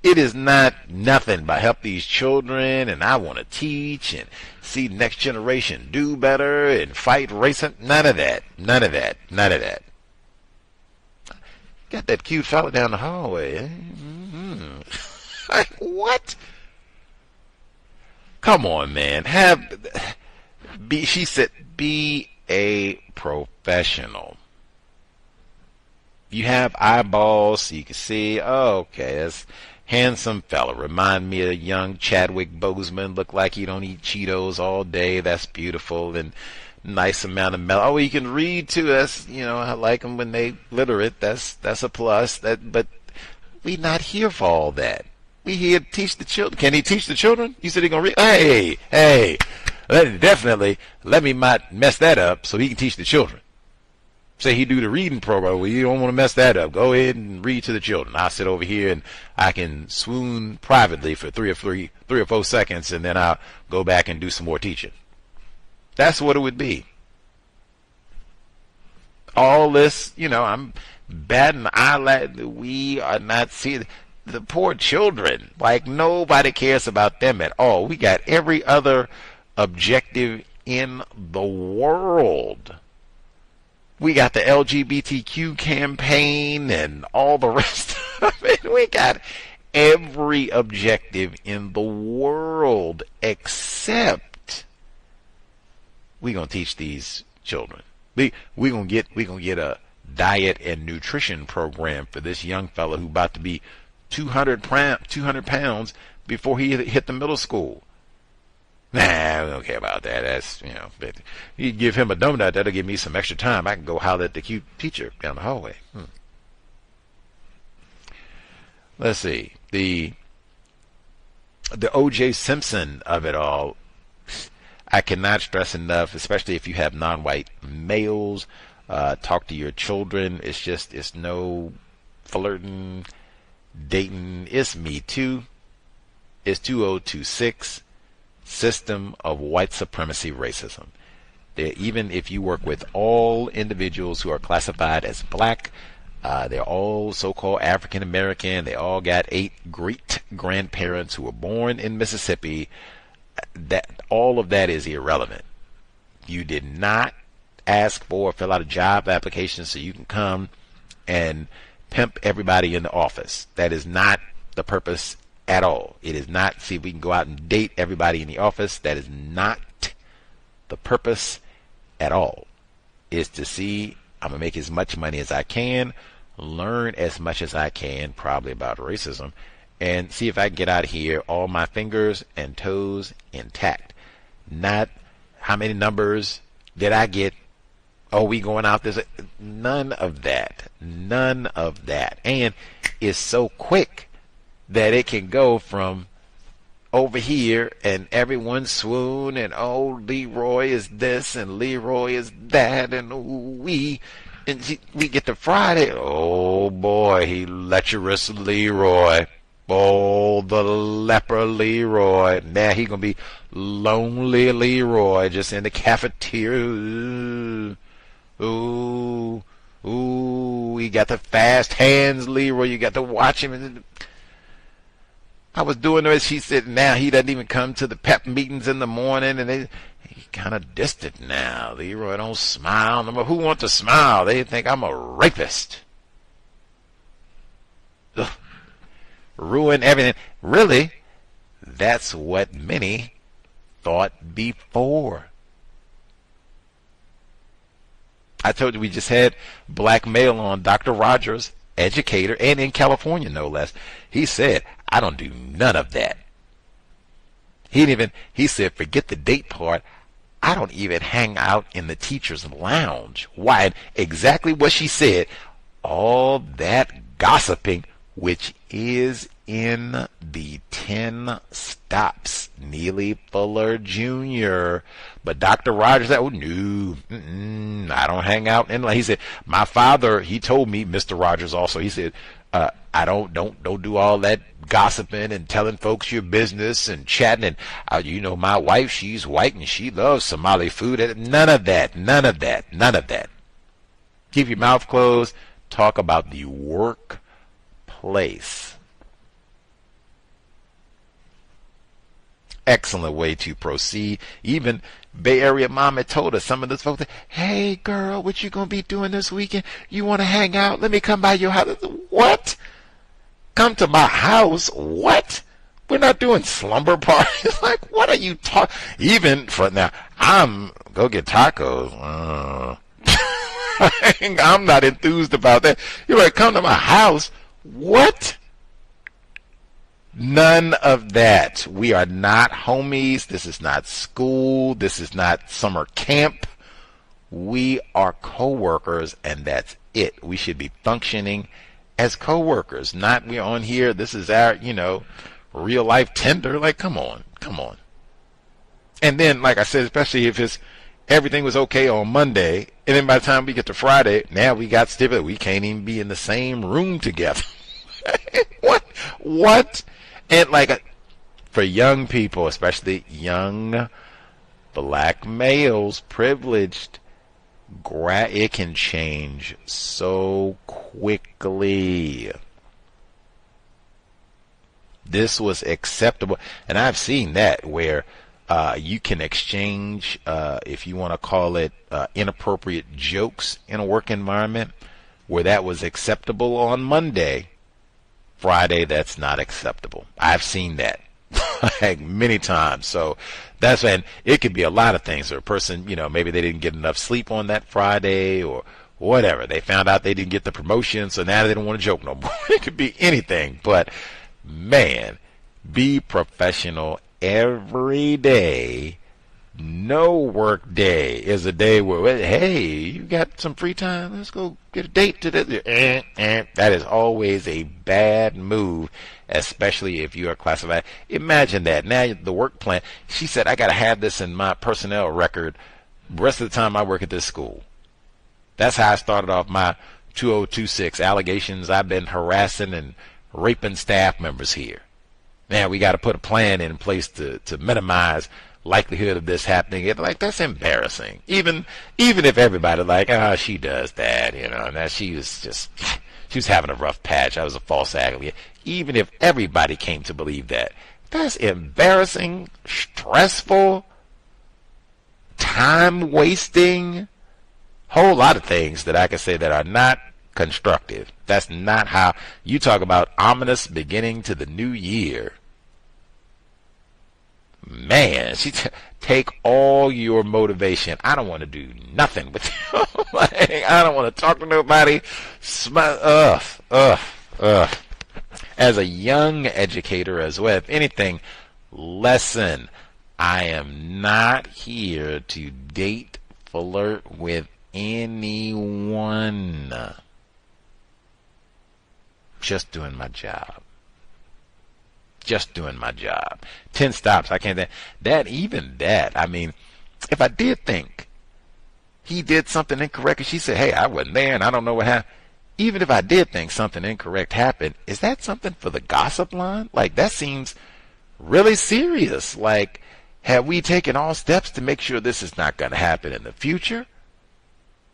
It is not nothing but help these children, and I want to teach and see the next generation do better and fight racism. None of that. None of that. None of that. Got that cute fella down the hallway. Eh? Mm-hmm. Like, what? Come on, man. She said, be a professional. You have eyeballs so you can see. Oh, okay, that's handsome fella. Remind me of young Chadwick Boseman. Look like he don't eat Cheetos all day. That's beautiful. And nice amount of mellow. Oh, you can read too. That's, you know, I like them when they literate. That's a plus. But we not here for all that. We here to teach the children. Can he teach the children? You said he gonna read. Hey. Definitely let me not mess that up so he can teach the children. Say he do the reading program. Well, you don't want to mess that up. Go ahead and read to the children. I'll sit over here and I can swoon privately for 3 or 4 seconds, and then I'll go back and do some more teaching. That's what it would be. All this, you know, I'm batting the eyelid. We are not seeing the poor children. Like, nobody cares about them at all. We got every other objective in the world. We got the LGBTQ campaign and all the rest of it. We got every objective in the world except we're gonna teach these children. We're gonna get a diet and nutrition program for this young fella who about to be 200 pounds before he hit the middle school. Nah, we don't care about that. That's, you know, but you give him a donut, that'll give me some extra time. I can go holler at the cute teacher down the hallway. Let's see. The O.J. Simpson of it all, I cannot stress enough, especially if you have non-white males, talk to your children. It's no flirting, dating. It's Me Too. It's 2026. System of white supremacy racism. Even if you work with all individuals who are classified as black, they're all so-called African American, they all got 8 great grandparents who were born in Mississippi, that all of that is irrelevant. You did not ask for or fill out a job application so you can come and pimp everybody in the office. That is not the purpose at all. It is not, see if we can go out and date everybody in the office. That is not the purpose at all. It's to see, I'm going to make as much money as I can, learn as much as I can, probably about racism, and see if I can get out of here all my fingers and toes intact. Not how many numbers did I get. Oh, we going out this. None of that. None of that. And it's so quick that it can go from over here and everyone swoon and, oh, Leroy is this and Leroy is that, and we get to Friday. Oh boy, he lecherous Leroy. Oh, the leper Leroy. Now he gonna be lonely Leroy just in the cafeteria. Ooh, he got the fast hands Leroy. You got to watch him. I was doing this. She said now he doesn't even come to the pep meetings in the morning, and he kind of distant now. Leroy don't smile no more. Who wants to smile? They think I'm a rapist. Ugh. Ruin everything. Really, that's what many thought before. I told you we just had black male on, Dr. Rogers, educator, and in California no less. He said, I don't do none of that. He said, forget the date part. I don't even hang out in the teacher's lounge. Why? Exactly what she said. All that gossiping which is in the 10 stops. Neely Fuller Jr. But Dr. Rogers said, oh, no, I don't hang out. And he said, my father, he told me, Mr. Rogers also, he said, I don't do all that gossiping and telling folks your business and chatting. And, you know, my wife, she's white and she loves Somali food. None of that. Keep your mouth closed. Talk about the workplace. Excellent way to proceed. Even Bay Area mom had told us, some of those folks, hey girl, what you gonna be doing this weekend? You want to hang out? Let me come by your house. What? Come to my house? What? We're not doing slumber parties. Like, what are you talking? Even for now, I'm go get tacos. I'm not enthused about that. You're like, come to my house? What? None of that. We are not homies. This is not school. This is not summer camp. We are coworkers, and that's it. We should be functioning as coworkers. Not we're on here. This is our, real life Tinder. Like, come on. And then, like I said, especially if everything was okay on Monday, and then by the time we get to Friday, now we got stipulated. We can't even be in the same room together. What? And for young people, especially young black males, privileged, it can change so quickly. This was acceptable, and I've seen that where you can exchange, if you want to call it inappropriate jokes in a work environment, where that was acceptable on Monday. Friday, that's not acceptable. I've seen that many times. So that's when it could be a lot of things. Or a person, maybe they didn't get enough sleep on that Friday or whatever. They found out they didn't get the promotion, so now they don't want to joke no more. It could be anything. But, man, be professional every day. No work day is a day where, hey, you got some free time? Let's go get a date today. That is always a bad move, especially if you are classified. Imagine that. Now the work plan. She said, I got to have this in my personnel record the rest of the time I work at this school. That's how I started off my 2026 allegations. I've been harassing and raping staff members here. Now we got to put a plan in place to minimize likelihood of this happening. That's embarrassing. Even if everybody she does that, that she was having a rough patch. I was a false actor. Even if everybody came to believe that, that's embarrassing, stressful, time wasting, whole lot of things that I can say that are not constructive. That's not how you talk about ominous beginning to the new year. Man, take all your motivation. I don't want to do nothing with you. I don't want to talk to nobody. As a young educator as well, if anything, lesson. I am not here to date, flirt with anyone. Just doing my job. 10 stops. I can't. Even that. I mean, if I did think he did something incorrect, and she said, hey, I wasn't there and I don't know what happened. Even if I did think something incorrect happened, is that something for the gossip line? That seems really serious. Have we taken all steps to make sure this is not going to happen in the future?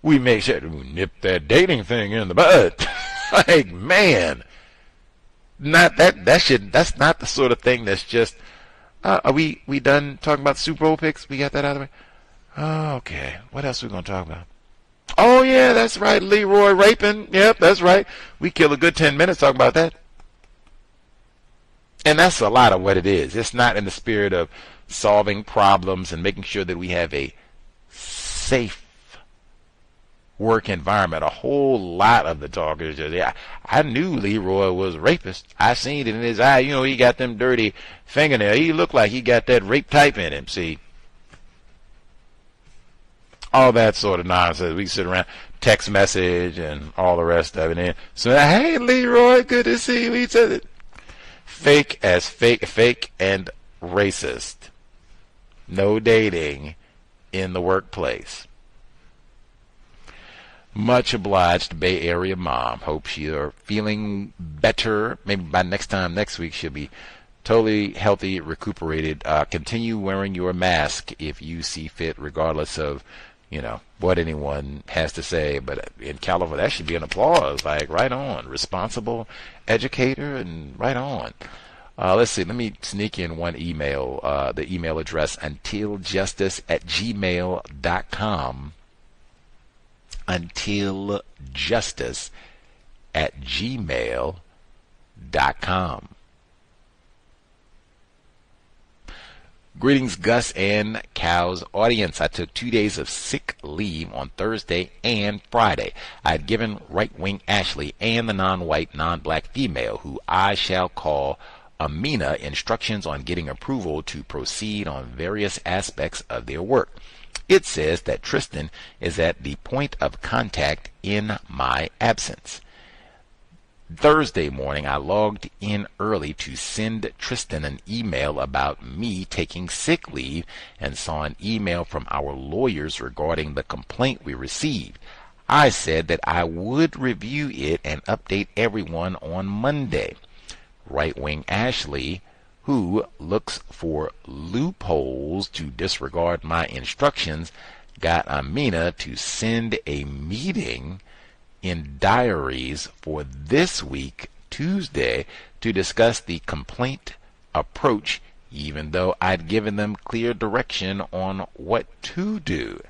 We make sure to nip that dating thing in the bud. Man. Not that's not the sort of thing that's just are we done talking about the Super Bowl picks? We got that out of the way? Oh, okay. What else are we gonna talk about? Oh yeah, that's right, Leroy raping. Yep, that's right. We kill a good 10 minutes talking about that. And that's a lot of what it is. It's not in the spirit of solving problems and making sure that we have a safe work environment. A whole lot of the talk is just, I knew Leroy was a rapist. I seen it in his eye. He got them dirty fingernails. He looked like he got that rape type in him. See, all that sort of nonsense. We sit around text message and all the rest of it. And so, hey, Leroy, good to see you. Each other. Fake and racist. No dating in the workplace. Much obliged, Bay Area mom. Hope you're feeling better. Maybe by next week, she'll be totally healthy, recuperated. Continue wearing your mask if you see fit, regardless of, what anyone has to say. But in California, that should be an applause. Like, right on. Responsible educator and right on. Let's see. Let me sneak in one email. The email address, untiljustice@gmail.com. untiljustice@gmail.com. Greetings, Gus and Cow's audience. I took 2 days of sick leave on Thursday and Friday. I had given right-wing Ashley and the non-white, non-black female, who I shall call Amina, instructions on getting approval to proceed on various aspects of their work. It says that Tristan is at the point of contact in my absence. Thursday morning, I logged in early to send Tristan an email about me taking sick leave and saw an email from our lawyers regarding the complaint we received. I said that I would review it and update everyone on Monday. Right-wing Ashley, who looks for loopholes to disregard my instructions, got Amina to send a meeting in diaries for this week, Tuesday, to discuss the complaint approach, even though I'd given them clear direction on what to do.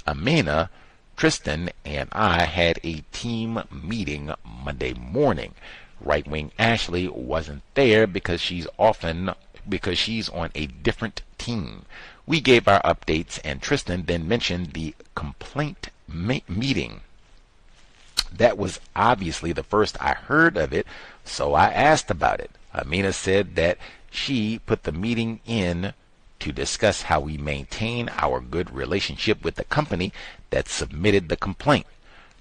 Amina, Tristan, and I had a team meeting Monday morning. Right-wing Ashley wasn't there because she's on a different team. We gave our updates, and Tristan then mentioned the complaint meeting. That was obviously the first I heard of it, so I asked about it. Amina said that she put the meeting in to discuss how we maintain our good relationship with the company that submitted the complaint.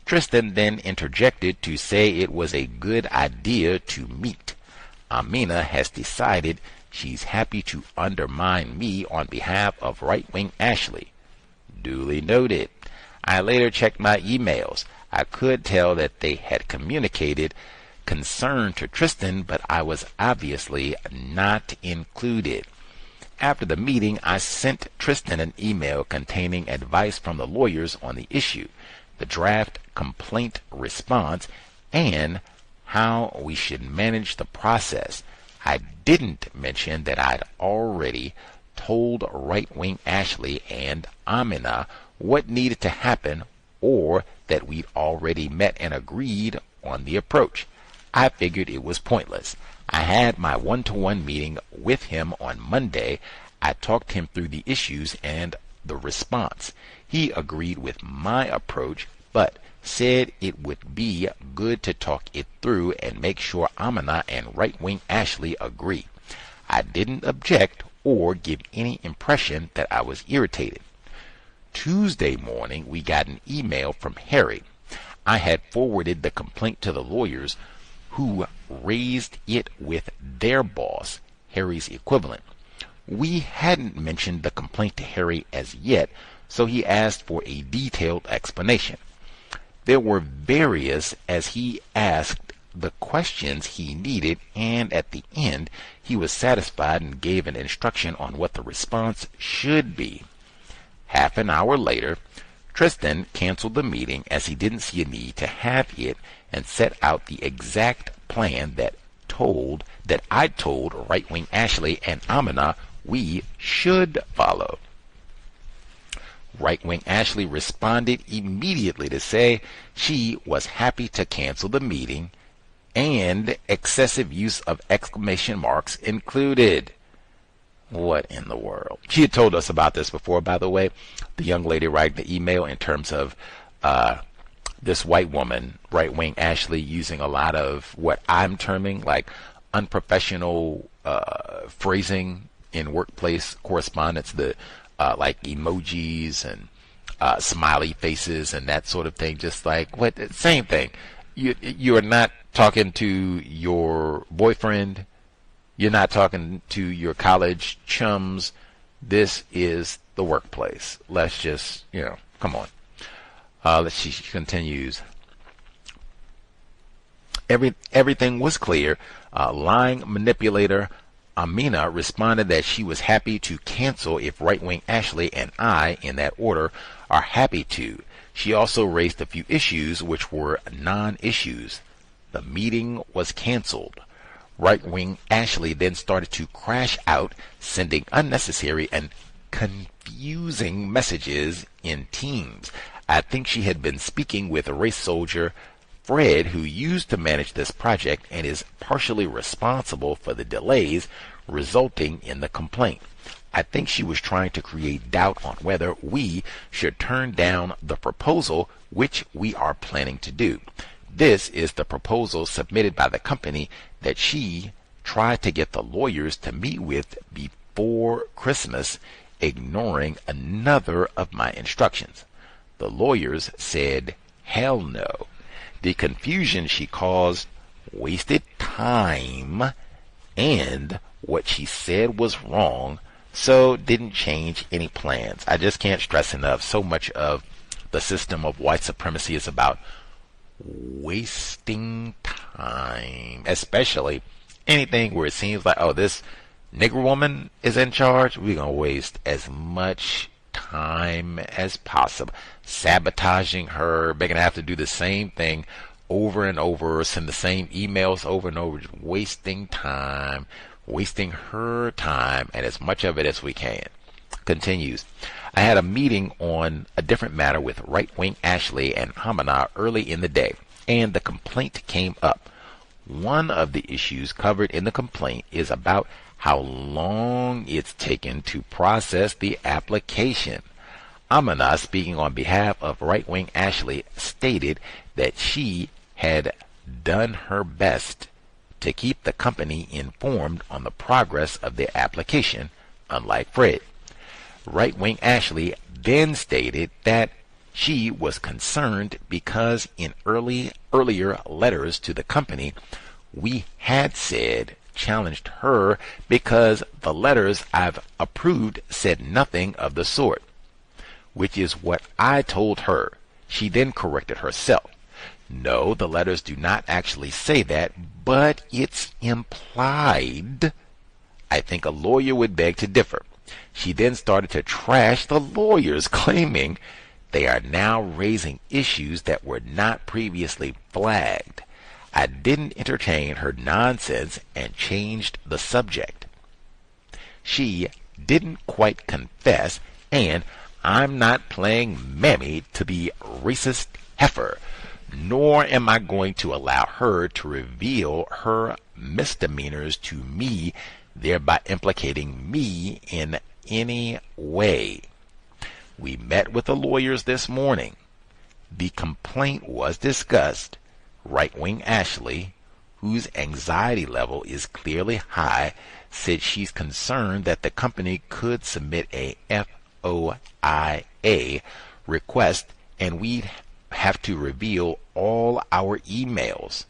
Tristan then interjected to say it was a good idea to meet. Amina has decided she's happy to undermine me on behalf of right-wing Ashley. Duly noted. I later checked my emails. I could tell that they had communicated concern to Tristan, but I was obviously not included. After the meeting, I sent Tristan an email containing advice from the lawyers on the issue, the draft complaint response, and how we should manage the process. I didn't mention that I'd already told right-wing Ashley and Amina what needed to happen, or that we'd already met and agreed on the approach. I figured it was pointless. I had my one-to-one meeting with him on Monday. I talked him through the issues and the response. He agreed with my approach, but said it would be good to talk it through and make sure Amina and right-wing Ashley agree. I didn't object or give any impression that I was irritated. Tuesday morning, we got an email from Harry. I had forwarded the complaint to the lawyers, who raised it with their boss, Harry's equivalent. We hadn't mentioned the complaint to Harry as yet, so he asked for a detailed explanation. There were various as he asked the questions he needed, and at the end he was satisfied and gave an instruction on what the response should be. Half an hour later, Tristan canceled the meeting as he didn't see a need to have it, and set out the exact plan that I told right-wing Ashley and Amina we should follow. Right-wing Ashley responded immediately to say she was happy to cancel the meeting, and excessive use of exclamation marks included. What in the world? She had told us about this before, by the way, the young lady writing the email, in terms of this white woman, right-wing Ashley, using a lot of what I'm terming like unprofessional phrasing in workplace correspondence, the like emojis and smiley faces and that sort of thing. Just like, what? Same thing. You are not talking to your boyfriend. You're not talking to your college chums. This is the workplace. Let's just, come on. She continues. Everything was clear. Lying manipulator Amina responded that she was happy to cancel if right-wing Ashley and I, in that order, are happy to. She also raised a few issues which were non-issues. The meeting was canceled. Right-wing Ashley then started to crash out, sending unnecessary and confusing messages in Teams. I think she had been speaking with a race soldier, Fred, who used to manage this project and is partially responsible for the delays resulting in the complaint. I think she was trying to create doubt on whether we should turn down the proposal, which we are planning to do. This is the proposal submitted by the company that she tried to get the lawyers to meet with before Christmas, ignoring another of my instructions. The lawyers said, hell no. The confusion she caused wasted time, and what she said was wrong, so didn't change any plans. I just can't stress enough, so much of the system of white supremacy is about wasting time, especially anything where it seems like, oh, this nigger woman is in charge. We're going to waste as much time as possible, sabotaging her, making her have to do the same thing over and over, send the same emails over and over, just wasting time, wasting her time, and as much of it as we can. Continues. I had a meeting on a different matter with right-wing Ashley and Hamana early in the day, and the complaint came up. One of the issues covered in the complaint is about how long it's taken to process the application. Amina, speaking on behalf of right-wing Ashley, stated that she had done her best to keep the company informed on the progress of the application, unlike Fred. Right-wing Ashley then stated that she was concerned because in earlier letters to the company, we had challenged her because the letters I've approved said nothing of the sort, which is what I told her. She then corrected herself. No, the letters do not actually say that, but it's implied. I think a lawyer would beg to differ. She then started to trash the lawyers, claiming they are now raising issues that were not previously flagged. I didn't entertain her nonsense and changed the subject. She didn't quite confess, and I'm not playing Mammy to be racist heifer, nor am I going to allow her to reveal her misdemeanors to me, thereby implicating me in any way. We met with the lawyers this morning. The complaint was discussed. Right-wing Ashley, whose anxiety level is clearly high, said she's concerned that the company could submit a FOIA request and we'd have to reveal all our emails.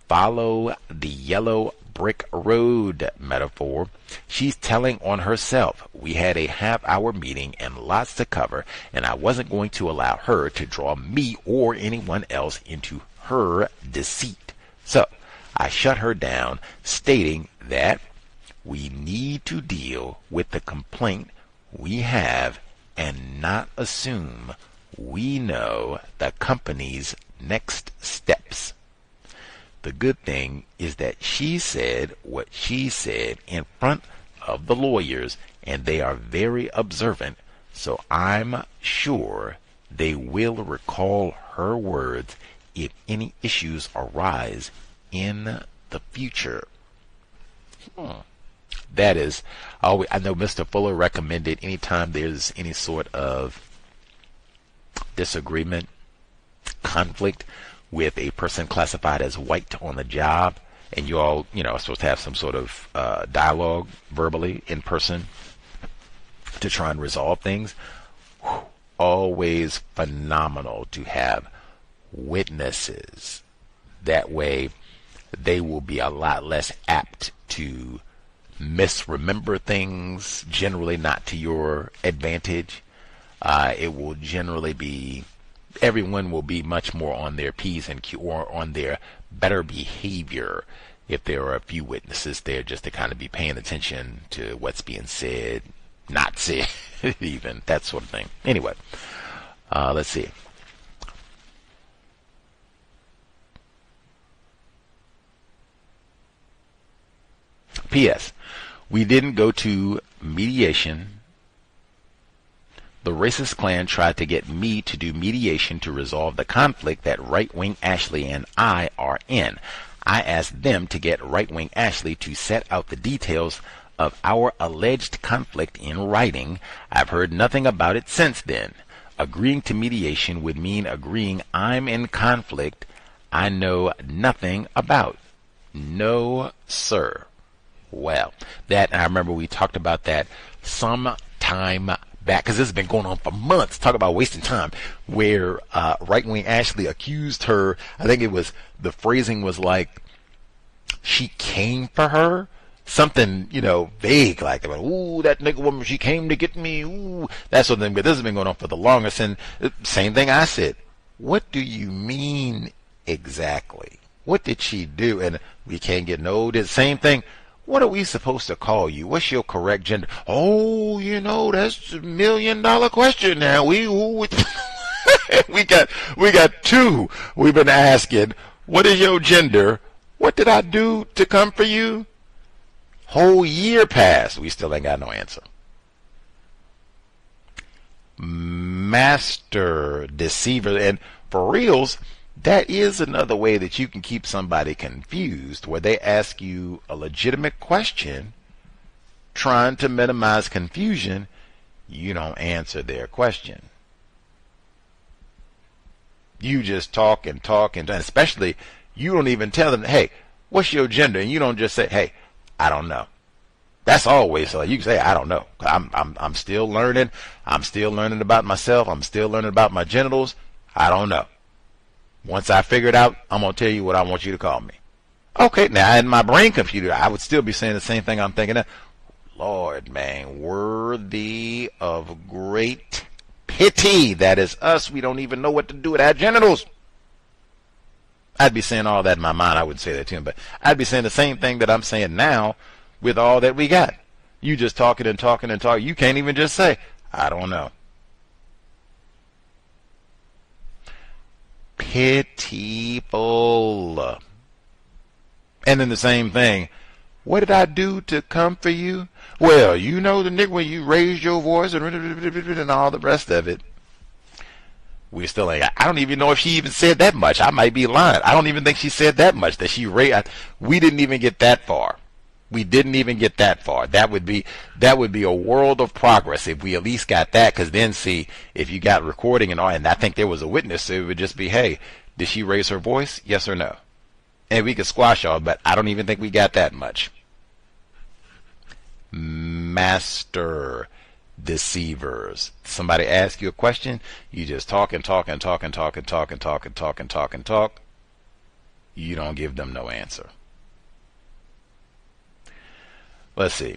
Follow the yellow brick road metaphor. She's telling on herself. We had a half-hour meeting and lots to cover, and I wasn't going to allow her to draw me or anyone else into her deceit. So I shut her down, stating that we need to deal with the complaint we have and not assume we know the company's next steps. The good thing is that she said what she said in front of the lawyers, and they are very observant, so I'm sure they will recall her words if any issues arise in the future. That is, I know Mr. Fuller recommended anytime there's any sort of disagreement, conflict with a person classified as white on the job, and you all, are supposed to have some sort of dialogue verbally in person to try and resolve things. always phenomenal to have witnesses. That way, they will be a lot less apt to misremember things, generally not to your advantage. It will generally be, everyone will be much more on their P's and Q's, or on their better behavior if there are a few witnesses there, just to kind of be paying attention to what's being said, not said, even, that sort of thing. Anyway, let's see. P.S. We didn't go to mediation. The racist Klan tried to get me to do mediation to resolve the conflict that right-wing Ashley and I are in. I asked them to get right-wing Ashley to set out the details of our alleged conflict in writing. I've heard nothing about it since then. Agreeing to mediation would mean agreeing I'm in conflict I know nothing about. No, sir. Well, that, I remember we talked about that some time back, because this has been going on for months. Talk about wasting time, where right-wing Ashley accused her, I think it was, the phrasing was like, she came for her, something, vague, like, ooh, that nigga woman, she came to get me, ooh, that sort of thing. But this has been going on for the longest, and same thing I said, what do you mean exactly? What did she do? And we can't get no, the same thing. What are we supposed to call you? What's your correct gender? Oh, that's $1 million question now. We got two. We've been asking, what is your gender? What did I do to come for you? Whole year passed. We still ain't got no answer. Master deceiver. And for reals, that is another way that you can keep somebody confused, where they ask you a legitimate question, trying to minimize confusion. You don't answer their question. You just talk, and especially you don't even tell them, hey, what's your gender? And you don't just say, hey, I don't know. That's always so. You can say, I don't know. I'm still learning. I'm still learning about myself. I'm still learning about my genitals. I don't know. Once I figure it out, I'm going to tell you what I want you to call me. Okay, now in my brain computer, I would still be saying the same thing I'm thinking of. Lord, man, worthy of great pity. That is us. We don't even know what to do with our genitals. I'd be saying all that in my mind. I wouldn't say that to him, but I'd be saying the same thing that I'm saying now with all that we got. You just talking and talking and talking. You can't even just say, I don't know. Pitiful. And then the same thing. What did I do to come for you? Well, the nigga when you raised your voice and all the rest of it. We still ain't. I don't even know if she even said that much. I might be lying. I don't even think she said that much. That she raised. We didn't even get that far. We didn't even get that far. That would be a world of progress if we at least got that. Because then, see, if you got recording and all, and I think there was a witness, so it would just be, hey, did she raise her voice? Yes or no? And we could squash all, but I don't even think we got that much. Master deceivers. Somebody asks you a question, you just talk and talk and talk and talk and talk and talk and talk and talk and talk. You don't give them no answer. Let's see.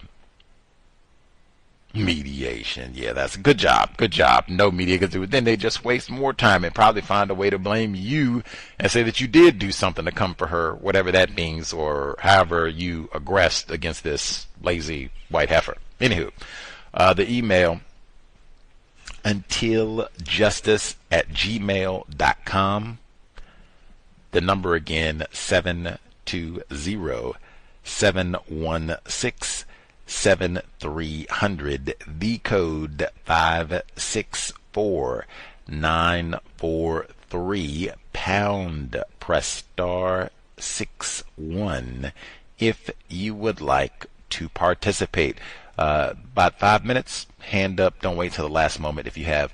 Mediation. Yeah, that's a good job. Good job. No media could do it. Then they just waste more time and probably find a way to blame you and say that you did do something to come for her, whatever that means, or however you aggressed against this lazy white heifer. Anywho, the email, untiljustice@gmail.com. The number again, 720-716-7300. The code 564943 pound. Press star 61 if you would like to participate. About 5 minutes, hand up. Don't wait till the last moment if you have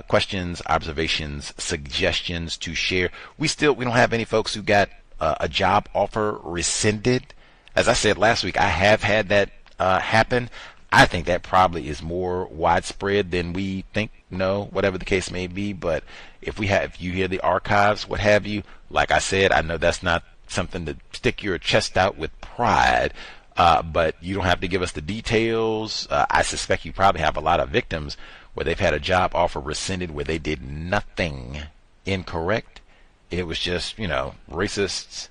questions, observations, suggestions to share. We don't have any folks who got a job offer rescinded. As I said last week, I have had that happen. I think that probably is more widespread than we think, whatever the case may be. But if you hear the archives, what have you, like I said, I know that's not something to stick your chest out with pride, but you don't have to give us the details. I suspect you probably have a lot of victims where they've had a job offer rescinded where they did nothing incorrect. It was just, racists,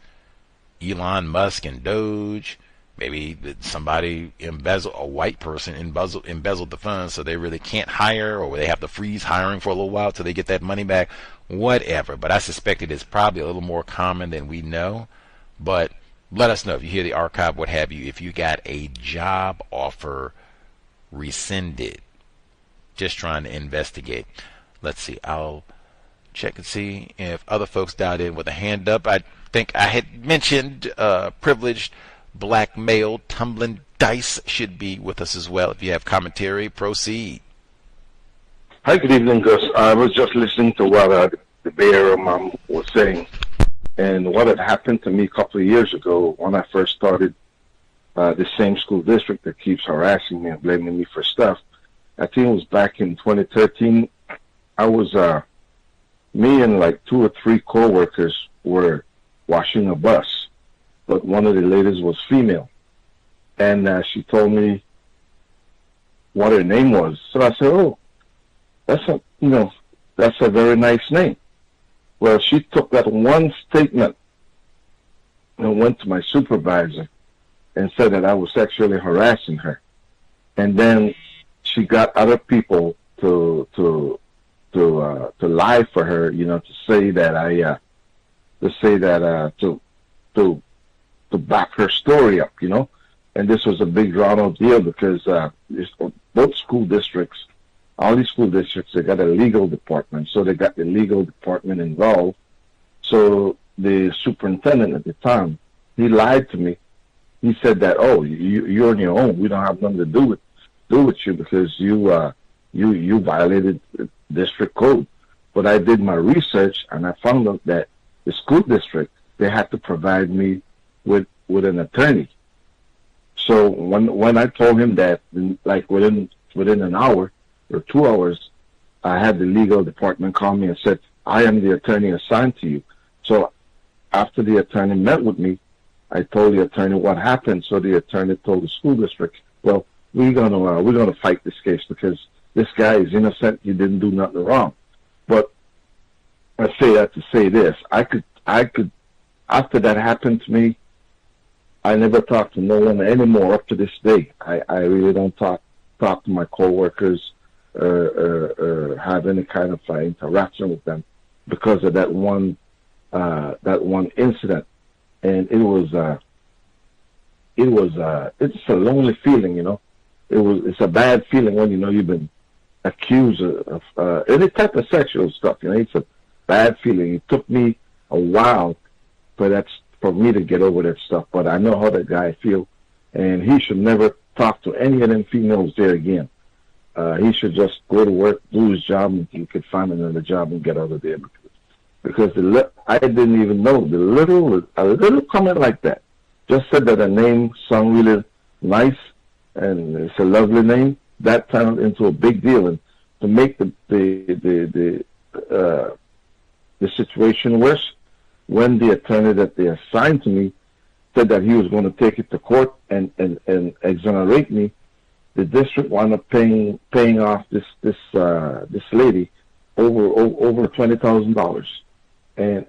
Elon Musk and Doge. Maybe somebody a white person embezzled the funds, so they really can't hire, or they have to freeze hiring for a little while till they get that money back, whatever. But I suspect it is probably a little more common than we know. But let us know if you hear the archive, what have you, if you got a job offer rescinded. Just trying to investigate. Let's see. I'll check and see if other folks dialed in with a hand up. I think I had mentioned privileged black male tumbling dice should be with us as well. If you have commentary, proceed. Hi, good evening, Gus. I was just listening to what the Bay Area mom was saying, and what had happened to me a couple of years ago when I first started the same school district that keeps harassing me and blaming me for stuff. I think it was back in 2013. I was, me and like 2 or 3 coworkers were washing a bus, but one of the ladies was female, and she told me what her name was. So I said, "Oh, that's a very nice name." Well, she took that one statement and went to my supervisor and said that I was sexually harassing her, and then she got other people to lie for her, to say that to back her story up, and this was a big drawn-out deal because both school districts, all these school districts, they got a legal department, so they got the legal department involved. So the superintendent at the time, he lied to me. He said that, "Oh, you're on your own. We don't have nothing to do with you because you violated district code." But I did my research and I found out that the school district, they had to provide me with an attorney. So when I told him that, like within an hour or 2 hours, I had the legal department call me and said, "I am the attorney assigned to you." So after the attorney met with me, I told the attorney what happened. So the attorney told the school district, "Well, we're gonna fight this case because this guy is innocent. He didn't do nothing wrong." But I say that to say this: I could after that happened to me, I never talked to no one anymore up to this day. I really don't talk to my coworkers or have any kind of interaction with them because of that one incident. And it's a lonely feeling, It's a bad feeling when you've been accused of any type of sexual stuff. It's a bad feeling. It took me a while for me to get over that stuff, but I know how that guy feels, and he should never talk to any of them females there again. He should just go to work, do his job, and he could find another job and get out of there. Because I didn't even know a little comment like that. Just said that a name sounded really nice and it's a lovely name. That turned into a big deal, and to make the situation worse, when the attorney that they assigned to me said that he was going to take it to court and exonerate me, the district wound up paying off this lady over $20,000, and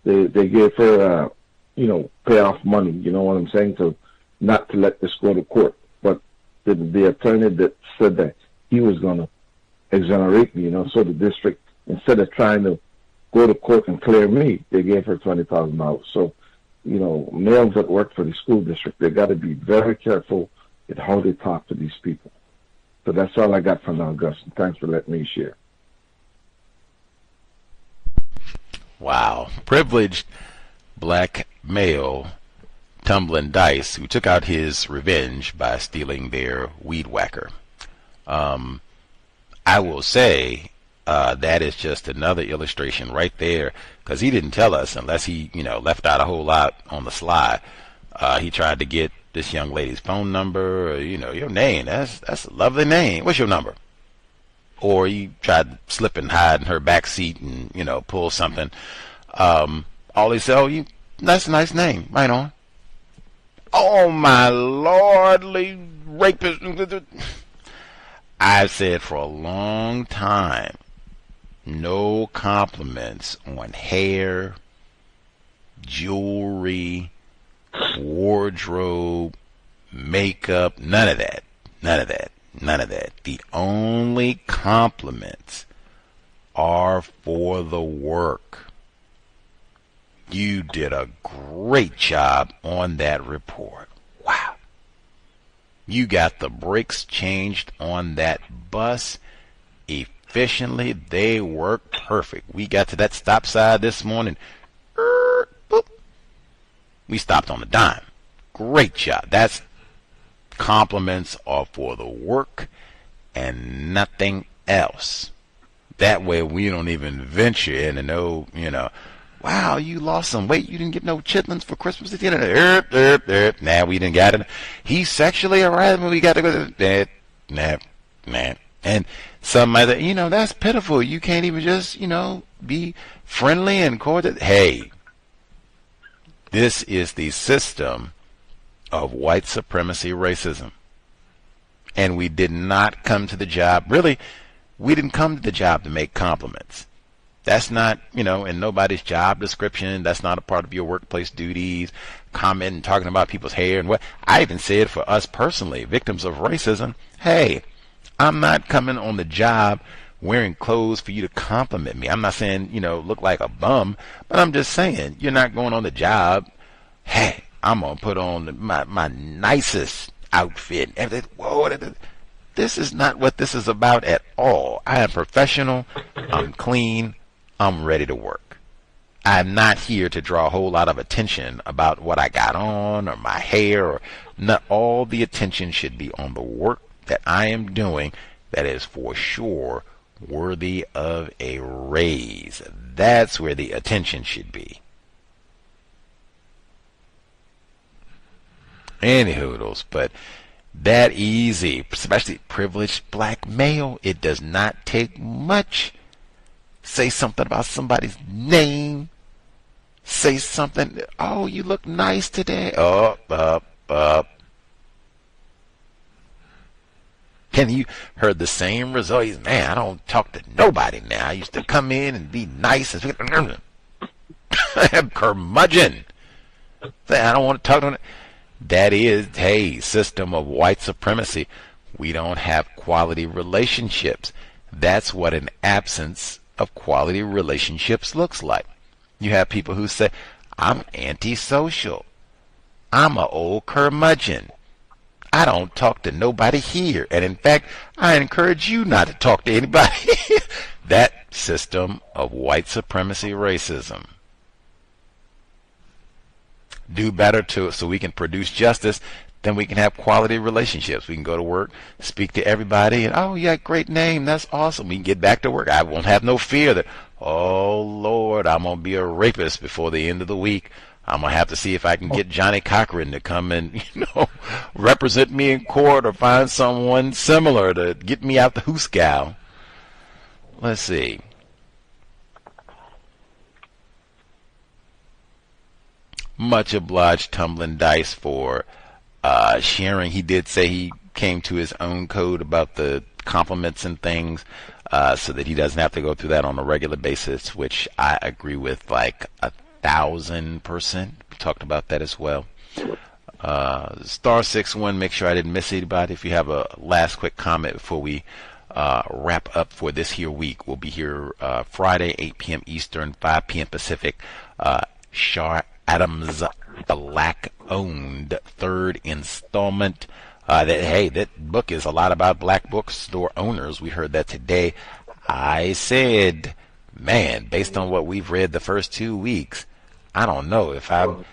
they gave her payoff money. You know what I'm saying? To not to let this go to court, but the attorney that said that he was going to exonerate me, so the district, instead of trying to go to court and clear me, they gave her $20,000. So, males that work for the school district, they got to be very careful at how they talk to these people. So that's all I got for now, Gus. Thanks for letting me share. Wow. Privileged black male tumbling dice who took out his revenge by stealing their weed whacker. I will say that is just another illustration right there, because he didn't tell us unless he left out a whole lot on the sly. He tried to get this young lady's phone number, or, your name. That's a lovely name. What's your number? Or you tried to slip and hide in her back seat and, pull something. All they say, oh, that's a nice name. Right on. Oh, my lordly rapist. I've said for a long time, no compliments on hair, jewelry, wardrobe, makeup, none of that. The only compliments are for the work. You did a great job on that report. Wow. You got the brakes changed on that bus efficiently. They work perfect. We got to that stop sign this morning. Boop. We stopped on a dime. Great job. That's compliments are for the work and nothing else. That way we don't even venture in and know, wow, you lost some weight. You didn't get no chitlins for Christmas. Nah, we didn't got it. He's sexually aroused when we got to go to nah. And some might say, that's pitiful. You can't even just, be friendly and cordial. Hey, this is the system of white supremacy racism. And we did not come to the job. Really, we didn't come to the job to make compliments. That's not, in nobody's job description. That's not a part of your workplace duties. Commenting, talking about people's hair and what. I even said for us personally, victims of racism, hey, I'm not coming on the job wearing clothes for you to compliment me. I'm not saying, look like a bum, but I'm just saying you're not going on the job. Hey, I'm going to put on my nicest outfit. Whoa, this is not what this is about at all. I am professional. I'm clean. I'm ready to work. I'm not here to draw a whole lot of attention about what I got on or my hair. Or not. All the attention should be on the work that I am doing that is for sure worthy of a raise. That's where the attention should be. Anywho, but that easy, especially privileged black male, it does not take much. Say something about somebody's name. Say something, oh, you look nice today. Up. And you heard the same result. Man, I don't talk to nobody now. I used to come in and be nice and curmudgeon. Say, I don't want to talk to them. That is, hey, system of white supremacy. We don't have quality relationships. That's what an absence of quality relationships looks like. You have people who say, I'm antisocial. I'm an old curmudgeon. I don't talk to nobody here. And in fact, I encourage you not to talk to anybody. That system of white supremacy racism. Do better so we can produce justice, then we can have quality relationships. We can go to work, speak to everybody, and oh, yeah, great name, that's awesome. We can get back to work. I won't have no fear that, oh, Lord, I'm going to be a rapist before the end of the week. I'm going to have to see if I can get Johnny Cochran to come and, represent me in court or find someone similar to get me out the hoosgow. Let's see. Much obliged, Tumbling Dice, for sharing. He did say he came to his own code about the compliments and things so that he doesn't have to go through that on a regular basis, which I agree with like 1,000%. We talked about that as well. *61, make sure I didn't miss anybody. If you have a last quick comment before we wrap up for this here week, we'll be here Friday, 8 p.m. Eastern, 5 p.m. Pacific. Shar Adams' Black-owned third installment. That book is a lot about black bookstore owners. We heard that today. I said, man, based on what we've read the first 2 weeks, I don't know if I'm,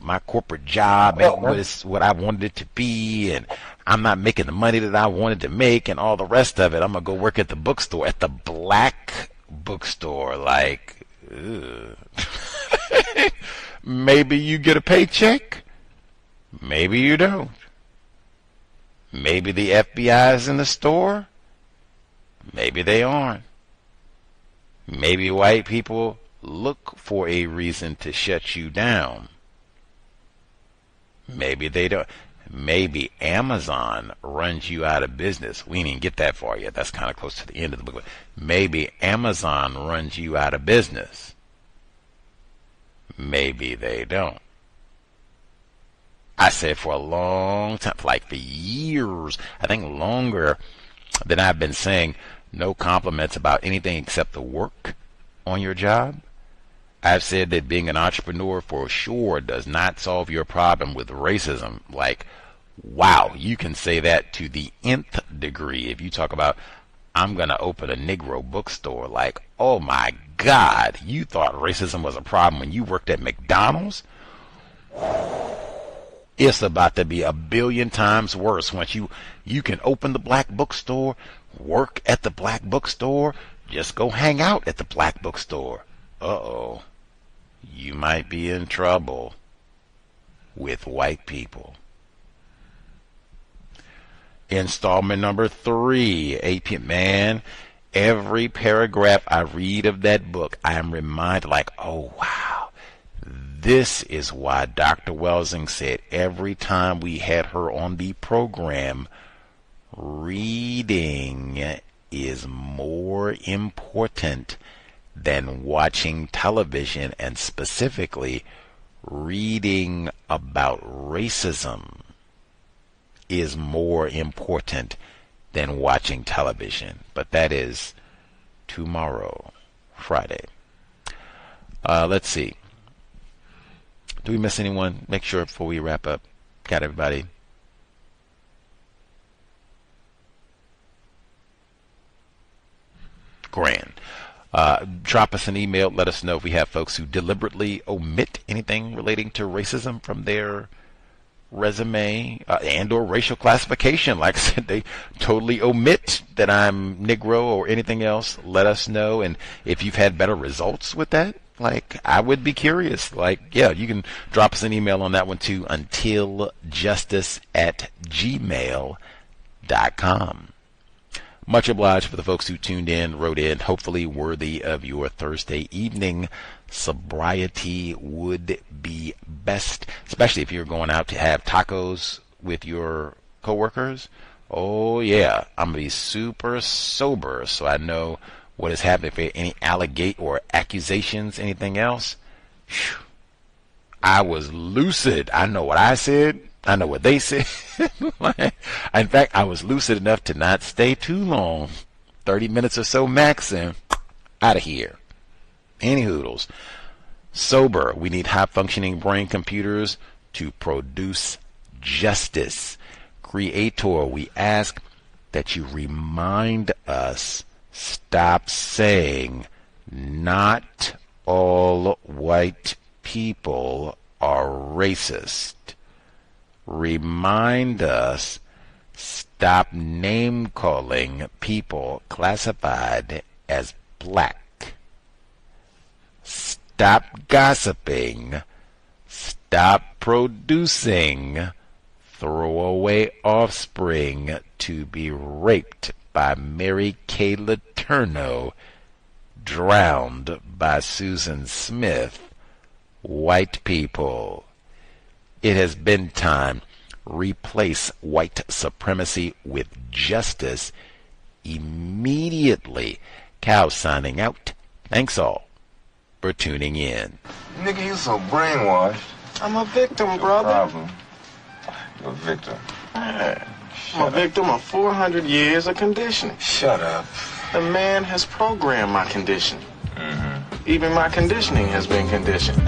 my corporate job ain't what I wanted it to be, and I'm not making the money that I wanted to make, and all the rest of it. I'm going to go work at the bookstore, at the black bookstore, like, ugh. Maybe you get a paycheck. Maybe you don't. Maybe the FBI is in the store. Maybe they aren't. Maybe white people look for a reason to shut you down. Maybe they don't. Maybe Amazon runs you out of business. We didn't even get that far yet. That's kind of close to the end of the book. Maybe Amazon runs you out of business. Maybe they don't. I said for a long time, like for years, I think longer than I've been saying, no compliments about anything except the work on your job. I've said that being an entrepreneur for sure does not solve your problem with racism. Like, wow, you can say that to the nth degree. If you talk about, I'm going to open a Negro bookstore, like, oh my God, you thought racism was a problem when you worked at McDonald's? It's about to be 1 billion times worse. Once you can open the black bookstore, work at the black bookstore, just go hang out at the black bookstore. Uh-oh. You might be in trouble with white people. Installment number 3, AP. Man, every paragraph I read of that book, I am reminded, like, oh, wow. This is why Dr. Welsing said every time we had her on the program, reading is more important than watching television, and specifically reading about racism is more important than watching television. But that is tomorrow, Friday. Let's see. Do we miss anyone? Make sure before we wrap up. Got everybody? Grand. Drop us an email. Let us know if we have folks who deliberately omit anything relating to racism from their resume and or racial classification. Like I said, they totally omit that I'm Negro or anything else. Let us know. And if you've had better results with that, like, I would be curious. Like, yeah, you can drop us an email on that one too, untiljustice@gmail.com. Much obliged for the folks who tuned in, wrote in, hopefully worthy of your Thursday evening. Sobriety would be best, especially if you're going out to have tacos with your coworkers. Oh yeah, I'm going to be super sober so I know what is happening. If there are any allegate or accusations, anything else, whew, I was lucid. I know what I said. I know what they said. In fact, I was lucid enough to not stay too long. 30 minutes or so max, and out of here. Any hoodles. Sober. We need high-functioning brain computers to produce justice. Creator, we ask that you remind us, stop saying not all white people are racist. Remind us, stop name-calling people classified as black. Stop gossiping. Stop producing throwaway offspring to be raped by Mary Kay Letourneau, drowned by Susan Smith. White people. It has been time. Replace white supremacy with justice immediately. Cow signing out. Thanks all for tuning in. Nigga, you so brainwashed. I'm a victim, brother. No problem. You're a victim. Man, I'm a victim of 400 years of conditioning. Shut up. The man has programmed my conditioning. Even my conditioning has been conditioned.